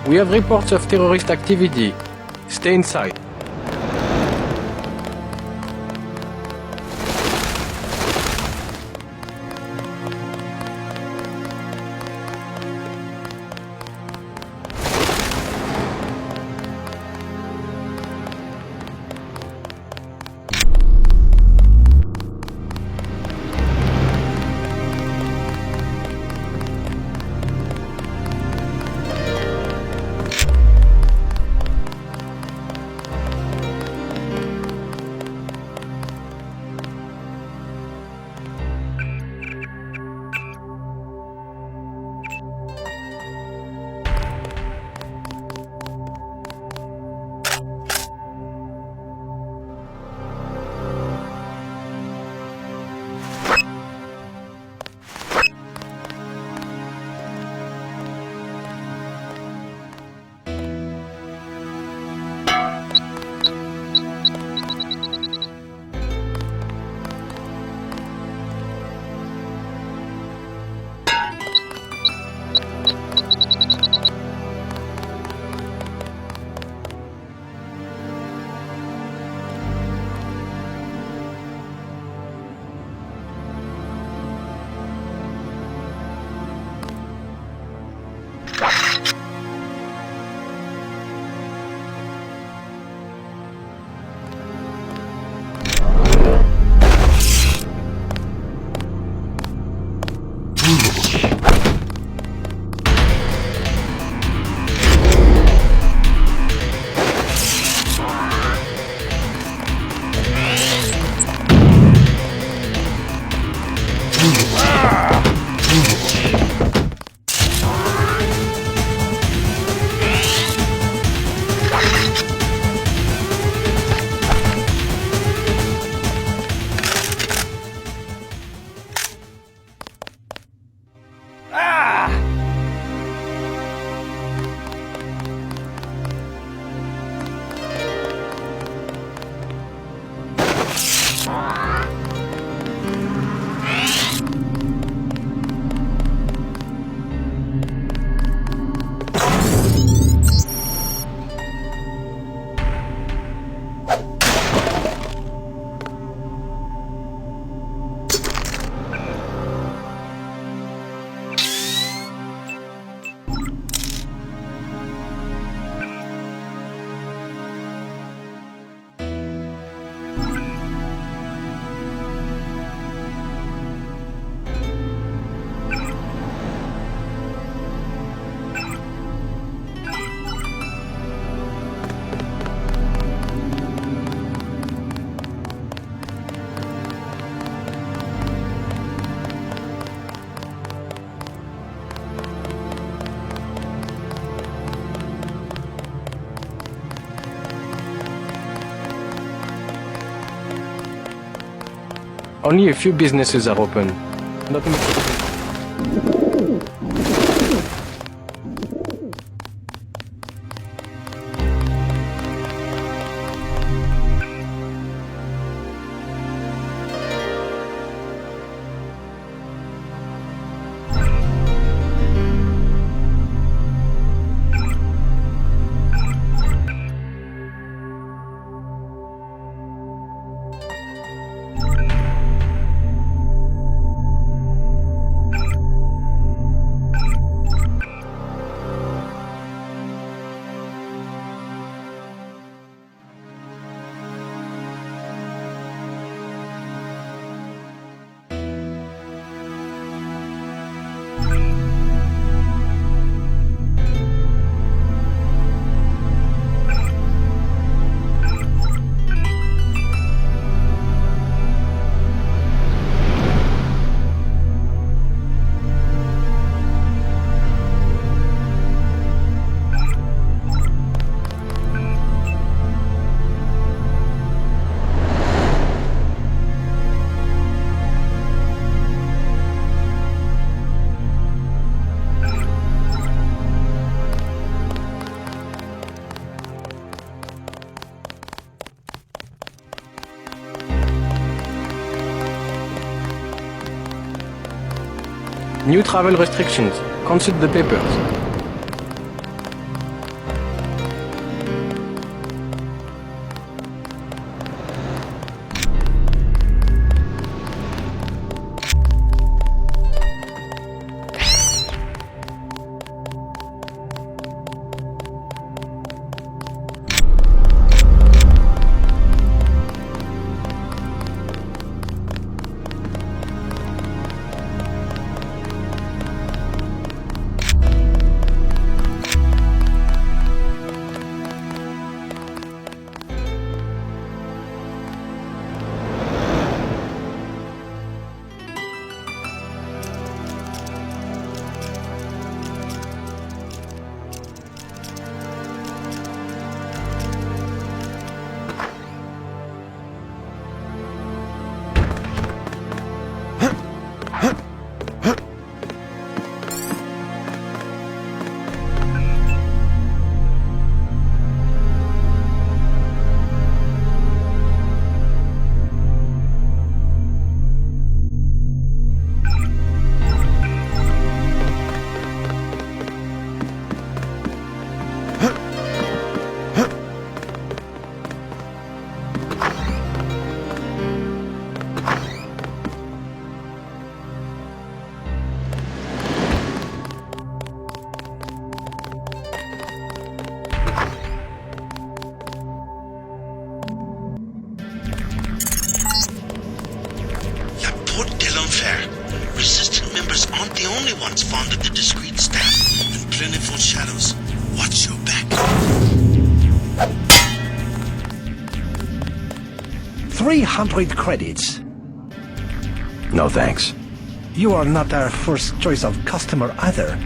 We have reports of terrorist activity. Stay inside. Only a few businesses are open. Nothing. New travel restrictions. Consult the papers. Resistant members aren't the only ones fond of the discreet staff and plentiful shadows. Watch your back. 300 credits. No thanks. You are not our first choice of customer either.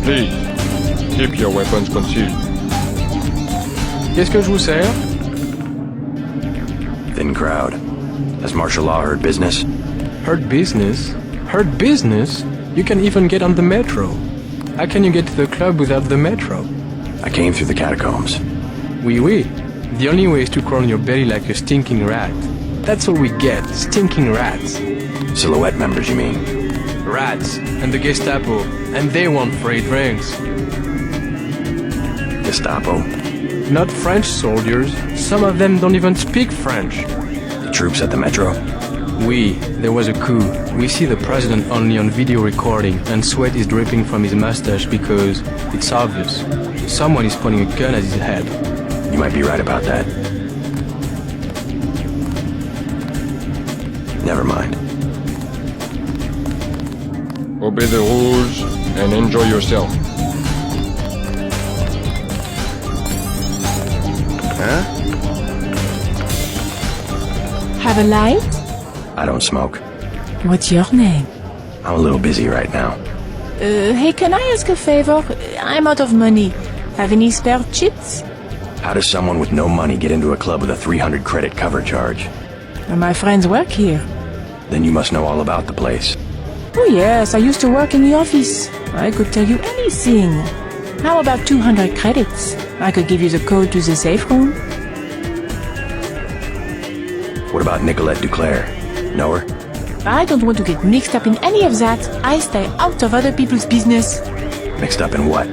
Please, keep your weapons concealed. Qu'est-ce que je vous sers? Thin crowd. Has martial law heard business? Heard business? Heard business? You can even get on the metro. How can you get to the club without the metro? I came through the catacombs. Oui, oui. The only way is to crawl on your belly like a stinking rat. That's all we get, stinking rats. Silhouette members, you mean? Rats, and the Gestapo, and they want free drinks. Gestapo? Not French soldiers. Some of them don't even speak French. The troops at the metro? Oui, there was a coup. We see the president only on video recording, and sweat is dripping from his mustache because it's obvious. Someone is pointing a gun at his head. You might be right about that. Never mind. Obey the rules and enjoy yourself. Huh? Have a light? I don't smoke. What's your name? I'm a little busy right now. Hey, can I ask a favor? I'm out of money. Have any spare chips? How does someone with no money get into a club with a 300 credit cover charge? My friends work here. Then you must know all about the place. Oh yes, I used to work in the office. I could tell you anything. How about 200 credits? I could give you the code to the safe room. What about Nicolette Duclair? Know her? I don't want to get mixed up in any of that. I stay out of other people's business. Mixed up in what?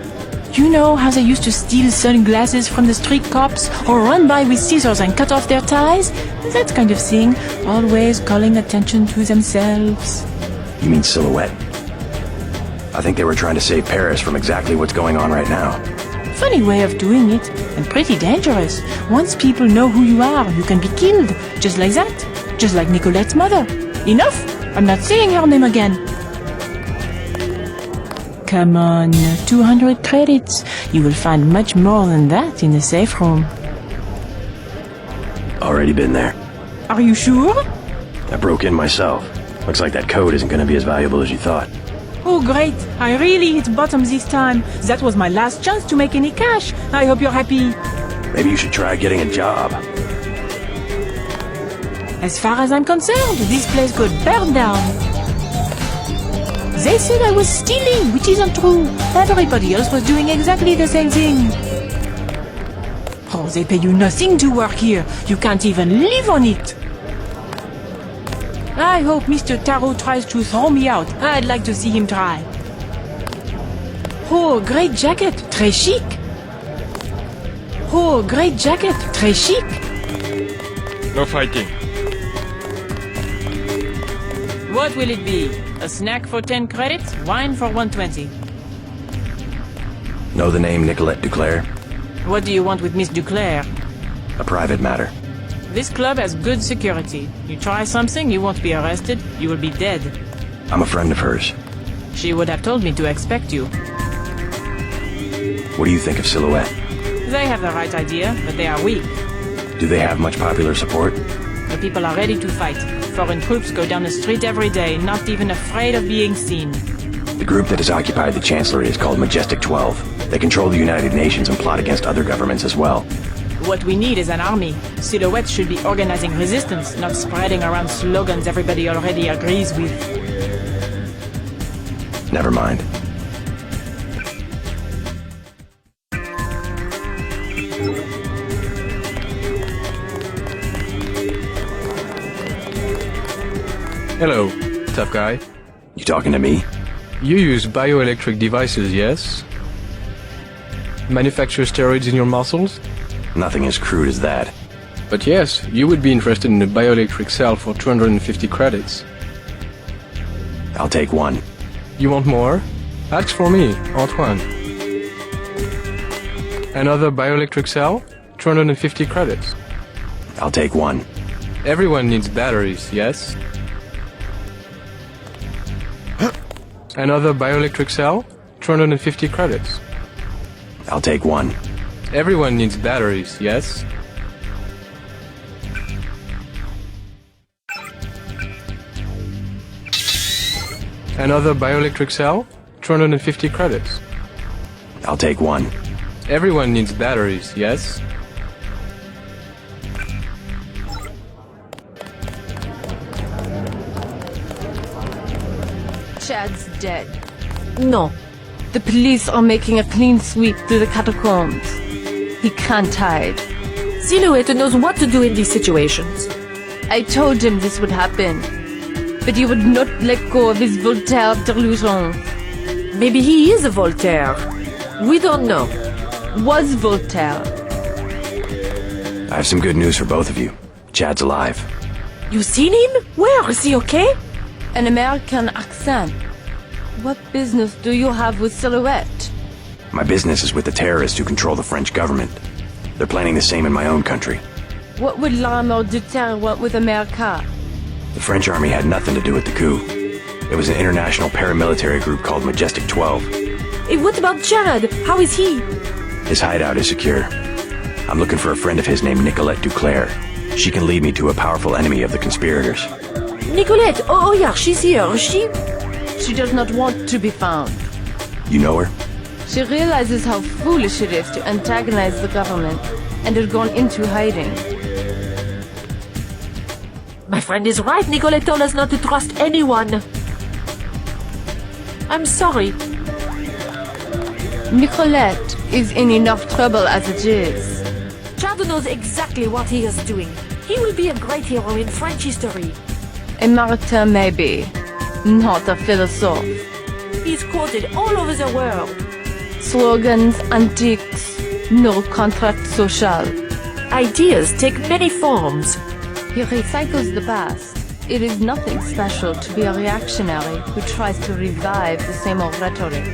You know how they used to steal sunglasses from the street cops or run by with scissors and cut off their ties? That kind of thing, always calling attention to themselves. You mean Silhouette? I think they were trying to save Paris from exactly what's going on right now. Funny way of doing it, and pretty dangerous. Once people know who you are, you can be killed. Just like that. Just like Nicolette's mother. Enough! I'm not saying her name again. Come on, 200 credits. You will find much more than that in the safe room. Already been there. Are you sure? I broke in myself. Looks like that code isn't going to be as valuable as you thought. Oh great, I really hit bottom this time. That was my last chance to make any cash. I hope you're happy. Maybe you should try getting a job. As far as I'm concerned, this place could burn down. They said I was stealing, which isn't true. Everybody else was doing exactly the same thing. Oh, they pay you nothing to work here. You can't even live on it. I hope Mr. Taro tries to throw me out. I'd like to see him try. Oh, great jacket. Très chic. Oh, great jacket. Très chic. No fighting. What will it be? A snack for 10 credits? Wine for 120. Know the name Nicolette Duclair? What do you want with Miss Duclair? A private matter. This club has good security. You try something, you won't be arrested. You will be dead. I'm a friend of hers. She would have told me to expect you. What do you think of Silhouette? They have the right idea, but they are weak. Do they have much popular support? The people are ready to fight. Foreign troops go down the street every day, not even afraid of being seen. The group that has occupied the Chancellery is called Majestic 12. They control the United Nations and plot against other governments as well. What we need is an army. Silhouette should be organizing resistance, not spreading around slogans everybody already agrees with. Never mind. Hello, tough guy. You talking to me? You use bioelectric devices, yes? Manufacture steroids in your muscles? Nothing as crude as that. But yes, you would be interested in a bioelectric cell for 250 credits. I'll take one. You want more? Ask for me, Antoine. Another bioelectric cell? 250 credits. I'll take one. Everyone needs batteries, yes? Another bioelectric cell? 250 credits. I'll take one. Everyone needs batteries, yes? Another bioelectric cell? 250 credits. I'll take one. Everyone needs batteries, yes? Chad's dead. No. The police are making a clean sweep through the catacombs. He can't hide. Silhouette knows what to do in these situations. I told him this would happen, but he would not let go of his Voltaire delusion. Maybe he is a Voltaire. We don't know. Was Voltaire. I have some good news for both of you. Chad's alive. You seen him? Where? Is he okay? An American accent. What business do you have with Silhouette? My business is with the terrorists who control the French government. They're planning the same in my own country. What would l'armée de terre want with America? The French army had nothing to do with the coup. It was an international paramilitary group called Majestic 12. Hey, what about Chad? How is he? His hideout is secure. I'm looking for a friend of his named Nicolette Duclair. She can lead me to a powerful enemy of the conspirators. Nicolette! Oh yeah, she's here. She does not want to be found. You know her? She realizes how foolish it is to antagonize the government and has gone into hiding. My friend is right. Nicolette told us not to trust anyone. I'm sorry. Nicolette is in enough trouble as it is. Chad knows exactly what he is doing. He will be a great hero in French history. A martyr maybe, not a philosophe. He's quoted all over the world. Slogans, antiques, no contract social. Ideas take many forms. He recycles the past. It is nothing special to be a reactionary who tries to revive the same old rhetoric.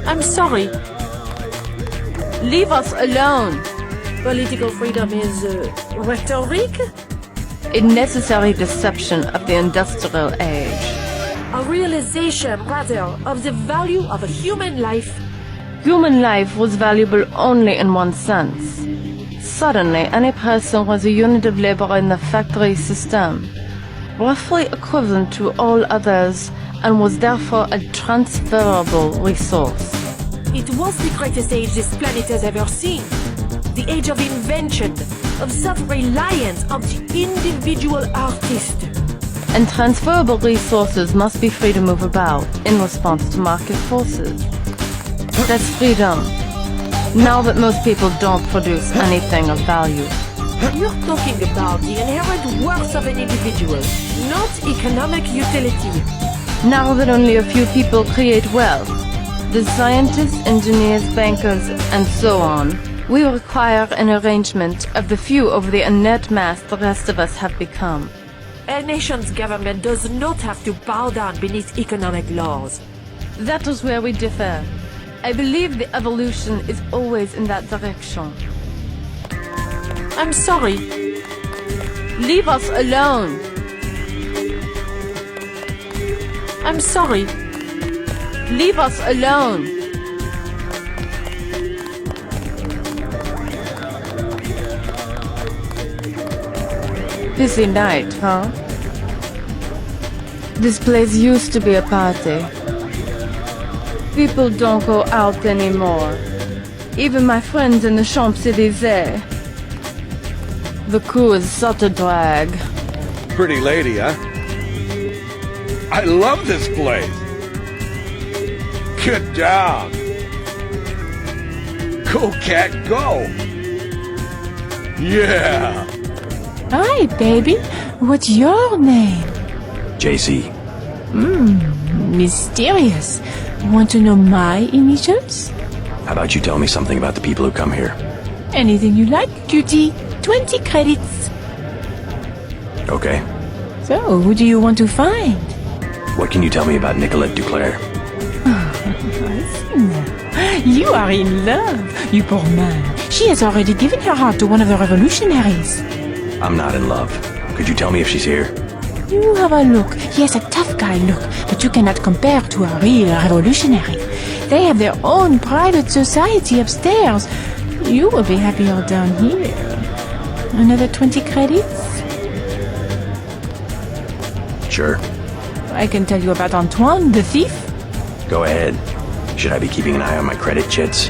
I'm sorry. Leave us alone. Political freedom is rhetoric? A necessary deception of the industrial age. A realization, rather, of the value of a human life. Human life was valuable only in one sense. Suddenly, any person was a unit of labor in the factory system, roughly equivalent to all others, and was therefore a transferable resource. It was the greatest age this planet has ever seen. The age of invention, of self-reliance, of the individual artist. And transferable resources must be free to move about in response to market forces. That's freedom. Now that most people don't produce anything of value. You're talking about the inherent worth of an individual, not economic utility. Now that only a few people create wealth, the scientists, engineers, bankers, and so on, we require an arrangement of the few over the inert mass the rest of us have become. A nation's government does not have to bow down beneath economic laws. That is where we differ. I believe the evolution is always in that direction. I'm sorry. Leave us alone. I'm sorry. Leave us alone. Busy night, huh? This place used to be a party. People don't go out anymore. Even my friends in the Champs-Élysées. The coup is such a drag. Pretty lady, huh? I love this place. Good job. Go, cat, go. Yeah. Hi, baby. What's your name? JC. Mysterious. Want to know my initials? How about you tell me something about the people who come here? Anything you like, cutie. 20 credits. Okay. So, who do you want to find? What can you tell me about Nicolette Duclair? You are in love, you poor man. She has already given her heart to one of the revolutionaries. I'm not in love. Could you tell me if she's here? You have a look. He has a tough guy look, but you cannot compare to a real revolutionary. They have their own private society upstairs. You will be happier down here. Another 20 credits? Sure. I can tell you about Antoine, the thief. Go ahead. Should I be keeping an eye on my credit chits?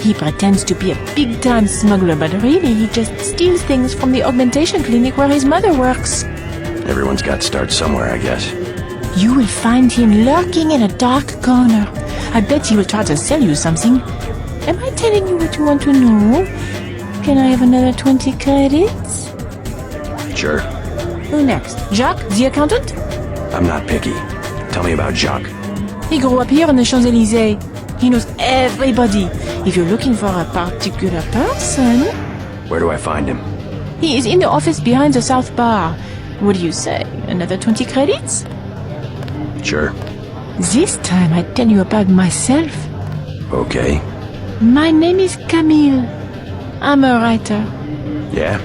He pretends to be a big-time smuggler, but really he just steals things from the augmentation clinic where his mother works. Everyone's got to start somewhere, I guess. You will find him lurking in a dark corner. I bet he will try to sell you something. Am I telling you what you want to know? Can I have another 20 credits? Sure. Who next? Jacques, the accountant? I'm not picky. Tell me about Jacques. He grew up here in the Champs-Élysées. He knows everybody. If you're looking for a particular person... Where do I find him? He is in the office behind the South Bar. What do you say? Another 20 credits? Sure. This time I tell you about myself. Okay. My name is Camille. I'm a writer. Yeah?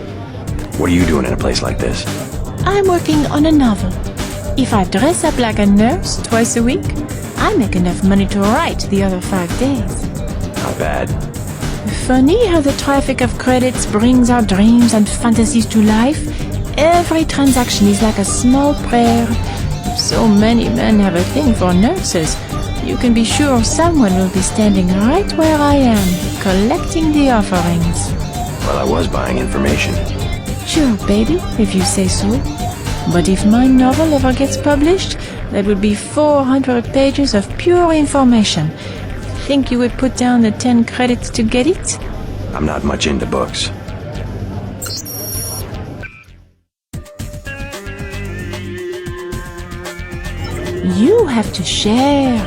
What are you doing in a place like this? I'm working on a novel. If I dress up like a nurse twice a week, I make enough money to write the other 5 days. Not bad. Funny how the traffic of credits brings our dreams and fantasies to life. Every transaction is like a small prayer. So many men have a thing for nurses. You can be sure someone will be standing right where I am, collecting the offerings. Well, I was buying information. Sure, baby, if you say so. But if my novel ever gets published, that would be 400 pages of pure information. Think you would put down the 10 credits to get it? I'm not much into books. You have to share.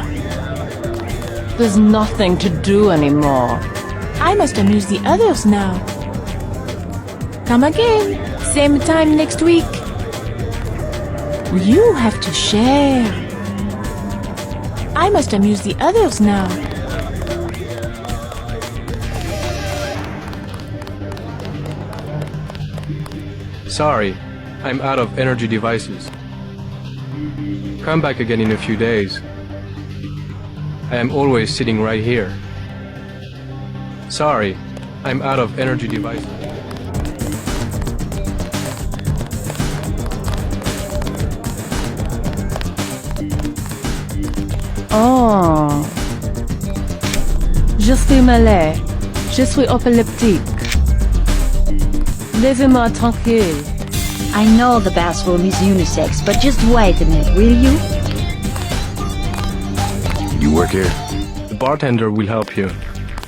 There's nothing to do anymore. I must amuse the others now. Come again, same time next week. You have to share. I must amuse the others now. Sorry, I'm out of energy devices. Come back again in a few days. I am always sitting right here. Sorry, I'm out of energy devices. Oh. Je suis malade. Je suis épileptique. Laissez-moi tranquille. I know the bathroom is unisex, but just wait a minute, will you? You work here? The bartender will help you.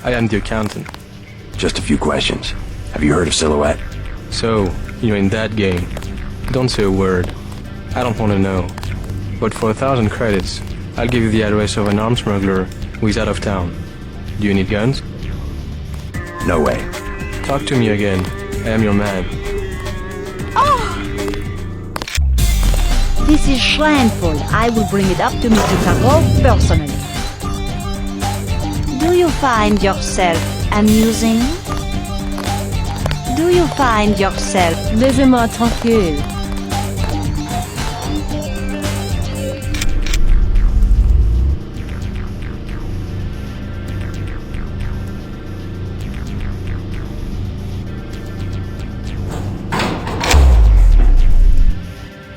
I am the accountant. Just a few questions. Have you heard of Silhouette? So, you're in that game. Don't say a word. I don't want to know. But for 1,000 credits, I'll give you the address of an arms smuggler who is out of town. Do you need guns? No way. Talk to me again. I am your man. This is shameful. I will bring it up to Mr. Carreau personally. Do you find yourself amusing? Do you find yourself... Laissez-moi tranquille.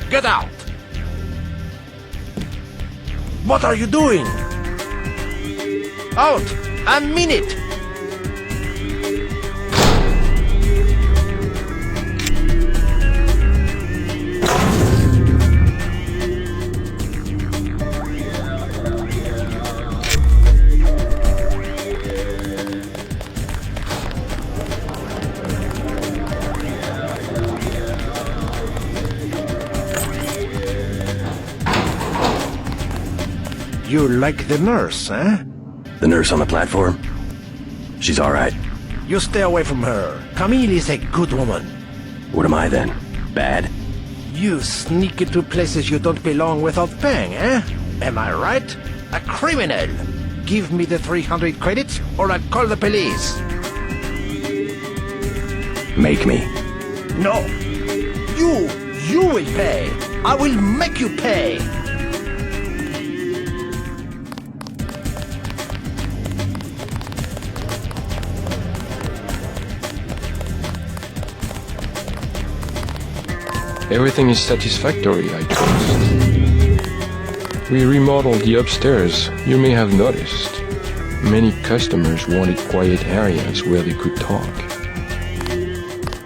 Get out! What are you doing? Out! A minute! You like the nurse, eh? The nurse on the platform? She's alright. You stay away from her. Camille is a good woman. What am I then? Bad? You sneak into places you don't belong without paying, eh? Am I right? A criminal! Give me the 300 credits or I'll call the police. Make me. No! You will pay! I will make you pay! Everything is satisfactory, I trust. We remodeled the upstairs. You may have noticed. Many customers wanted quiet areas where they could talk.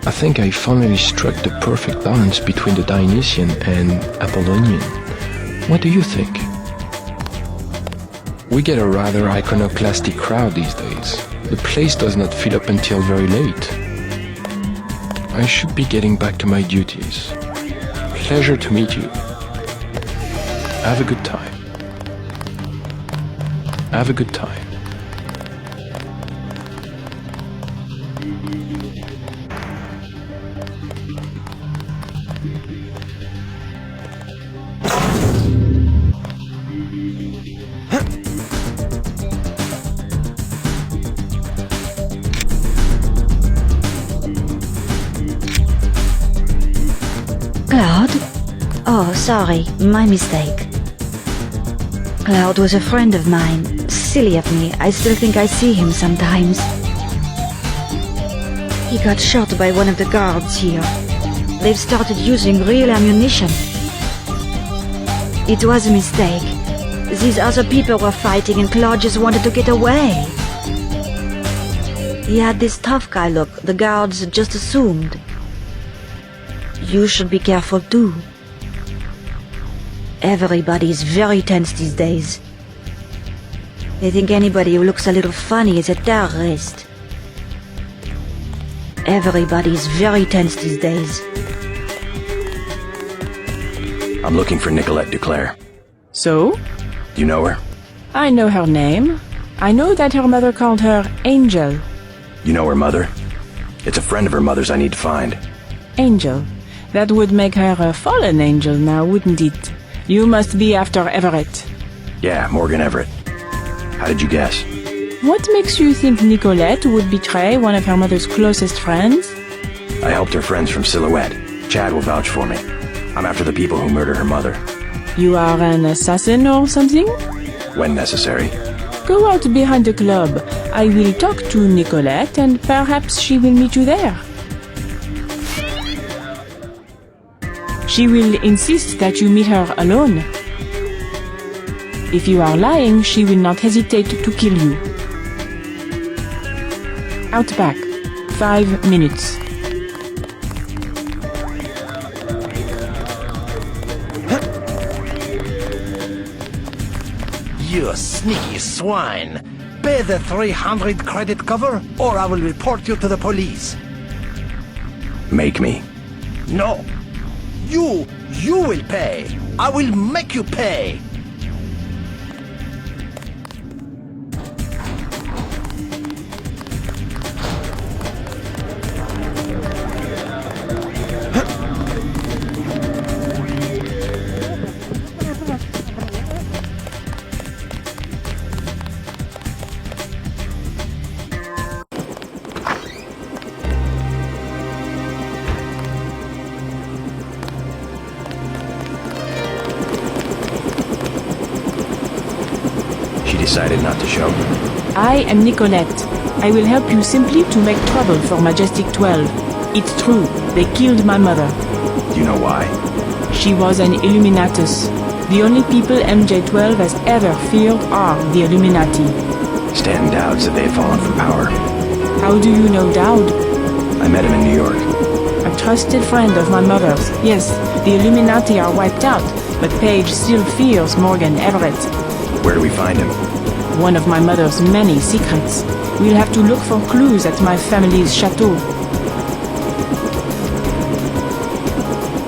I think I finally struck the perfect balance between the Dionysian and Apollonian. What do you think? We get a rather iconoclastic crowd these days. The place does not fill up until very late. I should be getting back to my duties. Pleasure to meet you. Have a good time. Have a good time. Cloud? Oh, sorry, my mistake. Cloud was a friend of mine. Silly of me, I still think I see him sometimes. He got shot by one of the guards here. They've started using real ammunition. It was a mistake. These other people were fighting and Claude just wanted to get away. He had this tough guy look, the guards just assumed. You should be careful too. Everybody is very tense these days. They think anybody who looks a little funny is a terrorist. Everybody is very tense these days. I'm looking for Nicolette Duclair. So? Do you know her? I know her name. I know that her mother called her Angel. You know her mother? It's a friend of her mother's I need to find. Angel. That would make her a fallen angel now, wouldn't it? You must be after Everett. Yeah, Morgan Everett. How did you guess? What makes you think Nicolette would betray one of her mother's closest friends? I helped her friends from Silhouette. Chad will vouch for me. I'm after the people who murdered her mother. You are an assassin or something? When necessary. Go out behind the club. I will talk to Nicolette and perhaps she will meet you there. She will insist that you meet her alone. If you are lying, she will not hesitate to kill you. Out back. 5 minutes. You sneaky swine! Pay the 300 credit cover, or I will report you to the police. Make me. No. You will pay. I will make you pay. Decided not to show. I am Nicolette. I will help you simply to make trouble for Majestic 12. It's true, they killed my mother. Do you know why? She was an Illuminatus. The only people MJ-12 has ever feared are the Illuminati. Stanton doubts that they have fallen from power. How do you know Dowd? I met him in New York. A trusted friend of my mother's. Yes, the Illuminati are wiped out, but Paige still fears Morgan Everett. Where do we find him? One of my mother's many secrets. We'll have to look for clues at my family's chateau.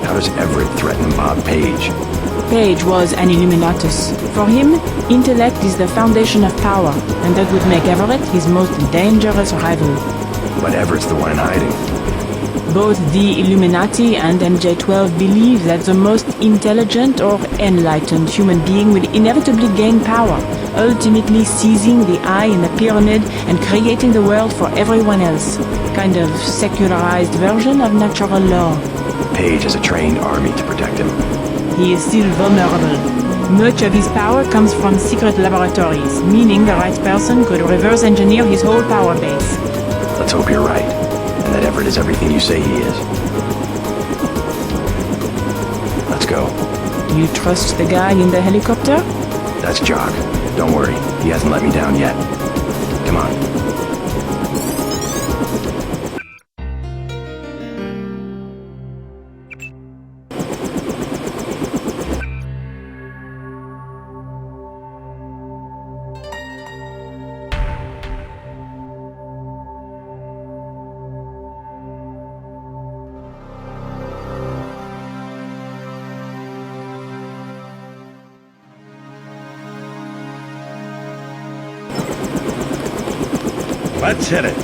How does Everett threaten Bob Page? Page was an Illuminatus. For him, intellect is the foundation of power, and that would make Everett his most dangerous rival. But Everett's the one in hiding. Both the Illuminati and MJ-12 believe that the most intelligent or enlightened human being will inevitably gain power, ultimately seizing the eye in the pyramid and creating the world for everyone else. Kind of secularized version of natural law. Page has a trained army to protect him. He is still vulnerable. Much of his power comes from secret laboratories, meaning the right person could reverse engineer his whole power base. Let's hope you're right, and that Everett is everything you say he is. Let's go. You trust the guy in the helicopter? That's Jock. Don't worry, he hasn't let me down yet. Come on. Let's hit it.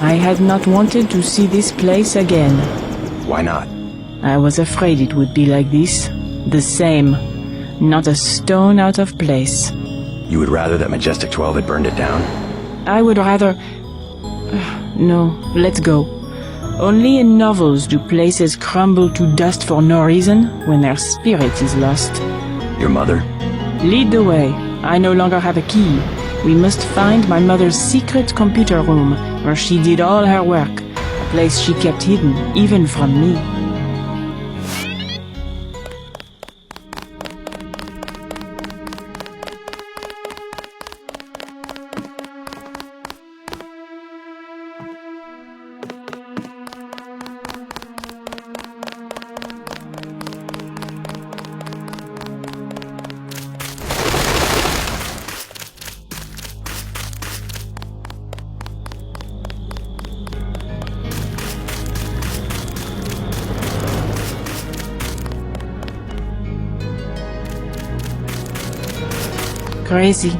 I had not wanted to see this place again. Why not? I was afraid it would be like this. The same. Not a stone out of place. You would rather that Majestic 12 had burned it down? I would rather... No, let's go. Only in novels do places crumble to dust for no reason when their spirit is lost. Your mother? Lead the way. I no longer have a key. We must find my mother's secret computer room, where she did all her work, a place she kept hidden, even from me. Crazy.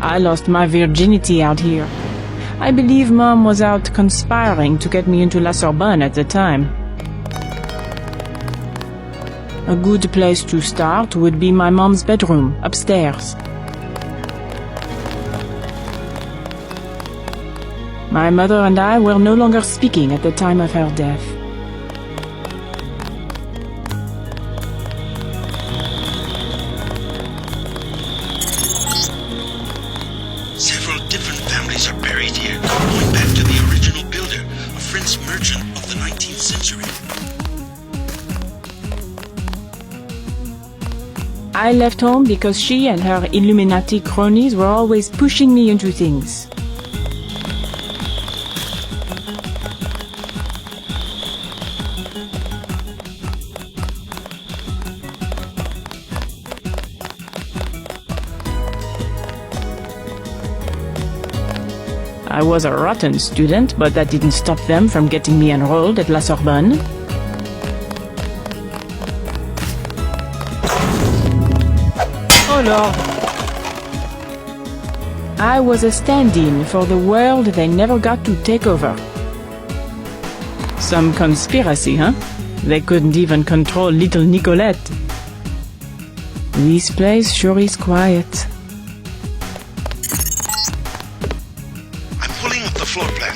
I lost my virginity out here. I believe Mom was out conspiring to get me into La Sorbonne at the time. A good place to start would be my mom's bedroom, upstairs. My mother and I were no longer speaking at the time of her death. Several different families are buried here, going back to the original builder, a French merchant of the 19th century. I left home because she and her Illuminati cronies were always pushing me into things. I was a rotten student, but that didn't stop them from getting me enrolled at La Sorbonne. Oh Lord! I was a stand-in for the world they never got to take over. Some conspiracy, huh? They couldn't even control little Nicolette. This place sure is quiet. Floor plan.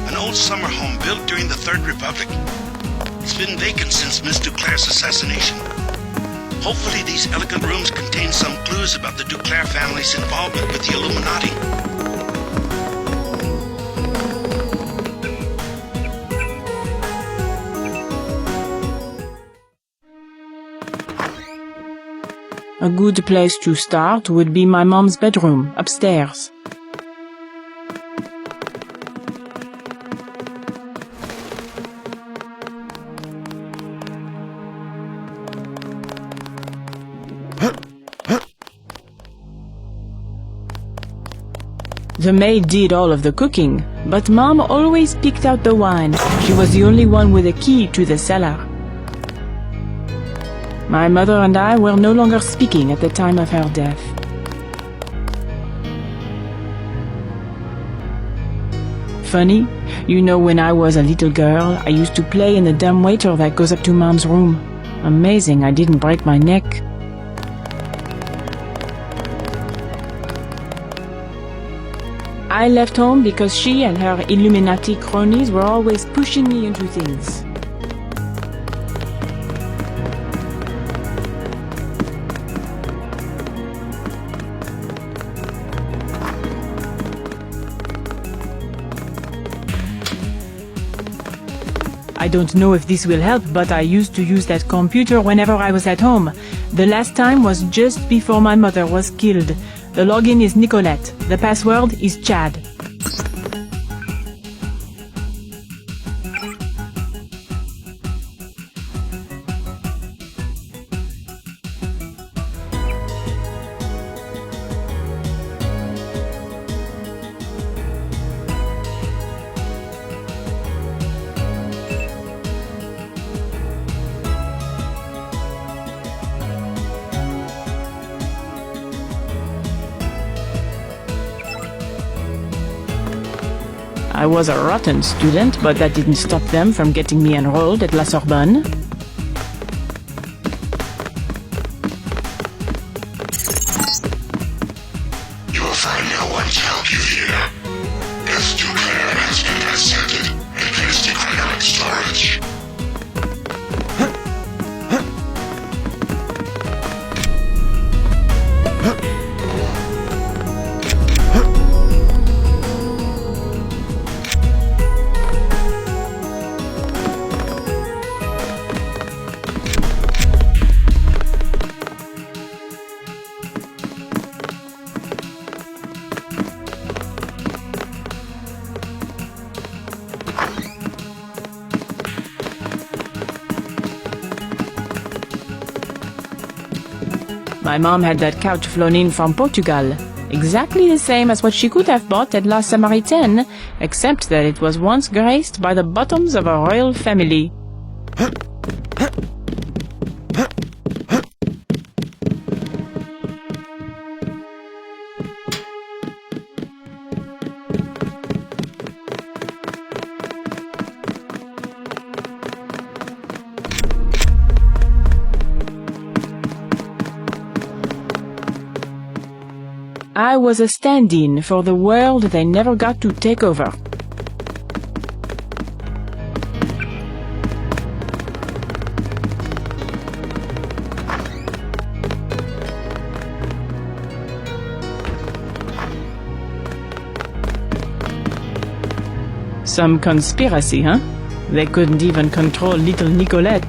An old summer home built during the Third Republic. It's been vacant since Miss Duclair's assassination. Hopefully these elegant rooms contain some clues about the Duclair family's involvement with the Illuminati. A good place to start would be my mom's bedroom, upstairs. The maid did all of the cooking, but Mom always picked out the wine. She was the only one with a key to the cellar. My mother and I were no longer speaking at the time of her death. Funny, you know, when I was a little girl, I used to play in the dumbwaiter that goes up to Mom's room. Amazing I didn't break my neck. I left home because she and her Illuminati cronies were always pushing me into things. I don't know if this will help, but I used to use that computer whenever I was at home. The last time was just before my mother was killed. The login is Nicolette. The password is Chad. I was a rotten student, but that didn't stop them from getting me enrolled at La Sorbonne. You will find no one to help you here. S2 has been ascended and placed in cryonic storage. My mom had that couch flown in from Portugal. Exactly the same as what she could have bought at La Samaritaine, except that it was once graced by the bottoms of a royal family. I was a stand-in for the world they never got to take over. Some conspiracy, huh? They couldn't even control little Nicolette.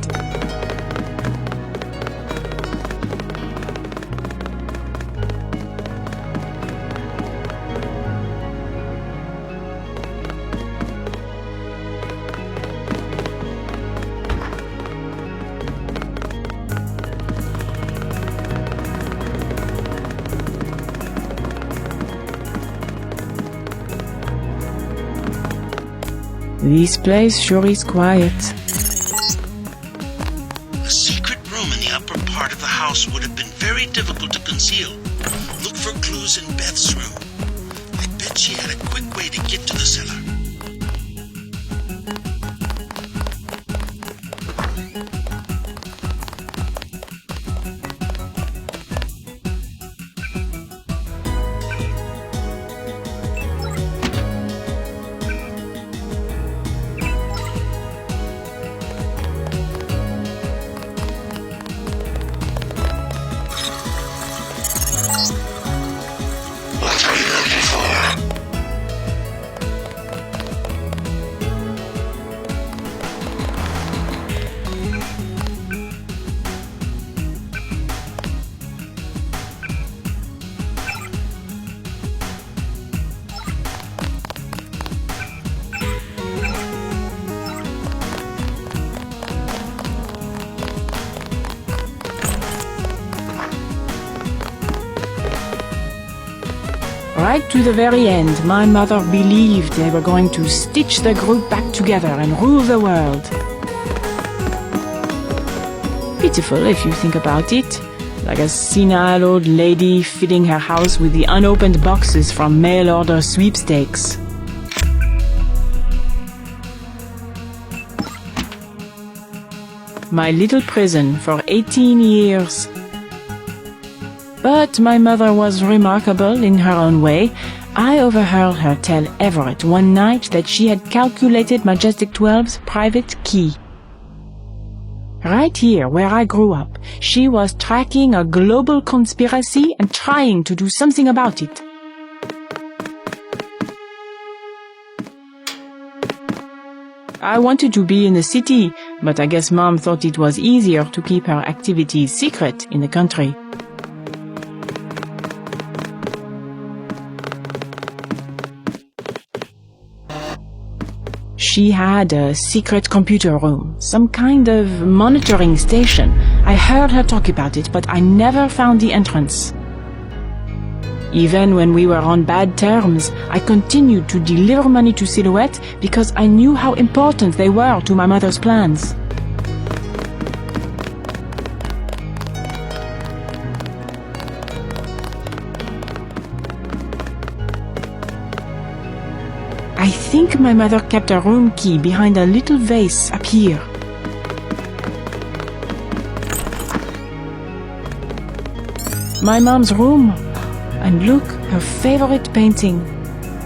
This place sure is quiet. A secret room in the upper part of the house would have been very difficult to conceal. Look for clues in Beth's room. I bet she had a quick way to get to the cellar. Right to the very end, my mother believed they were going to stitch the group back together and rule the world. Pitiful if you think about it, like a senile old lady filling her house with the unopened boxes from mail-order sweepstakes. My little prison for 18 years. But my mother was remarkable in her own way. I overheard her tell Everett one night that she had calculated Majestic 12's private key. Right here, where I grew up, she was tracking a global conspiracy and trying to do something about it. I wanted to be in the city, but I guess Mom thought it was easier to keep her activities secret in the country. She had a secret computer room, some kind of monitoring station. I heard her talk about it, but I never found the entrance. Even when we were on bad terms, I continued to deliver money to Silhouette because I knew how important they were to my mother's plans. I think my mother kept a room key behind a little vase up here. My mom's room. And look, her favorite painting.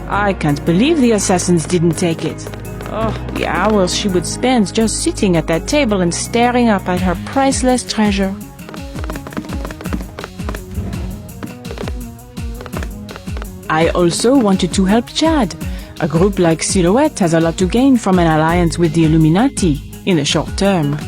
I can't believe the assassins didn't take it. Oh, the hours she would spend just sitting at that table and staring up at her priceless treasure. I also wanted to help Chad. A group like Silhouette has a lot to gain from an alliance with the Illuminati in the short term.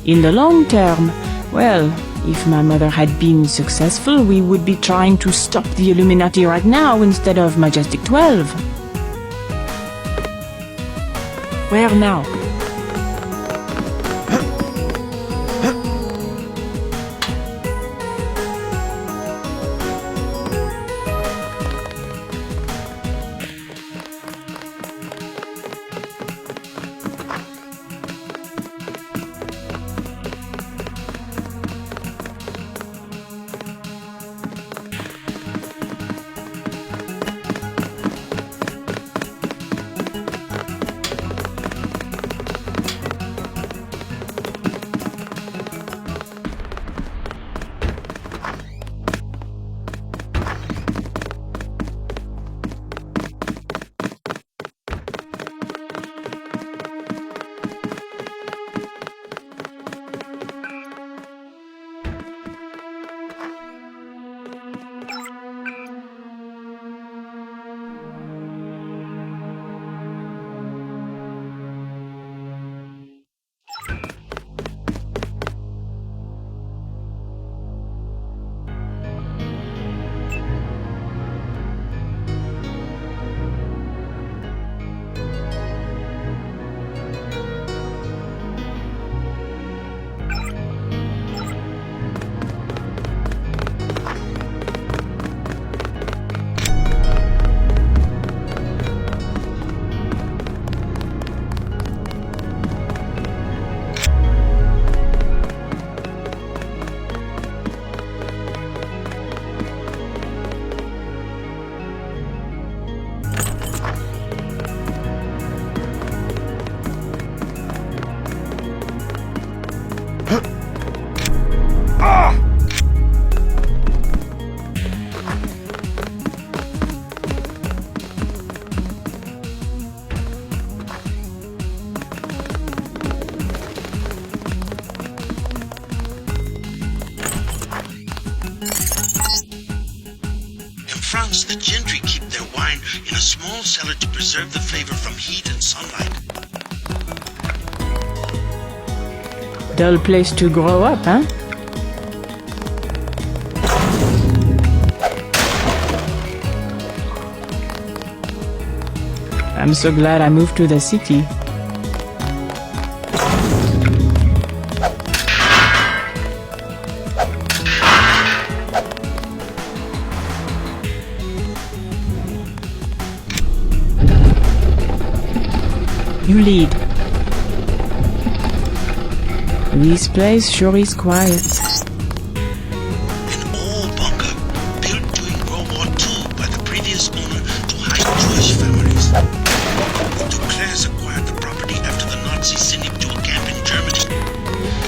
In the long term, well, if my mother had been successful, we would be trying to stop the Illuminati right now instead of Majestic 12. Where now? The gentry keep their wine in a small cellar to preserve the flavor from heat and sunlight. Dull place to grow up, huh? I'm so glad I moved to the city. You lead. This place sure is quiet. An old bunker built during World War II by the previous owner to hide Jewish families. The Duclairs acquired the property after the Nazis sent him to a camp in Germany.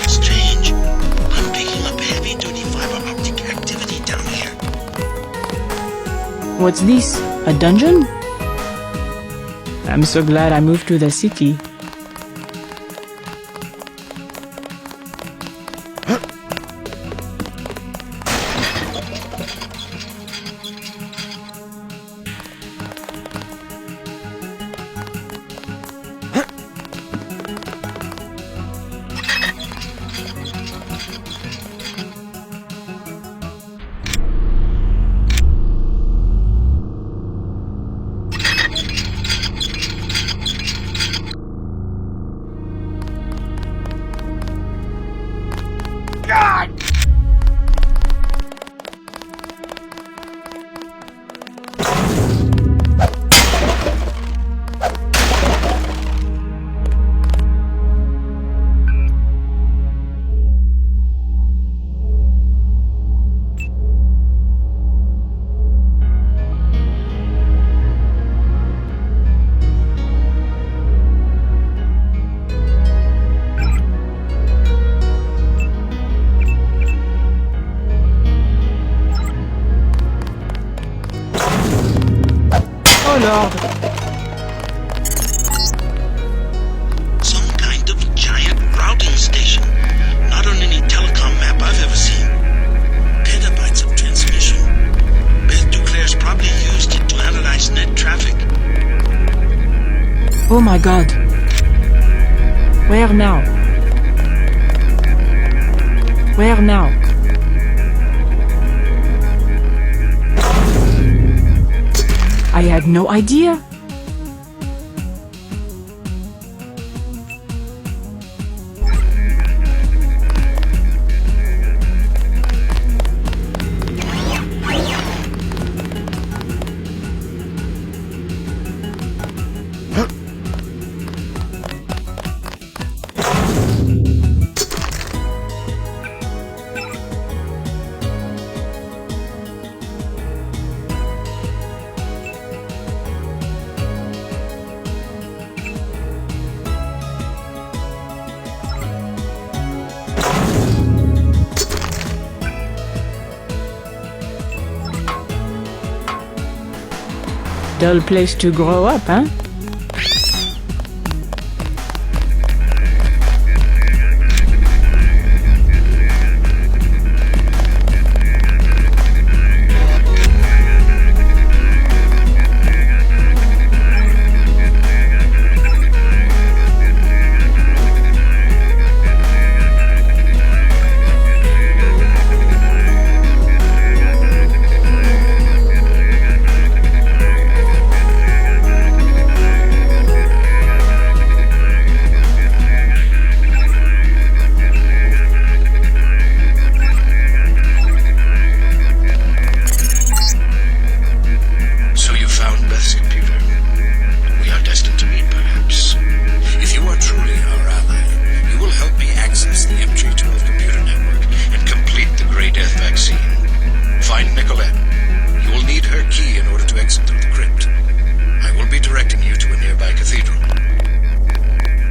Strange. I'm picking up heavy-duty fiber optic activity down here. What's this? A dungeon? I'm so glad I moved to the city. Lord. Some kind of giant routing station. Not on any telecom map I've ever seen. Petabytes of transmission. Beth Duclair's probably used it to analyze net traffic. Oh my god. Where now? Where now? I had no idea. Dull place to grow up, huh?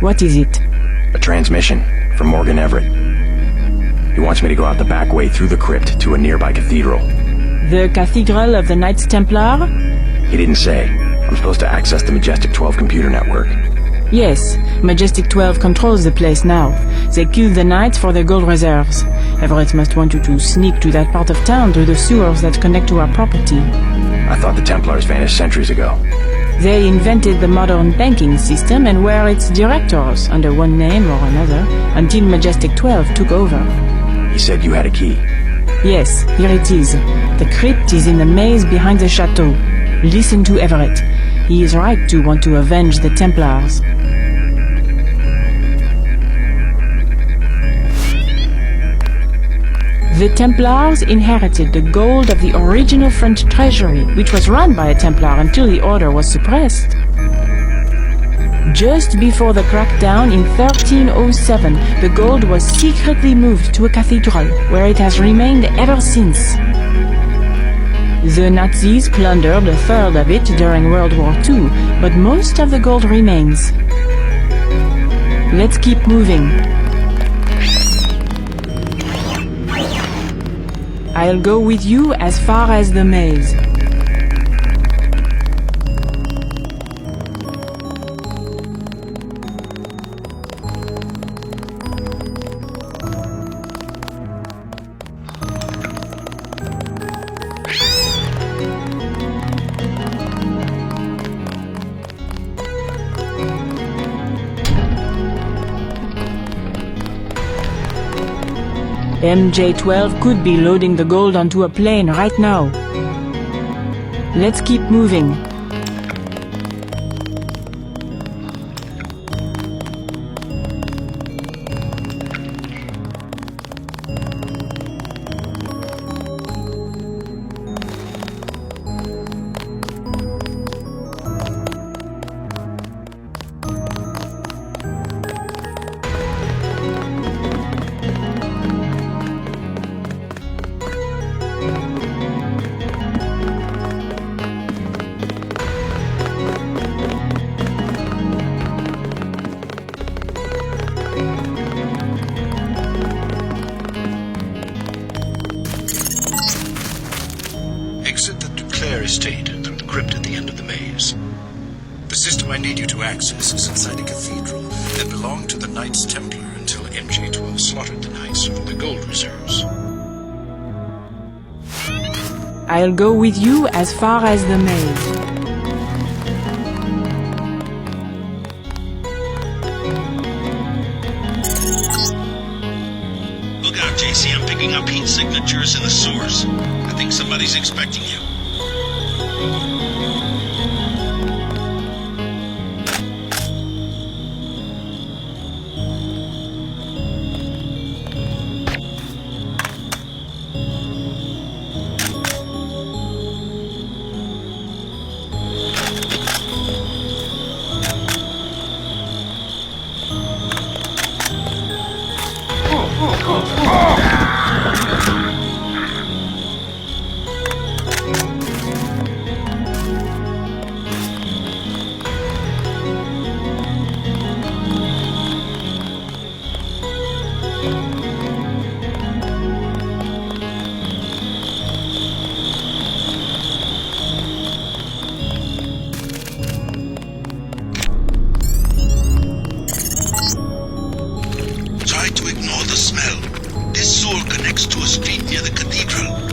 What is it? A transmission from Morgan Everett. He wants me to go out the back way through the crypt to a nearby cathedral. The Cathedral of the Knights Templar? He didn't say. I'm supposed to access the Majestic 12 computer network. Yes, Majestic 12 controls the place now. They killed the Knights for their gold reserves. Everett must want you to sneak to that part of town through the sewers that connect to our property. I thought the Templars vanished centuries ago. They invented the modern banking system and were its directors, under one name or another, until Majestic 12 took over. He said you had a key. Yes, here it is. The crypt is in the maze behind the chateau. Listen to Everett. He is right to want to avenge the Templars. The Templars inherited the gold of the original French treasury, which was run by a Templar until the order was suppressed. Just before the crackdown in 1307, the gold was secretly moved to a cathedral, where it has remained ever since. The Nazis plundered a third of it during World War II, but most of the gold remains. Let's keep moving. I'll go with you as far as the maze. MJ-12 could be loading the gold onto a plane right now. Let's keep moving. Exit the Duclair estate through the crypt at the end of the maze. The system I need you to access is inside a cathedral that belonged to the Knights Templar until MJ-12 slaughtered the Knights for the gold reserves. I'll go with you as far as the maze. Look out, JC, I'm picking up heat signatures in the sewers. I think somebody's expecting you. Try to ignore the smell. This sewer connects to a street near the cathedral.